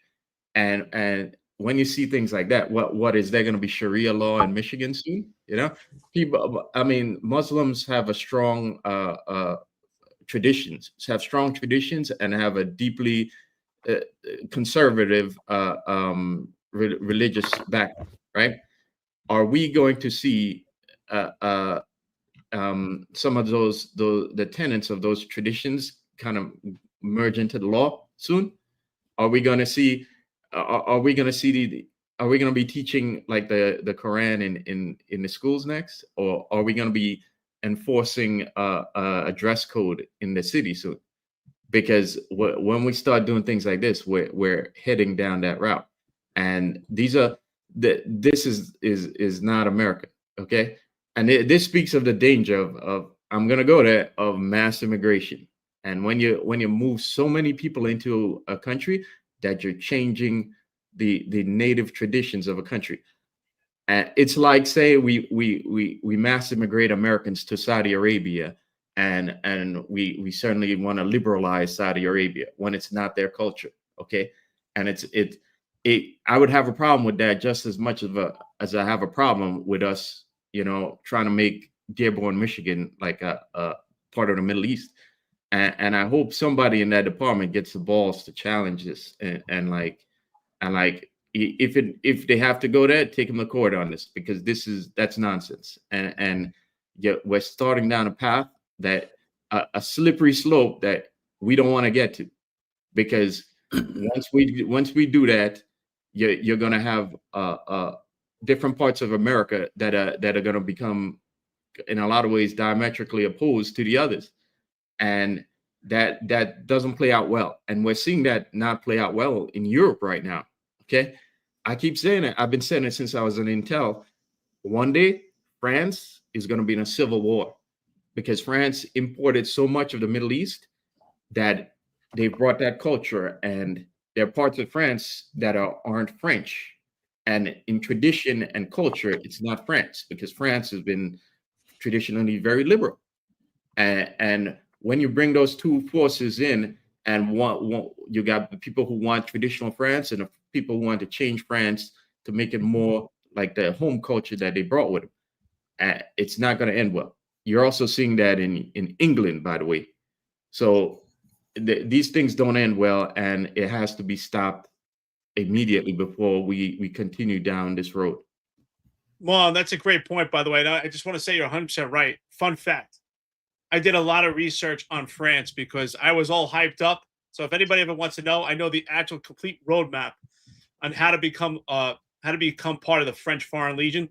And when you see things like that, what is there going to be Sharia law in Michigan soon? Muslims have a strong strong traditions and have a deeply conservative religious background, right? Are we going to see some of the tenets of those traditions kind of merge into the law soon? Are we going to see? Are we going to be teaching like the Quran in the schools next, or are we going to be enforcing a dress code in the city soon? Because when we start doing things like this, we're heading down that route, and this is not America, okay? And this speaks of the danger of I'm gonna go there, of mass immigration. And when you move so many people into a country, that you're changing the native traditions of a country. It's like, say we mass immigrate Americans to Saudi Arabia, and we certainly want to liberalize Saudi Arabia when it's not their culture, okay? And I would have a problem with that just as much as I have a problem with us, trying to make Dearborn, Michigan, like a part of the Middle East. And I hope somebody in that department gets the balls to challenge this and if they have to go there, take them to court on this, because that's nonsense. And yet we're starting down a path that a slippery slope that we don't want to get to, because once we do that, you're going to have different parts of America that are going to become, in a lot of ways, diametrically opposed to the others. And that doesn't play out well. And we're seeing that not play out well in Europe right now. Okay. I keep saying it. I've been saying it since I was in Intel. One day, France is going to be in a civil war, because France imported so much of the Middle East that they brought that culture, and there are parts of France that aren't French. And in tradition and culture, it's not France, because France has been traditionally very liberal. And when you bring those two forces in, and you got the people who want traditional France and the people who want to change France to make it more like the home culture that they brought with them, it's not going to end well. You're also seeing that in England, by the way. So these things don't end well, and it has to be stopped immediately before we continue down this road.
Well, that's a great point, by the way. And I just want to say you're 100% right. Fun fact. I did a lot of research on France because I was all hyped up. So if anybody ever wants to know, I know the actual complete roadmap on how to become part of the French Foreign Legion.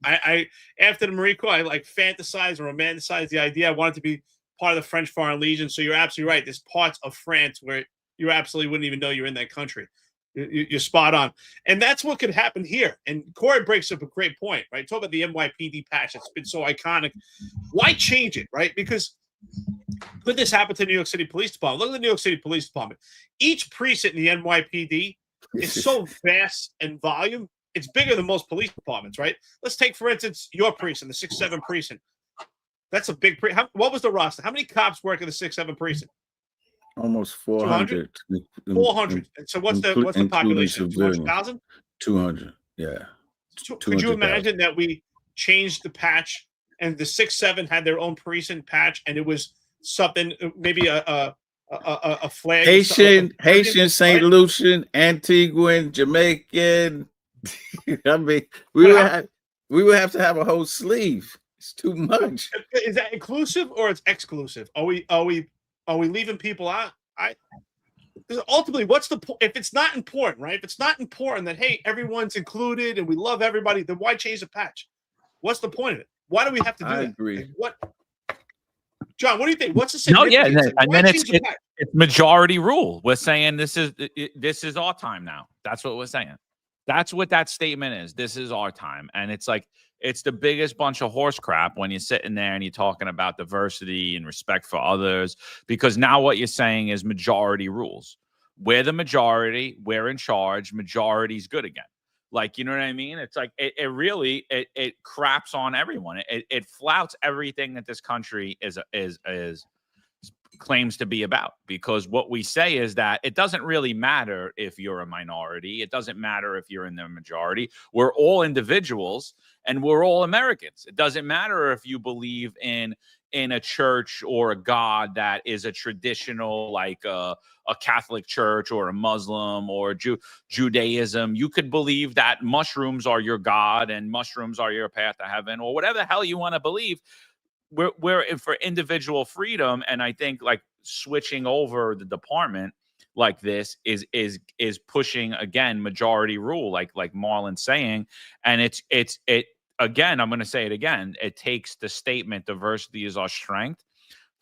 I after the Marine Corps, I like fantasized and romanticized the idea. I wanted to be part of the French Foreign Legion. So you're absolutely right. There's parts of France where you absolutely wouldn't even know you're in that country. You're spot on. And that's what could happen here. And Corey breaks up a great point, right? Talk about the NYPD patch. It's been so iconic. Why change it, right? Because could this happen to the New York City Police Department? Look at the New York City Police Department. Each precinct in the NYPD is so vast in volume. it's bigger than most police departments, right? Let's take, for instance, your precinct, the 6-7 precinct. That's a big what was the roster? How many cops work in the 6-7 precinct?
Almost 400.
400. And so what's the population? 200,000?
200. Yeah.
Could you imagine that we changed the patch and the 6-7 had their own precinct patch, and it was something, maybe a flag?
Haitian, St. Lucian, Antiguan, Jamaican. I mean, we would have to have a whole sleeve. It's too much.
Is that inclusive or it's exclusive? Are we leaving people out? Ultimately, what's the point? If it's not important, right? If it's not important that, hey, everyone's included and we love everybody, then why change the patch? What's the point of it? Why do we have to do that?
I agree.
Like, what, John? What do you think? What's the significance?
And then it's majority rule. We're saying this is our time now. That's what we're saying. That's what that statement is. This is our time, and it's like it's the biggest bunch of horse crap when you're sitting there and you're talking about diversity and respect for others, because now what you're saying is majority rules. We're the majority. We're in charge. Majority's good again. Like, you know what I mean? It's like it really craps on everyone. It flouts everything that this country is claims to be about, because what we say is that it doesn't really matter if you're a minority. It doesn't matter if you're in the majority. We're all individuals and we're all Americans. It doesn't matter if you believe in a church or a God that is a traditional, like a Catholic church or a Muslim or Judaism. You could believe that mushrooms are your God and mushrooms are your path to heaven, or whatever the hell you want to believe. We're for individual freedom, and I think like switching over the department like this is pushing again majority rule, like Marlon's saying, and it again. I'm going to say it again. It takes the statement "diversity is our strength"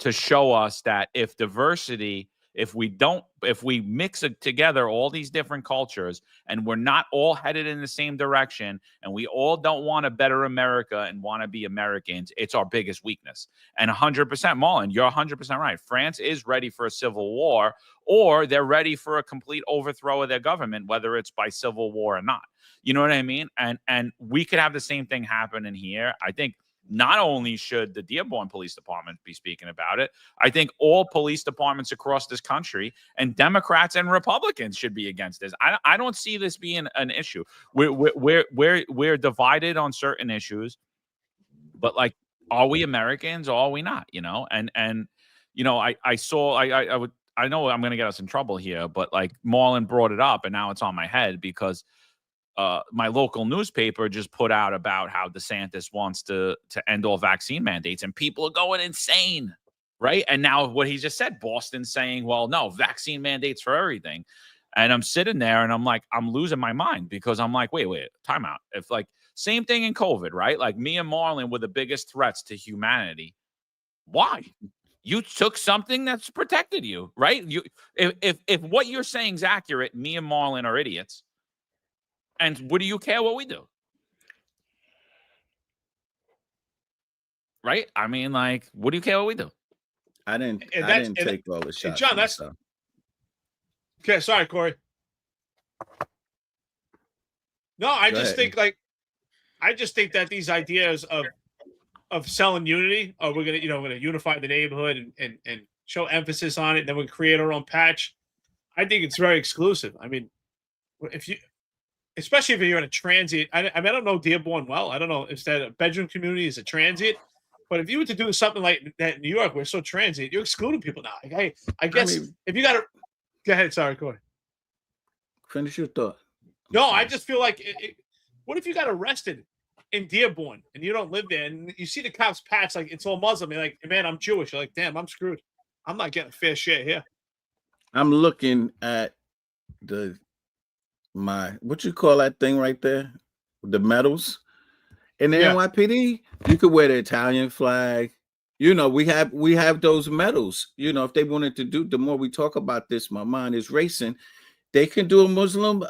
to show us that if diversity, if we mix it together, all these different cultures, and we're not all headed in the same direction, and we all don't want a better America and want to be Americans, it's our biggest weakness. And 100%, Marlon, you're 100% right. France is ready for a civil war, or they're ready for a complete overthrow of their government, whether it's by civil war or not. You know what I mean? And we could have the same thing happen in here. I think not only should the Dearborn Police Department be speaking about it, I think all police departments across this country, and Democrats and Republicans, should be against this. I don't see this being an issue. We're divided on certain issues, but like, are we Americans or are we not? You know, and you know, I know I'm going to get us in trouble here, but like Marlon brought it up, and now it's on my head because my local newspaper just put out about how DeSantis wants to end all vaccine mandates, and people are going insane, right? And now what he just said, Boston's saying, well, no, vaccine mandates for everything. And I'm sitting there and I'm like, I'm losing my mind, because I'm like, wait, time out. If like same thing in COVID, right? Like me and Marlon were the biggest threats to humanity. Why? You took something that's protected you, right? If what you're saying is accurate, me and Marlon are idiots. And what do you care what we do? Right? I mean, like, what do you care what we do?
I didn't take all the shots.
John, that's okay. Sorry, Corey. No, I just think that these ideas of selling unity, or we're gonna unify the neighborhood and show emphasis on it, and then we create our own patch. I think it's very exclusive. I mean, especially if you're in a transient. I don't know Dearborn well. I don't know if that a bedroom community is a transient. But if you were to do something like that in New York, we're so transient, you're excluding people now. Like, hey, I guess if you got to go ahead. Sorry, Corey.
Finish your thought.
No, I just feel like what if you got arrested in Dearborn and you don't live there, and you see the cops patch like it's all Muslim? You're like, man, I'm Jewish. You're like, damn, I'm screwed. I'm not getting a fair share here.
I'm looking at what you call that thing right there, the medals. In the NYPD, you could wear the Italian flag. You know, we have those medals. You know, if they wanted to do, the more we talk about this, my mind is racing. They can do a Muslim.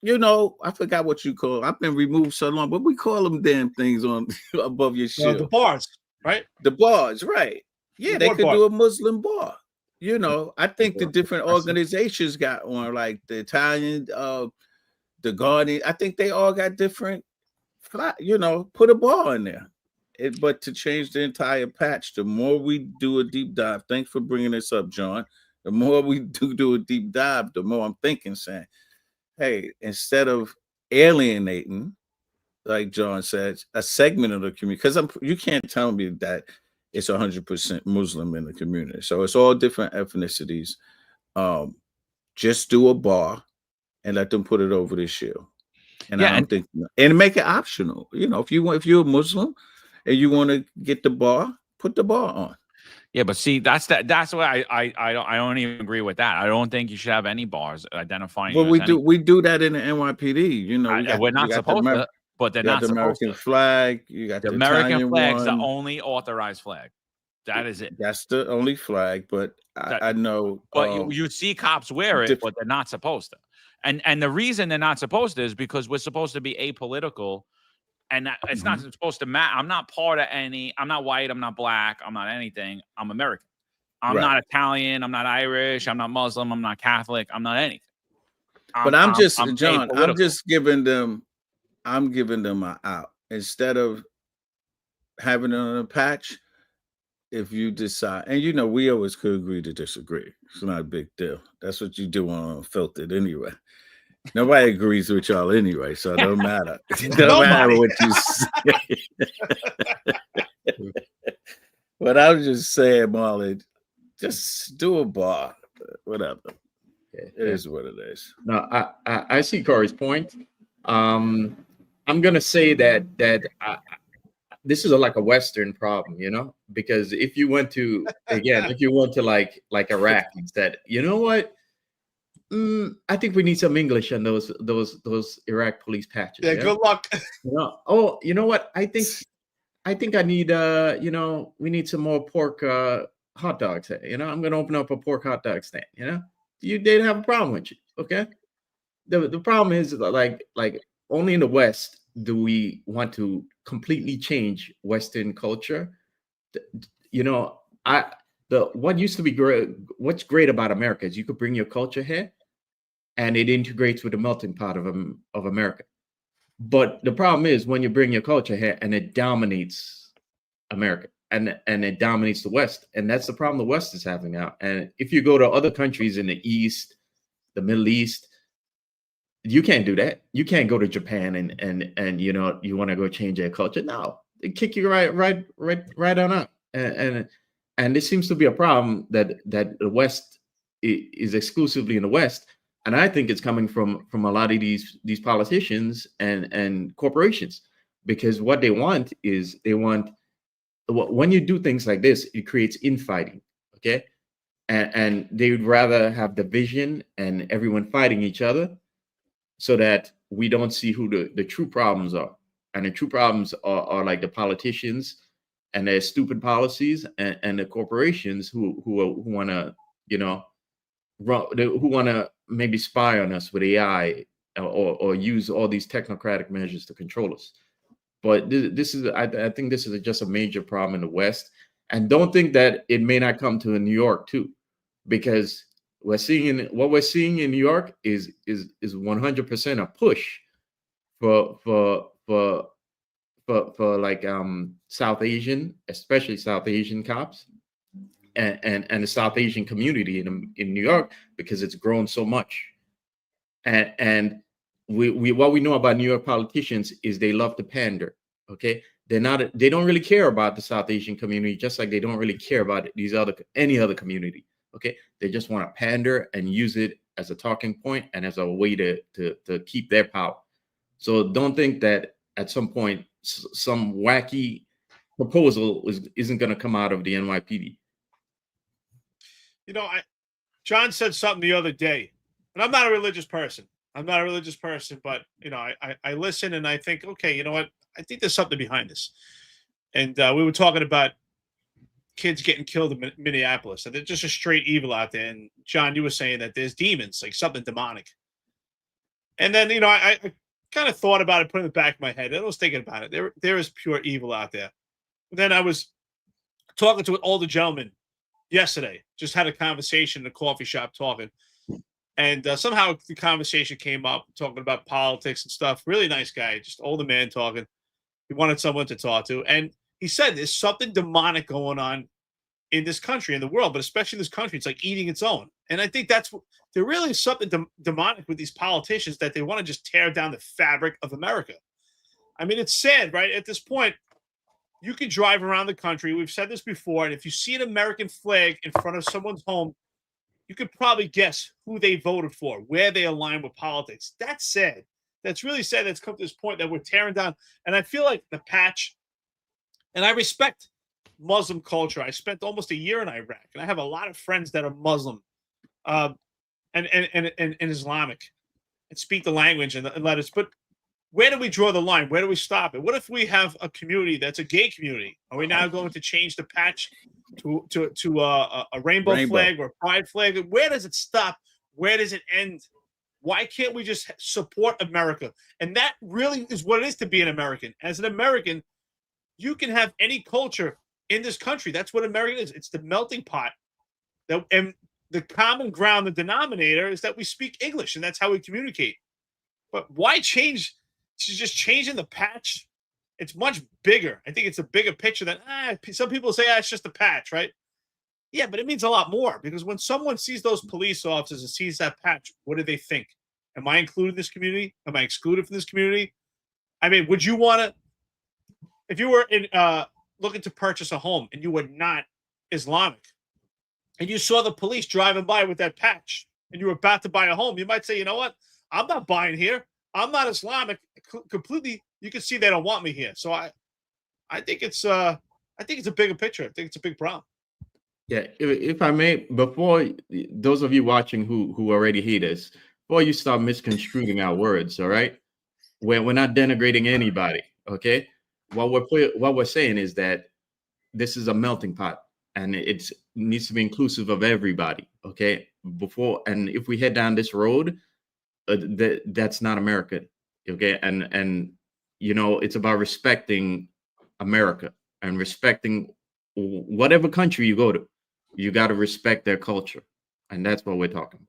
You know, I forgot what you call. I've been removed so long, but we call them damn things on above your shield.
The bars, right?
The bars, right? Yeah, they could do a Muslim bar. You know, I think the different organizations got on, like the Italian the Guardian. I think they all got different, put a bar in there. But to change the entire patch, the more we do a deep dive, thanks for bringing this up, John. The more we do a deep dive, the more I'm thinking, saying, hey, instead of alienating, like John said, a segment of the community, because you can't tell me that it's 100% Muslim in the community. So it's all different ethnicities. Just do a bar and let them put it over the shield. And I don't think, and make it optional. If you're a Muslim and you want to get the bar, put the bar on.
Yeah, but see, that's why I don't even agree with that. I don't think you should have any bars identifying.
Well, we do that in the NYPD.
We're not supposed to, but they're not
the
supposed to.
American flag. You got
the
the
American
Italian
flag is
one.
the only authorized flag. That is it.
That's the only flag, but I know.
But you see cops wear it, but they're not supposed to. And the reason they're not supposed to is because we're supposed to be apolitical, and it's not supposed to matter. I'm not part of any. I'm not white. I'm not black. I'm not anything. I'm American. I'm not Italian. I'm not Irish. I'm not Muslim. I'm not Catholic. I'm not anything.
But I'm just John.
apolitical.
I'm just giving them. I'm giving them an out instead of having it on a patch. If you decide, and we always could agree to disagree. It's not a big deal. That's what you do on Unfiltered anyway. Nobody agrees with y'all anyway, so it don't matter. It don't matter what you say. But I was just saying, Marlon, just do a bar, whatever. It is what it is.
No, I see Corey's point. I'm gonna say that this is like a Western problem, because if you went to like Iraq and said, you know what, I think we need some English on those Iraq police patches.
Yeah, good luck.
Oh, you know what? I think I need we need some more pork hot dogs. I'm gonna open up a pork hot dog stand. You didn't have a problem with you, okay? The problem is like only in the West do we want to completely change Western culture. What used to be great, what's great about America is you could bring your culture here and it integrates with the melting pot of America. But the problem is when you bring your culture here and it dominates America and it dominates the West. And that's the problem the West is having now. And if you go to other countries in the East, the Middle East, you can't do that. You can't go to Japan and you want to go change their culture. No, they kick you right on up. And this seems to be a problem that the West is exclusively in the West. And I think it's coming from a lot of these politicians and corporations, because what they want is when you do things like this, it creates infighting. Okay. And they would rather have division and everyone fighting each other, so that we don't see who the true problems are. And the true problems are like the politicians and their stupid policies and the corporations who want to, who want to maybe spy on us with AI or use all these technocratic measures to control us. But I think this is just a major problem in the West. And don't think that it may not come to New York too, because what we're seeing in New York is 100% a push for like South Asian, especially South Asian cops and the South Asian community in New York, because it's grown so much. And we what we know about New York politicians is they love to pander. Okay, they don't really care about the South Asian community, just like they don't really care about any other community. Okay, they just want to pander and use it as a talking point and as a way to keep their power. So don't think that at some point some wacky proposal isn't going to come out of the NYPD.
John said something the other day, and I'm not a religious person. But I listen and I think, okay, you know what? I think there's something behind this. And we were talking about kids getting killed in Minneapolis, and there's just a straight evil out there. And John, you were saying that there's demons, like something demonic. And then I kind of thought about it, put it in the back of my head. I was thinking about it. There is pure evil out there. But then I was talking to an older gentleman yesterday. Just had a conversation in a coffee shop talking. And somehow the conversation came up talking about politics and stuff. Really nice guy, just older man talking. He wanted someone to talk to. And he said there's something demonic going on in this country, in the world, but especially this country. It's like eating its own. And I think that's what there really is something demonic with these politicians, that they want to just tear down the fabric of America. I mean, it's sad, right? At this point, you can drive around the country. We've said this before. And if you see an American flag in front of someone's home, you could probably guess who they voted for, where they align with politics. That's sad. That's really sad. That's come to this point that we're tearing down. And I feel like the patch, and I respect Muslim culture. I spent almost a year in Iraq, and I have a lot of friends that are Muslim and Islamic and speak the language and letters. But where do we draw the line? Where do we stop it? What if we have a community that's a gay community? Are we now going to change the patch to a rainbow flag or a pride flag? Where does it stop? Where does it end? Why can't we just support America? And that really is what it is to be an American. As an American, you can have any culture in this country. That's what American is. It's the melting pot. And the common ground, the denominator, is that we speak English, and that's how we communicate. But why change? Just changing the patch. It's much bigger. I think it's a bigger picture than some people say, it's just a patch, right? Yeah, but it means a lot more, because when someone sees those police officers and sees that patch, what do they think? Am I included in this community? Am I excluded from this community? I mean, would you want to, if you were looking to purchase a home and you were not Islamic and you saw the police driving by with that patch and you were about to buy a home, you might say, you know what? I'm not buying here. I'm not Islamic completely. You can see they don't want me here. So I think it's a bigger picture. I think it's a big problem.
Yeah, if I may, before those of you watching who already hate us, before you start misconstruing our words, all right? We're not denigrating anybody, okay? What we're saying is that this is a melting pot, and it needs to be inclusive of everybody, okay? And if we head down this road, that's not America, okay? And you know, it's about respecting America and respecting whatever country you go to. You got to respect their culture, and that's what we're talking about.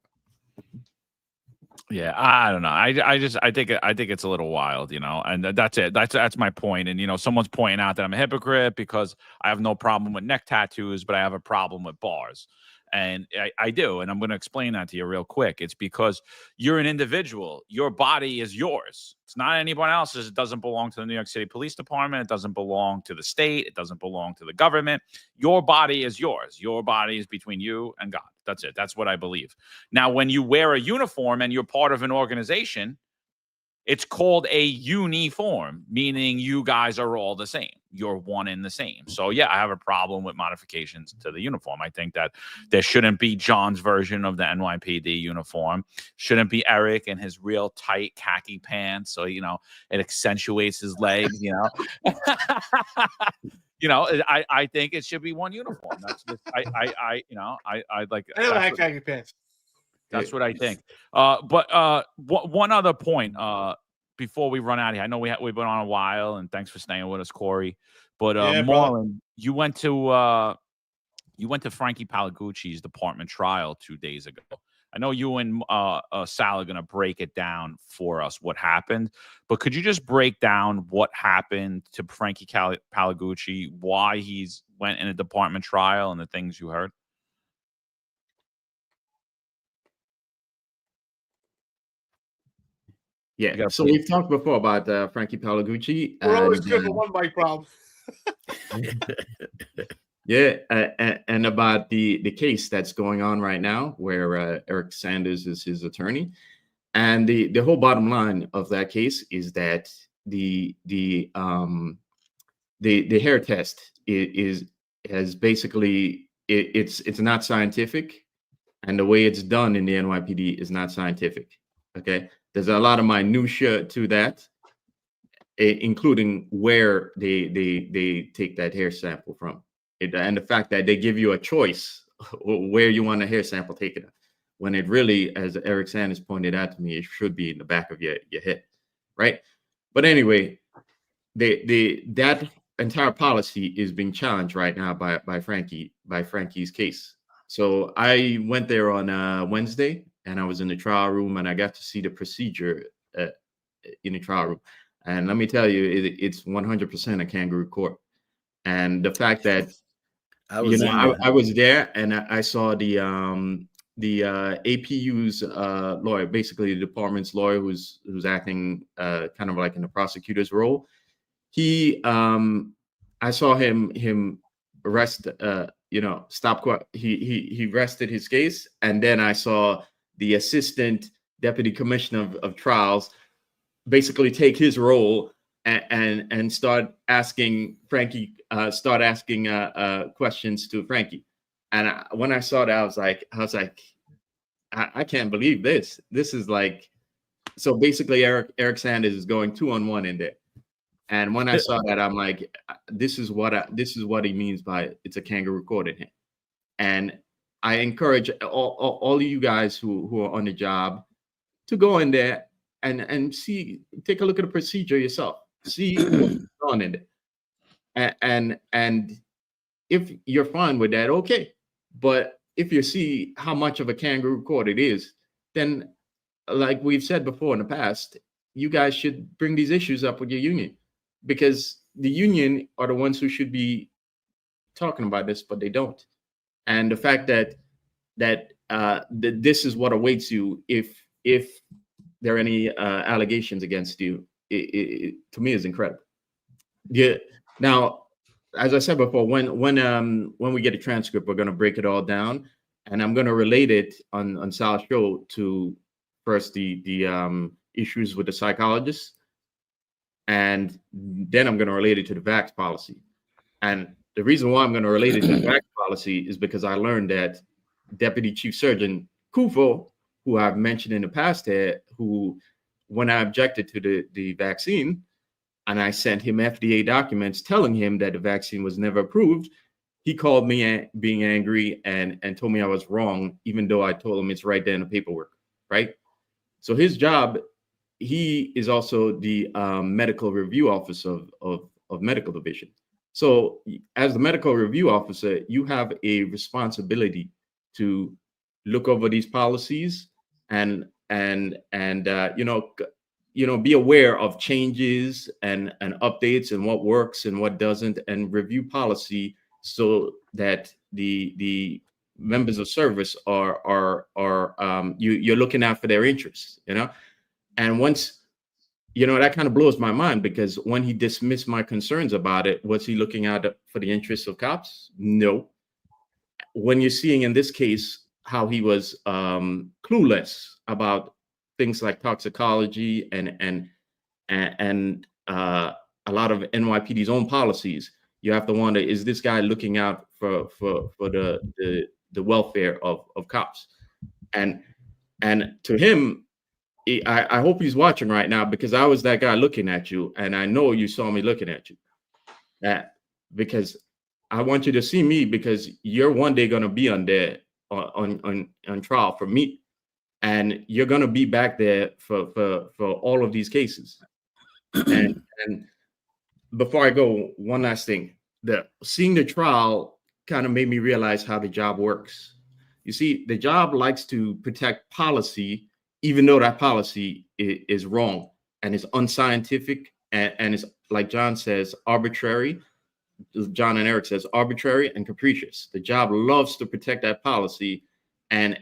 Yeah, I don't know. I think it's a little wild, you know, and that's it. That's my point. And you know, someone's pointing out that I'm a hypocrite because I have no problem with neck tattoos, but I have a problem with bars. And I do, and I'm going to explain that to you real quick. It's because you're an individual. Your body is yours. It's not anyone else's. It doesn't belong to the New York City Police Department. It doesn't belong to the state. It doesn't belong to the government. Your body is yours. Your body is between you and God. That's it. That's what I believe. Now, when you wear a uniform and you're part of an organization, it's called a uniform, meaning you guys are all the same. You're one and the same. So, yeah, I have a problem with modifications to the uniform. I think that there shouldn't be John's version of the NYPD uniform. Shouldn't be Eric in his real tight khaki pants. So, you know, it accentuates his legs, you know. You know, I think it should be one uniform. That's just, I like.
I never had khaki pants.
That's what I think. But one other point before we run out of here. I know we've been on a while, and thanks for staying with us, Corey. But Marlon, you went to Frankie Palagucci's department trial 2 days ago. I know you and Sal are going to break it down for us what happened, but could you just break down what happened to Frankie Palagucci, why he's went in a department trial, and the things you heard?
Yeah, so we've talked before about Frankie Palagucci.
We're always good for one mic problem.
Yeah, and about the case that's going on right now, where Eric Sanders is his attorney, and the whole bottom line of that case is that the hair test has basically it's not scientific, and the way it's done in the NYPD is not scientific. Okay. There's a lot of minutia to that, including where they take that hair sample from, and the fact that they give you a choice where you want a hair sample taken, when it really, as Eric Sanders pointed out to me, it should be in the back of your head, right? But anyway, that entire policy is being challenged right now by Frankie's case. So I went there on Wednesday and I was in the trial room, and I got to see the procedure in the trial room. And let me tell you, it's 100% a kangaroo court. And the fact that
I was in there.
I was there, and I saw the APU's lawyer, basically the department's lawyer, who's acting kind of like in the prosecutor's role. I saw him arrest, he rested his case, and then I saw the assistant deputy commissioner of trials basically take his role and start asking questions to Frankie. And when I saw that, I was like, I can't believe this. This is like, so basically Eric Sanders is going 2-on-1 in there. And when I saw that, I'm like, this is what he means by it's a kangaroo court in here. And I encourage all of you guys who are on the job to go in there and take a look at the procedure yourself. See what's going on in there. And if you're fine with that, okay. But if you see how much of a kangaroo court it is, then like we've said before in the past, you guys should bring these issues up with your union, because the union are the ones who should be talking about this, but they don't. And the fact that this is what awaits you if there are any allegations against you, it to me is incredible. Yeah. Now, as I said before, when we get a transcript, we're going to break it all down, and I'm going to relate it on Sal's show to first the issues with the psychologists, and then I'm going to relate it to the vax policy. And the reason why I'm going to relate it to the vax policy is because I learned that Deputy Chief Surgeon Kufo, who I've mentioned in the past here, who, when I objected to the vaccine, and I sent him FDA documents telling him that the vaccine was never approved, he called me being angry and told me I was wrong, even though I told him it's right there in the paperwork, right? So his job, he is also the medical review officer of medical division. So as the medical review officer, you have a responsibility to look over these policies and be aware of changes and updates and what works and what doesn't, and review policy so that the members of service are you're looking out for their interests, And once, that kind of blows my mind, because when he dismissed my concerns about it, was he looking out for the interests of cops? No. When you're seeing in this case how he was clueless about things like toxicology and a lot of NYPD's own policies, you have to wonder, is this guy looking out for the welfare of cops? And to him, I hope he's watching right now, because I was that guy looking at you, and I know you saw me looking at you. Because I want you to see me, because you're one day going to be on there on trial for me, and you're going to be back there for all of these cases. And before I go, one last thing: seeing the trial kind of made me realize how the job works. You see, the job likes to protect policy, even though that policy is wrong and is unscientific and is, like John says, arbitrary. John and Eric says arbitrary and capricious. The job loves to protect that policy and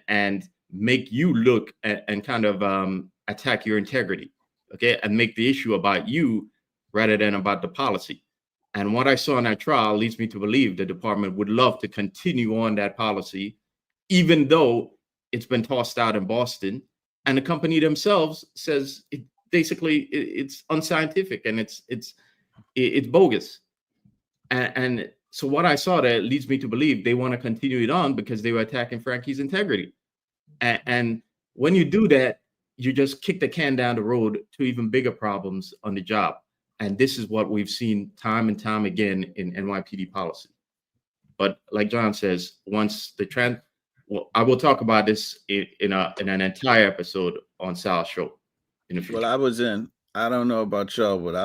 make you look and kind of attack your integrity, okay, and make the issue about you rather than about the policy. And what I saw in that trial leads me to believe the department would love to continue on that policy, even though it's been tossed out in Boston. And the company themselves says it's unscientific and it's bogus. And so what I saw there leads me to believe they want to continue it on because they were attacking Frankie's integrity. And when you do that, you just kick the can down the road to even bigger problems on the job. And this is what we've seen time and time again in NYPD policy. But like John says, once I will talk about this in an entire episode on Sal's show in the future.
Well, I don't know about y'all, but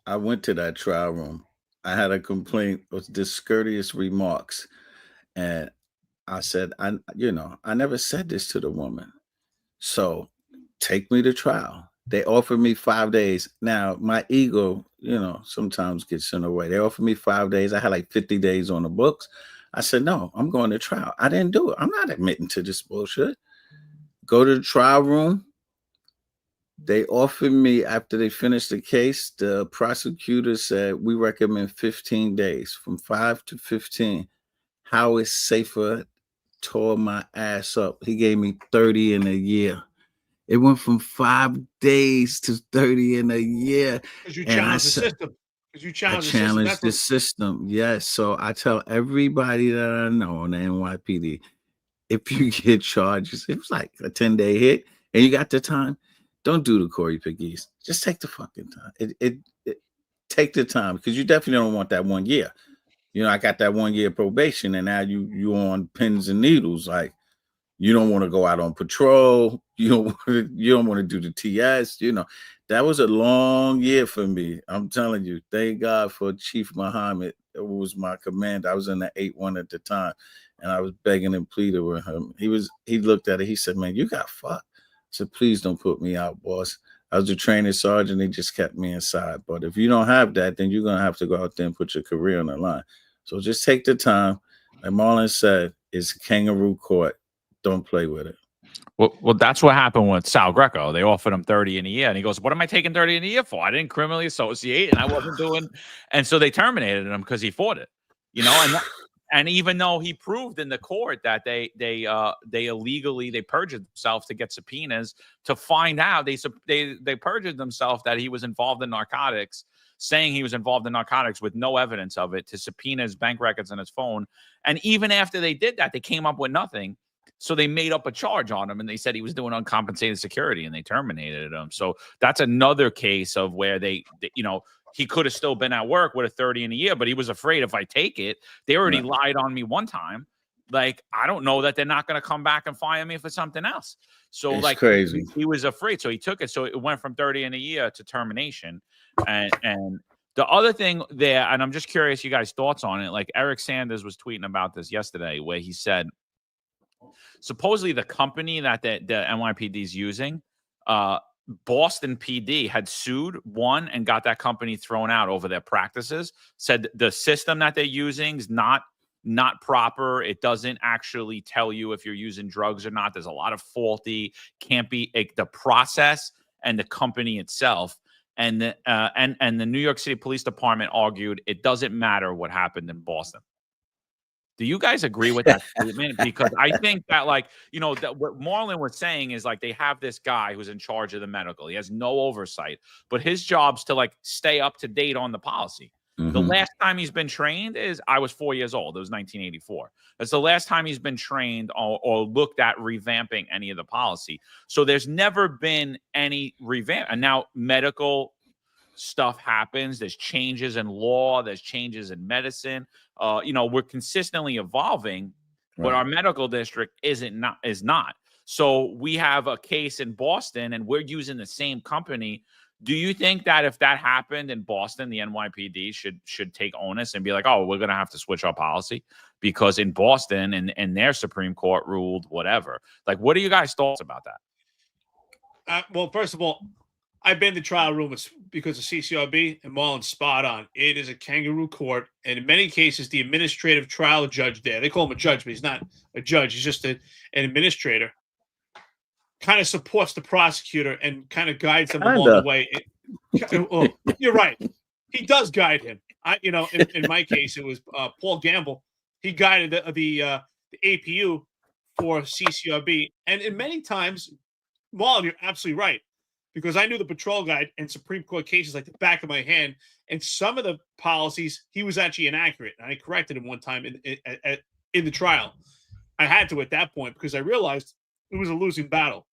I went to that trial room. I had a complaint with discourteous remarks. And I said, I never said this to the woman. So take me to trial. They offered me 5 days. Now, my ego, sometimes gets in the way. They offered me 5 days. I had like 50 days on the books. I said, no, I'm going to trial. I didn't do it. I'm not admitting to this bullshit. Go to the trial room. They offered me, after they finished the case, the prosecutor said, we recommend 15 days, from 5 to 15. How is safer? Tore my ass up. He gave me 30 in a year. It went from 5 days to 30 in a year.
Because you challenged the system.
I challenged the system. Yes. So I tell everybody that I know on the NYPD, if you get charges, it was like a 10-day hit and you got the time, don't do the Corey Pegues. Just take the fucking time. It take the time, because you definitely don't want that 1 year. I got that 1 year probation, and now you on pins and needles. Like, you don't want to go out on patrol. You don't want to do the TS. That was a long year for me. I'm telling you. Thank God for Chief Muhammad, who was my commander. I was in the 8-1 at the time, and I was begging and pleading with him. He looked at it. He said, "Man, you got fucked." I said, "Please don't put me out, boss." I was a training sergeant. They just kept me inside. But if you don't have that, then you're gonna have to go out there and put your career on the line. So just take the time. Like Marlon said, it's kangaroo court. Don't play with it.
Well, that's what happened with Sal Greco. They offered him 30 in a year, and he goes, "What am I taking 30 in a year for? I didn't criminally associate, and I wasn't doing." And so they terminated him because he fought it, And even though he proved in the court that they illegally perjured themselves to get subpoenas to find out, they perjured themselves that he was involved in narcotics, saying he was involved in narcotics with no evidence of it, to subpoena his bank records and his phone. And even after they did that, they came up with nothing. So they made up a charge on him, and they said he was doing uncompensated security, and they terminated him. So that's another case of where he could have still been at work with a 30 in a year, but he was afraid, if I take it, they already lied on me one time. Like, I don't know that they're not going to come back and fire me for something else. So
it's
like
crazy.
He was afraid. So he took it. So it went from 30 in a year to termination. And the other thing there, and I'm just curious, you guys' thoughts on it. Like, Eric Sanders was tweeting about this yesterday, where he said, supposedly the company that the NYPD is using, Boston PD had won, and got that company thrown out over their practices. Said the system that they're using is not proper. It doesn't actually tell you if you're using drugs or not. There's a lot of faulty, can't be the process and the company itself. And the New York City Police Department argued it doesn't matter what happened in Boston. Do you guys agree with that statement? Because I think that, that what Marlon was saying is, like, they have this guy who's in charge of the medical. He has no oversight, but his job's to stay up to date on the policy. Mm-hmm. The last time he's been trained is, I was 4 years old. It was 1984. That's the last time he's been trained or looked at revamping any of the policy. So there's never been any revamp. And now medical stuff happens. There's changes in law. There's changes in medicine. We're consistently evolving, but our medical district is not. So we have a case in Boston, and we're using the same company. Do you think that if that happened in Boston, the NYPD should take onus and be like, "Oh, we're going to have to switch our policy because in Boston and their Supreme Court ruled whatever"? Like, what are you guys' thoughts about that?
Well, first of all, I've been to trial rooms because of CCRB, and Marlon's spot on. It is a kangaroo court, and in many cases, the administrative trial judge there, they call him a judge, but he's not a judge. He's just an administrator, kind of supports the prosecutor and kind of guides him along the way. You're right. He does guide him. In my case, it was Paul Gamble. He guided the APU for CCRB. And in many times, Marlon, you're absolutely right. Because I knew the patrol guide and Supreme Court cases like the back of my hand. And some of the policies, he was actually inaccurate. And I corrected him one time in the trial. I had to at that point because I realized it was a losing battle.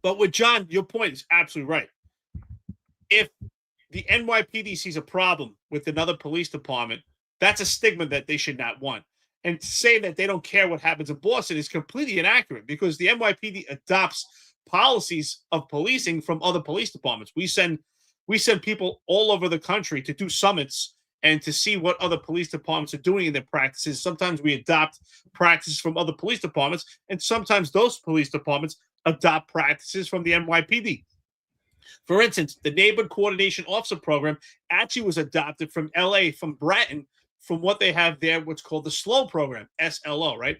But with John, your point is absolutely right. If the NYPD sees a problem with another police department, that's a stigma that they should not want. And to say that they don't care what happens in Boston is completely inaccurate, because the NYPD adopts policies of policing from other police departments. We send people all over the country to do summits and to see what other police departments are doing in their practices. Sometimes we adopt practices from other police departments, and sometimes those police departments adopt practices from the NYPD. For instance, the Neighborhood Coordination Officer Program actually was adopted from LA, from Bratton, from what they have there, what's called the SLOW program, SLO, right?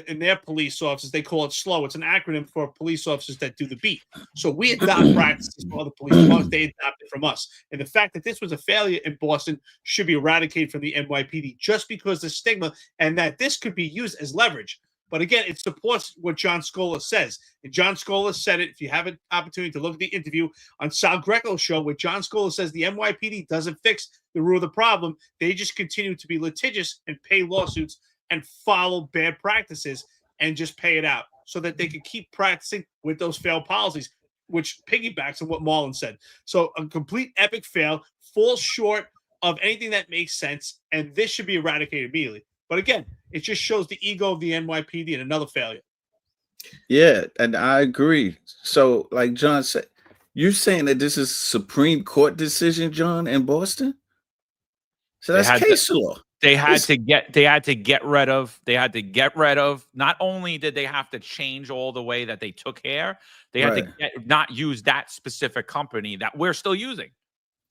In their police officers, they call it SLOW. It's an acronym for police officers that do the beat. So we adopt practices from other police departments. They adopt it from us. And the fact that this was a failure in Boston should be eradicated from the NYPD just because the stigma and that this could be used as leverage. But again, it supports what John Scola says. And John Scola said it, if you have an opportunity to look at the interview on Sal Greco's show, where John Scola says the NYPD doesn't fix the root of the problem. They just continue to be litigious and pay lawsuits and follow bad practices and just pay it out so that they can keep practicing with those failed policies, which piggybacks on what Marlon said. So a complete epic fail, falls short of anything that makes sense, and this should be eradicated immediately. But again, it just shows the ego of the NYPD and another failure.
Yeah, and I agree. So, like John said, you're saying that this is Supreme Court decision, John, in Boston? So that's case law.
They had to get rid of, not only did they have to change all the way that they took care, they had to not use that specific company that we're still using.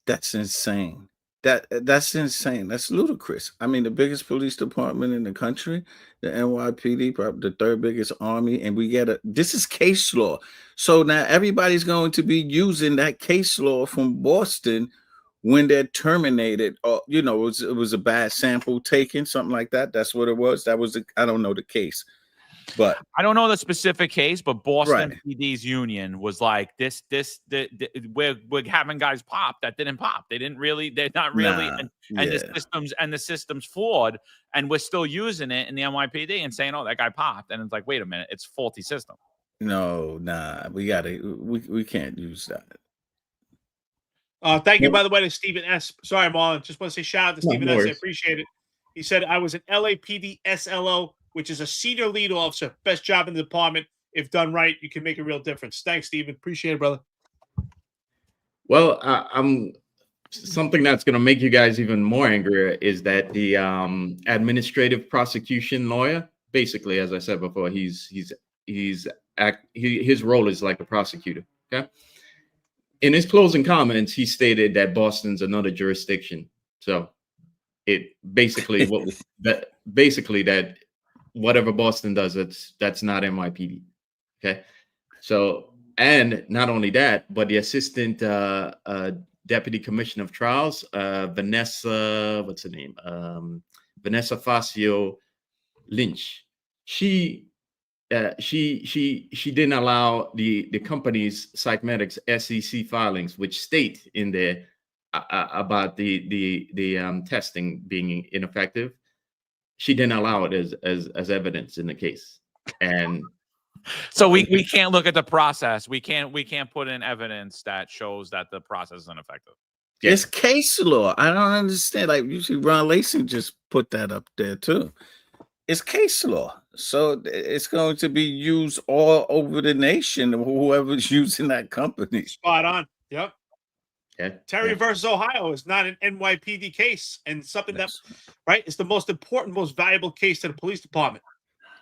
That's insane. That's insane. That's ludicrous. I mean, the biggest police department in the country, the NYPD, probably the third biggest army, and this is case law. So now everybody's going to be using that case law from Boston when they're terminated, or it was a bad sample taken, something like that. That's what it was. I don't know the case, but
I don't know the specific case. But Boston PD's union was like we're having guys pop that didn't pop. They're not really, the system's flawed, and we're still using it in the NYPD and saying, "Oh, that guy popped," and it's like, wait a minute, it's a faulty system.
No, we can't use that.
Thank you, by the way, to Stephen S. Sorry, Marlon. Just want to say shout out to Stephen S. I appreciate it. He said, I was an LAPD SLO, which is a senior lead officer. Best job in the department. If done right, you can make a real difference. Thanks, Stephen. Appreciate it, brother.
Well, I'm something that's going to make you guys even more angrier is that the administrative prosecution lawyer, basically, as I said before, his role is like a prosecutor. Okay. In his closing comments, he stated that Boston's another jurisdiction. So it basically that whatever Boston does, that's not NYPD. Okay. So, and not only that, but the assistant deputy commissioner of trials, Vanessa, what's her name? Vanessa Facio Lynch. She didn't allow the company's Psychmedics SEC filings, which state in there about the testing being ineffective. She didn't allow it as evidence in the case, and
so we can't look at the process. We can't put in evidence that shows that the process is ineffective.
Yeah. It's case law. I don't understand. Like usually Ron Lacey just put that up there too. It's case law. So it's going to be used all over the nation, whoever's using that company.
Spot on. Yep.
Yeah.
Terry versus Ohio is not an NYPD case, and something that, is the most important, most valuable case to the police department.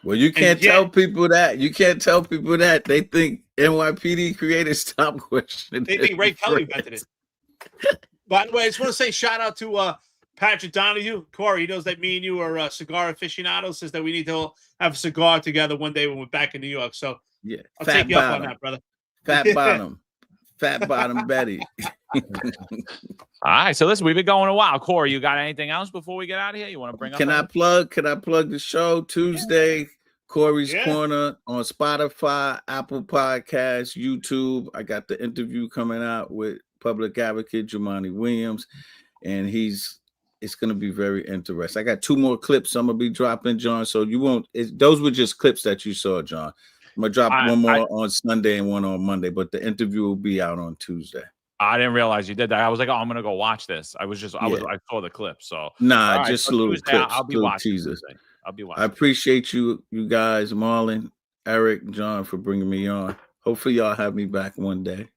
Well, you can't tell people that. You can't tell people that. They think NYPD created stop question.
They think Ray Kelly invented it. By the way, I just want to say shout out to Patrick Donahue. Corey, he knows that me and you are cigar aficionados, says that we need to have a cigar together one day when we're back in New York. So
yeah,
I'll take you up on that, brother.
Fat bottom. Fat bottom Betty.
All right, so listen, we've been going a while. Corey, you got anything else before we get out of here? You want to bring up?
Can I plug the show Tuesday? Corey's Corner on Spotify, Apple Podcasts, YouTube. I got the interview coming out with public advocate Jumaane Williams, and it's going to be very interesting. I got 2 more clips I'm going to be dropping, John. So you won't. Those were just clips that you saw, John. I'm going to drop one more on Sunday and one on Monday, but the interview will be out on Tuesday.
I didn't realize you did that. I was like, oh, I'm going to go watch this. I saw the clip. So
just a little clip.
I'll be watching Tuesday. I
appreciate you guys, Marlon, Eric, John, for bringing me on. Hopefully y'all have me back one day.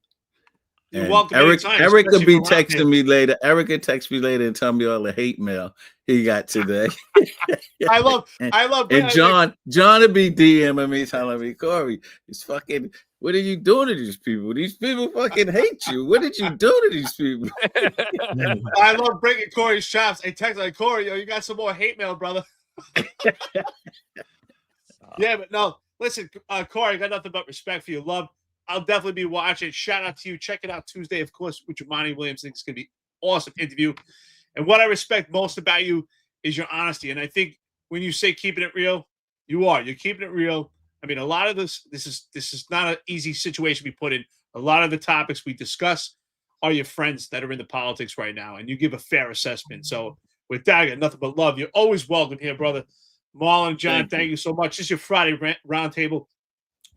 You're
And
welcome anytime,
Eric could
especially
be
for round
texting
table.
me later. Eric could text me later and tell me all the hate mail he got today.
I love.
And John would be DMing me, telling me, Corey, it's fucking. What are you doing to these people? These people fucking hate you. What did you do to these people?
I love breaking Corey's chops. I text like, Corey, yo, you got some more hate mail, brother. Yeah, but no, listen, Corey, I got nothing but respect for you. Love. I'll definitely be watching. Shout out to you. Check it out Tuesday, of course, with Monty Williams. I think it's going to be an awesome interview. And what I respect most about you is your honesty. And I think when you say keeping it real, you are. You're keeping it real. I mean, a lot of this is not an easy situation we put in. A lot of the topics we discuss are your friends that are in the politics right now, and you give a fair assessment. So with that, I got nothing but love. You're always welcome here, brother. Marlon, John, thank you so much. This is your Friday roundtable.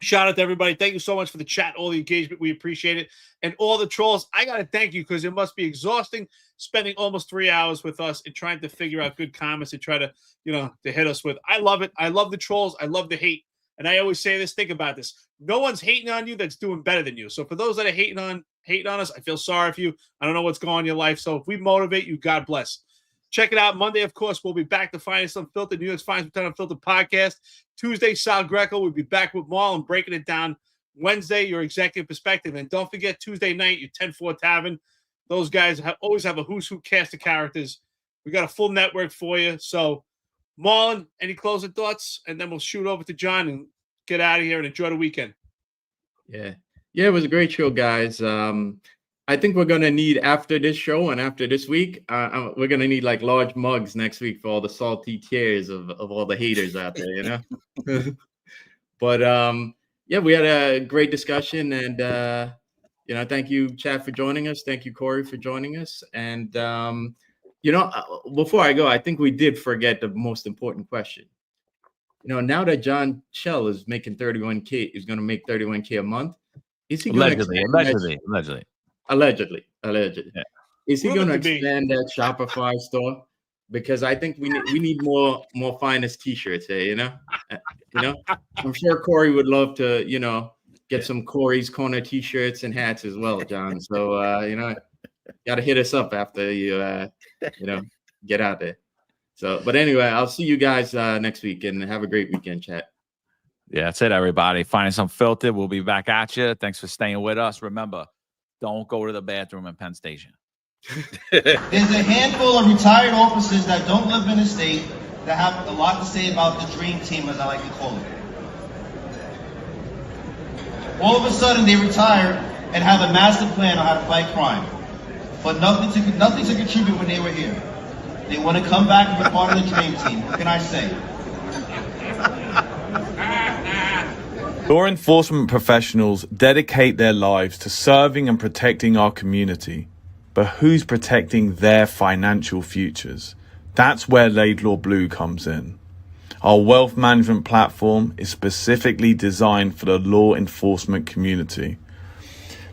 Shout out to everybody. Thank you so much for the chat, all the engagement. We appreciate it. And all the trolls, I got to thank you because it must be exhausting spending almost 3 hours with us and trying to figure out good comments and try to, to hit us with. I love it. I love the trolls. I love the hate. And I always say this, think about this. No one's hating on you that's doing better than you. So for those that are hating on us, I feel sorry for you. I don't know what's going on in your life. So if we motivate you, God bless. Check it out. Monday, of course, we'll be back to Finest Unfiltered, New York's Finest Unfiltered podcast. Tuesday, Sal Greco. We'll be back with Marlon breaking it down. Wednesday, your executive perspective. And don't forget, Tuesday night, your 10-4 Tavern. Those guys always have a who's who cast of characters. We got a full network for you. So, Marlon, any closing thoughts? And then we'll shoot over to John and get out of here and enjoy the weekend.
Yeah, it was a great show, guys. I think we're going to need, after this show and after this week, we're going to need like large mugs next week for all the salty tears of all the haters out there, But yeah, we had a great discussion, and thank you, Chad, for joining us. Thank you, Corey, for joining us. And before I go, I think we did forget the most important question. Now that John Shell is making 31K, is going to make 31K a month, is he going to Allegedly. Yeah. Is he going to expand that Shopify store? Because I think we need more Finest T-shirts here. I'm sure Corey would love to get some Corey's Corner T-shirts and hats as well, John. So got to hit us up after you get out there. So, but anyway, I'll see you guys next week, and have a great weekend, chat.
Yeah, that's it, everybody. Finest Unfiltered. We'll be back at you. Thanks for staying with us. Remember, don't go to the bathroom in Penn Station.
There's a handful of retired officers that don't live in the state that have a lot to say about the dream team, as I like to call it. All of a sudden, they retire and have a master plan on how to fight crime, but nothing to contribute when they were here. They want to come back and be part of the dream team. What can I say?
Law enforcement professionals dedicate their lives to serving and protecting our community. But who's protecting their financial futures? That's where Laidlaw Blue comes in. Our wealth management platform is specifically designed for the law enforcement community.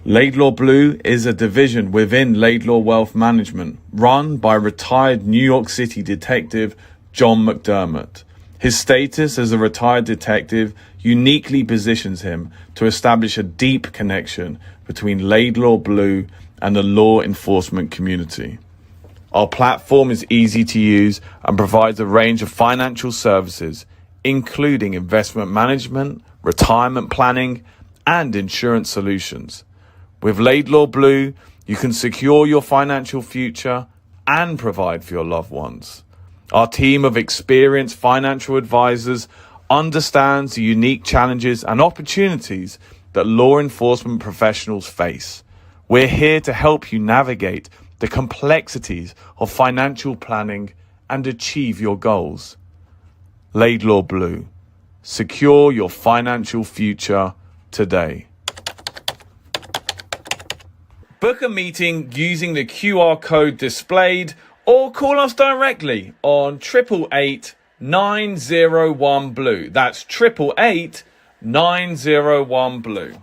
Laidlaw Blue is a division within Laidlaw Wealth Management, run by retired New York City detective John McDermott. His status as a retired detective uniquely positions him to establish a deep connection between Laidlaw Blue and the law enforcement community. Our platform is easy to use and provides a range of financial services, including investment management, retirement planning, and insurance solutions. With Laidlaw Blue, you can secure your financial future and provide for your loved ones. Our team of experienced financial advisors understands the unique challenges and opportunities that law enforcement professionals face. We're here to help you navigate the complexities of financial planning and achieve your goals. Laidlaw Blue. Secure your financial future today. Book a meeting using the QR code displayed, or call us directly on 888-901 Blue. That's 888-901 Blue.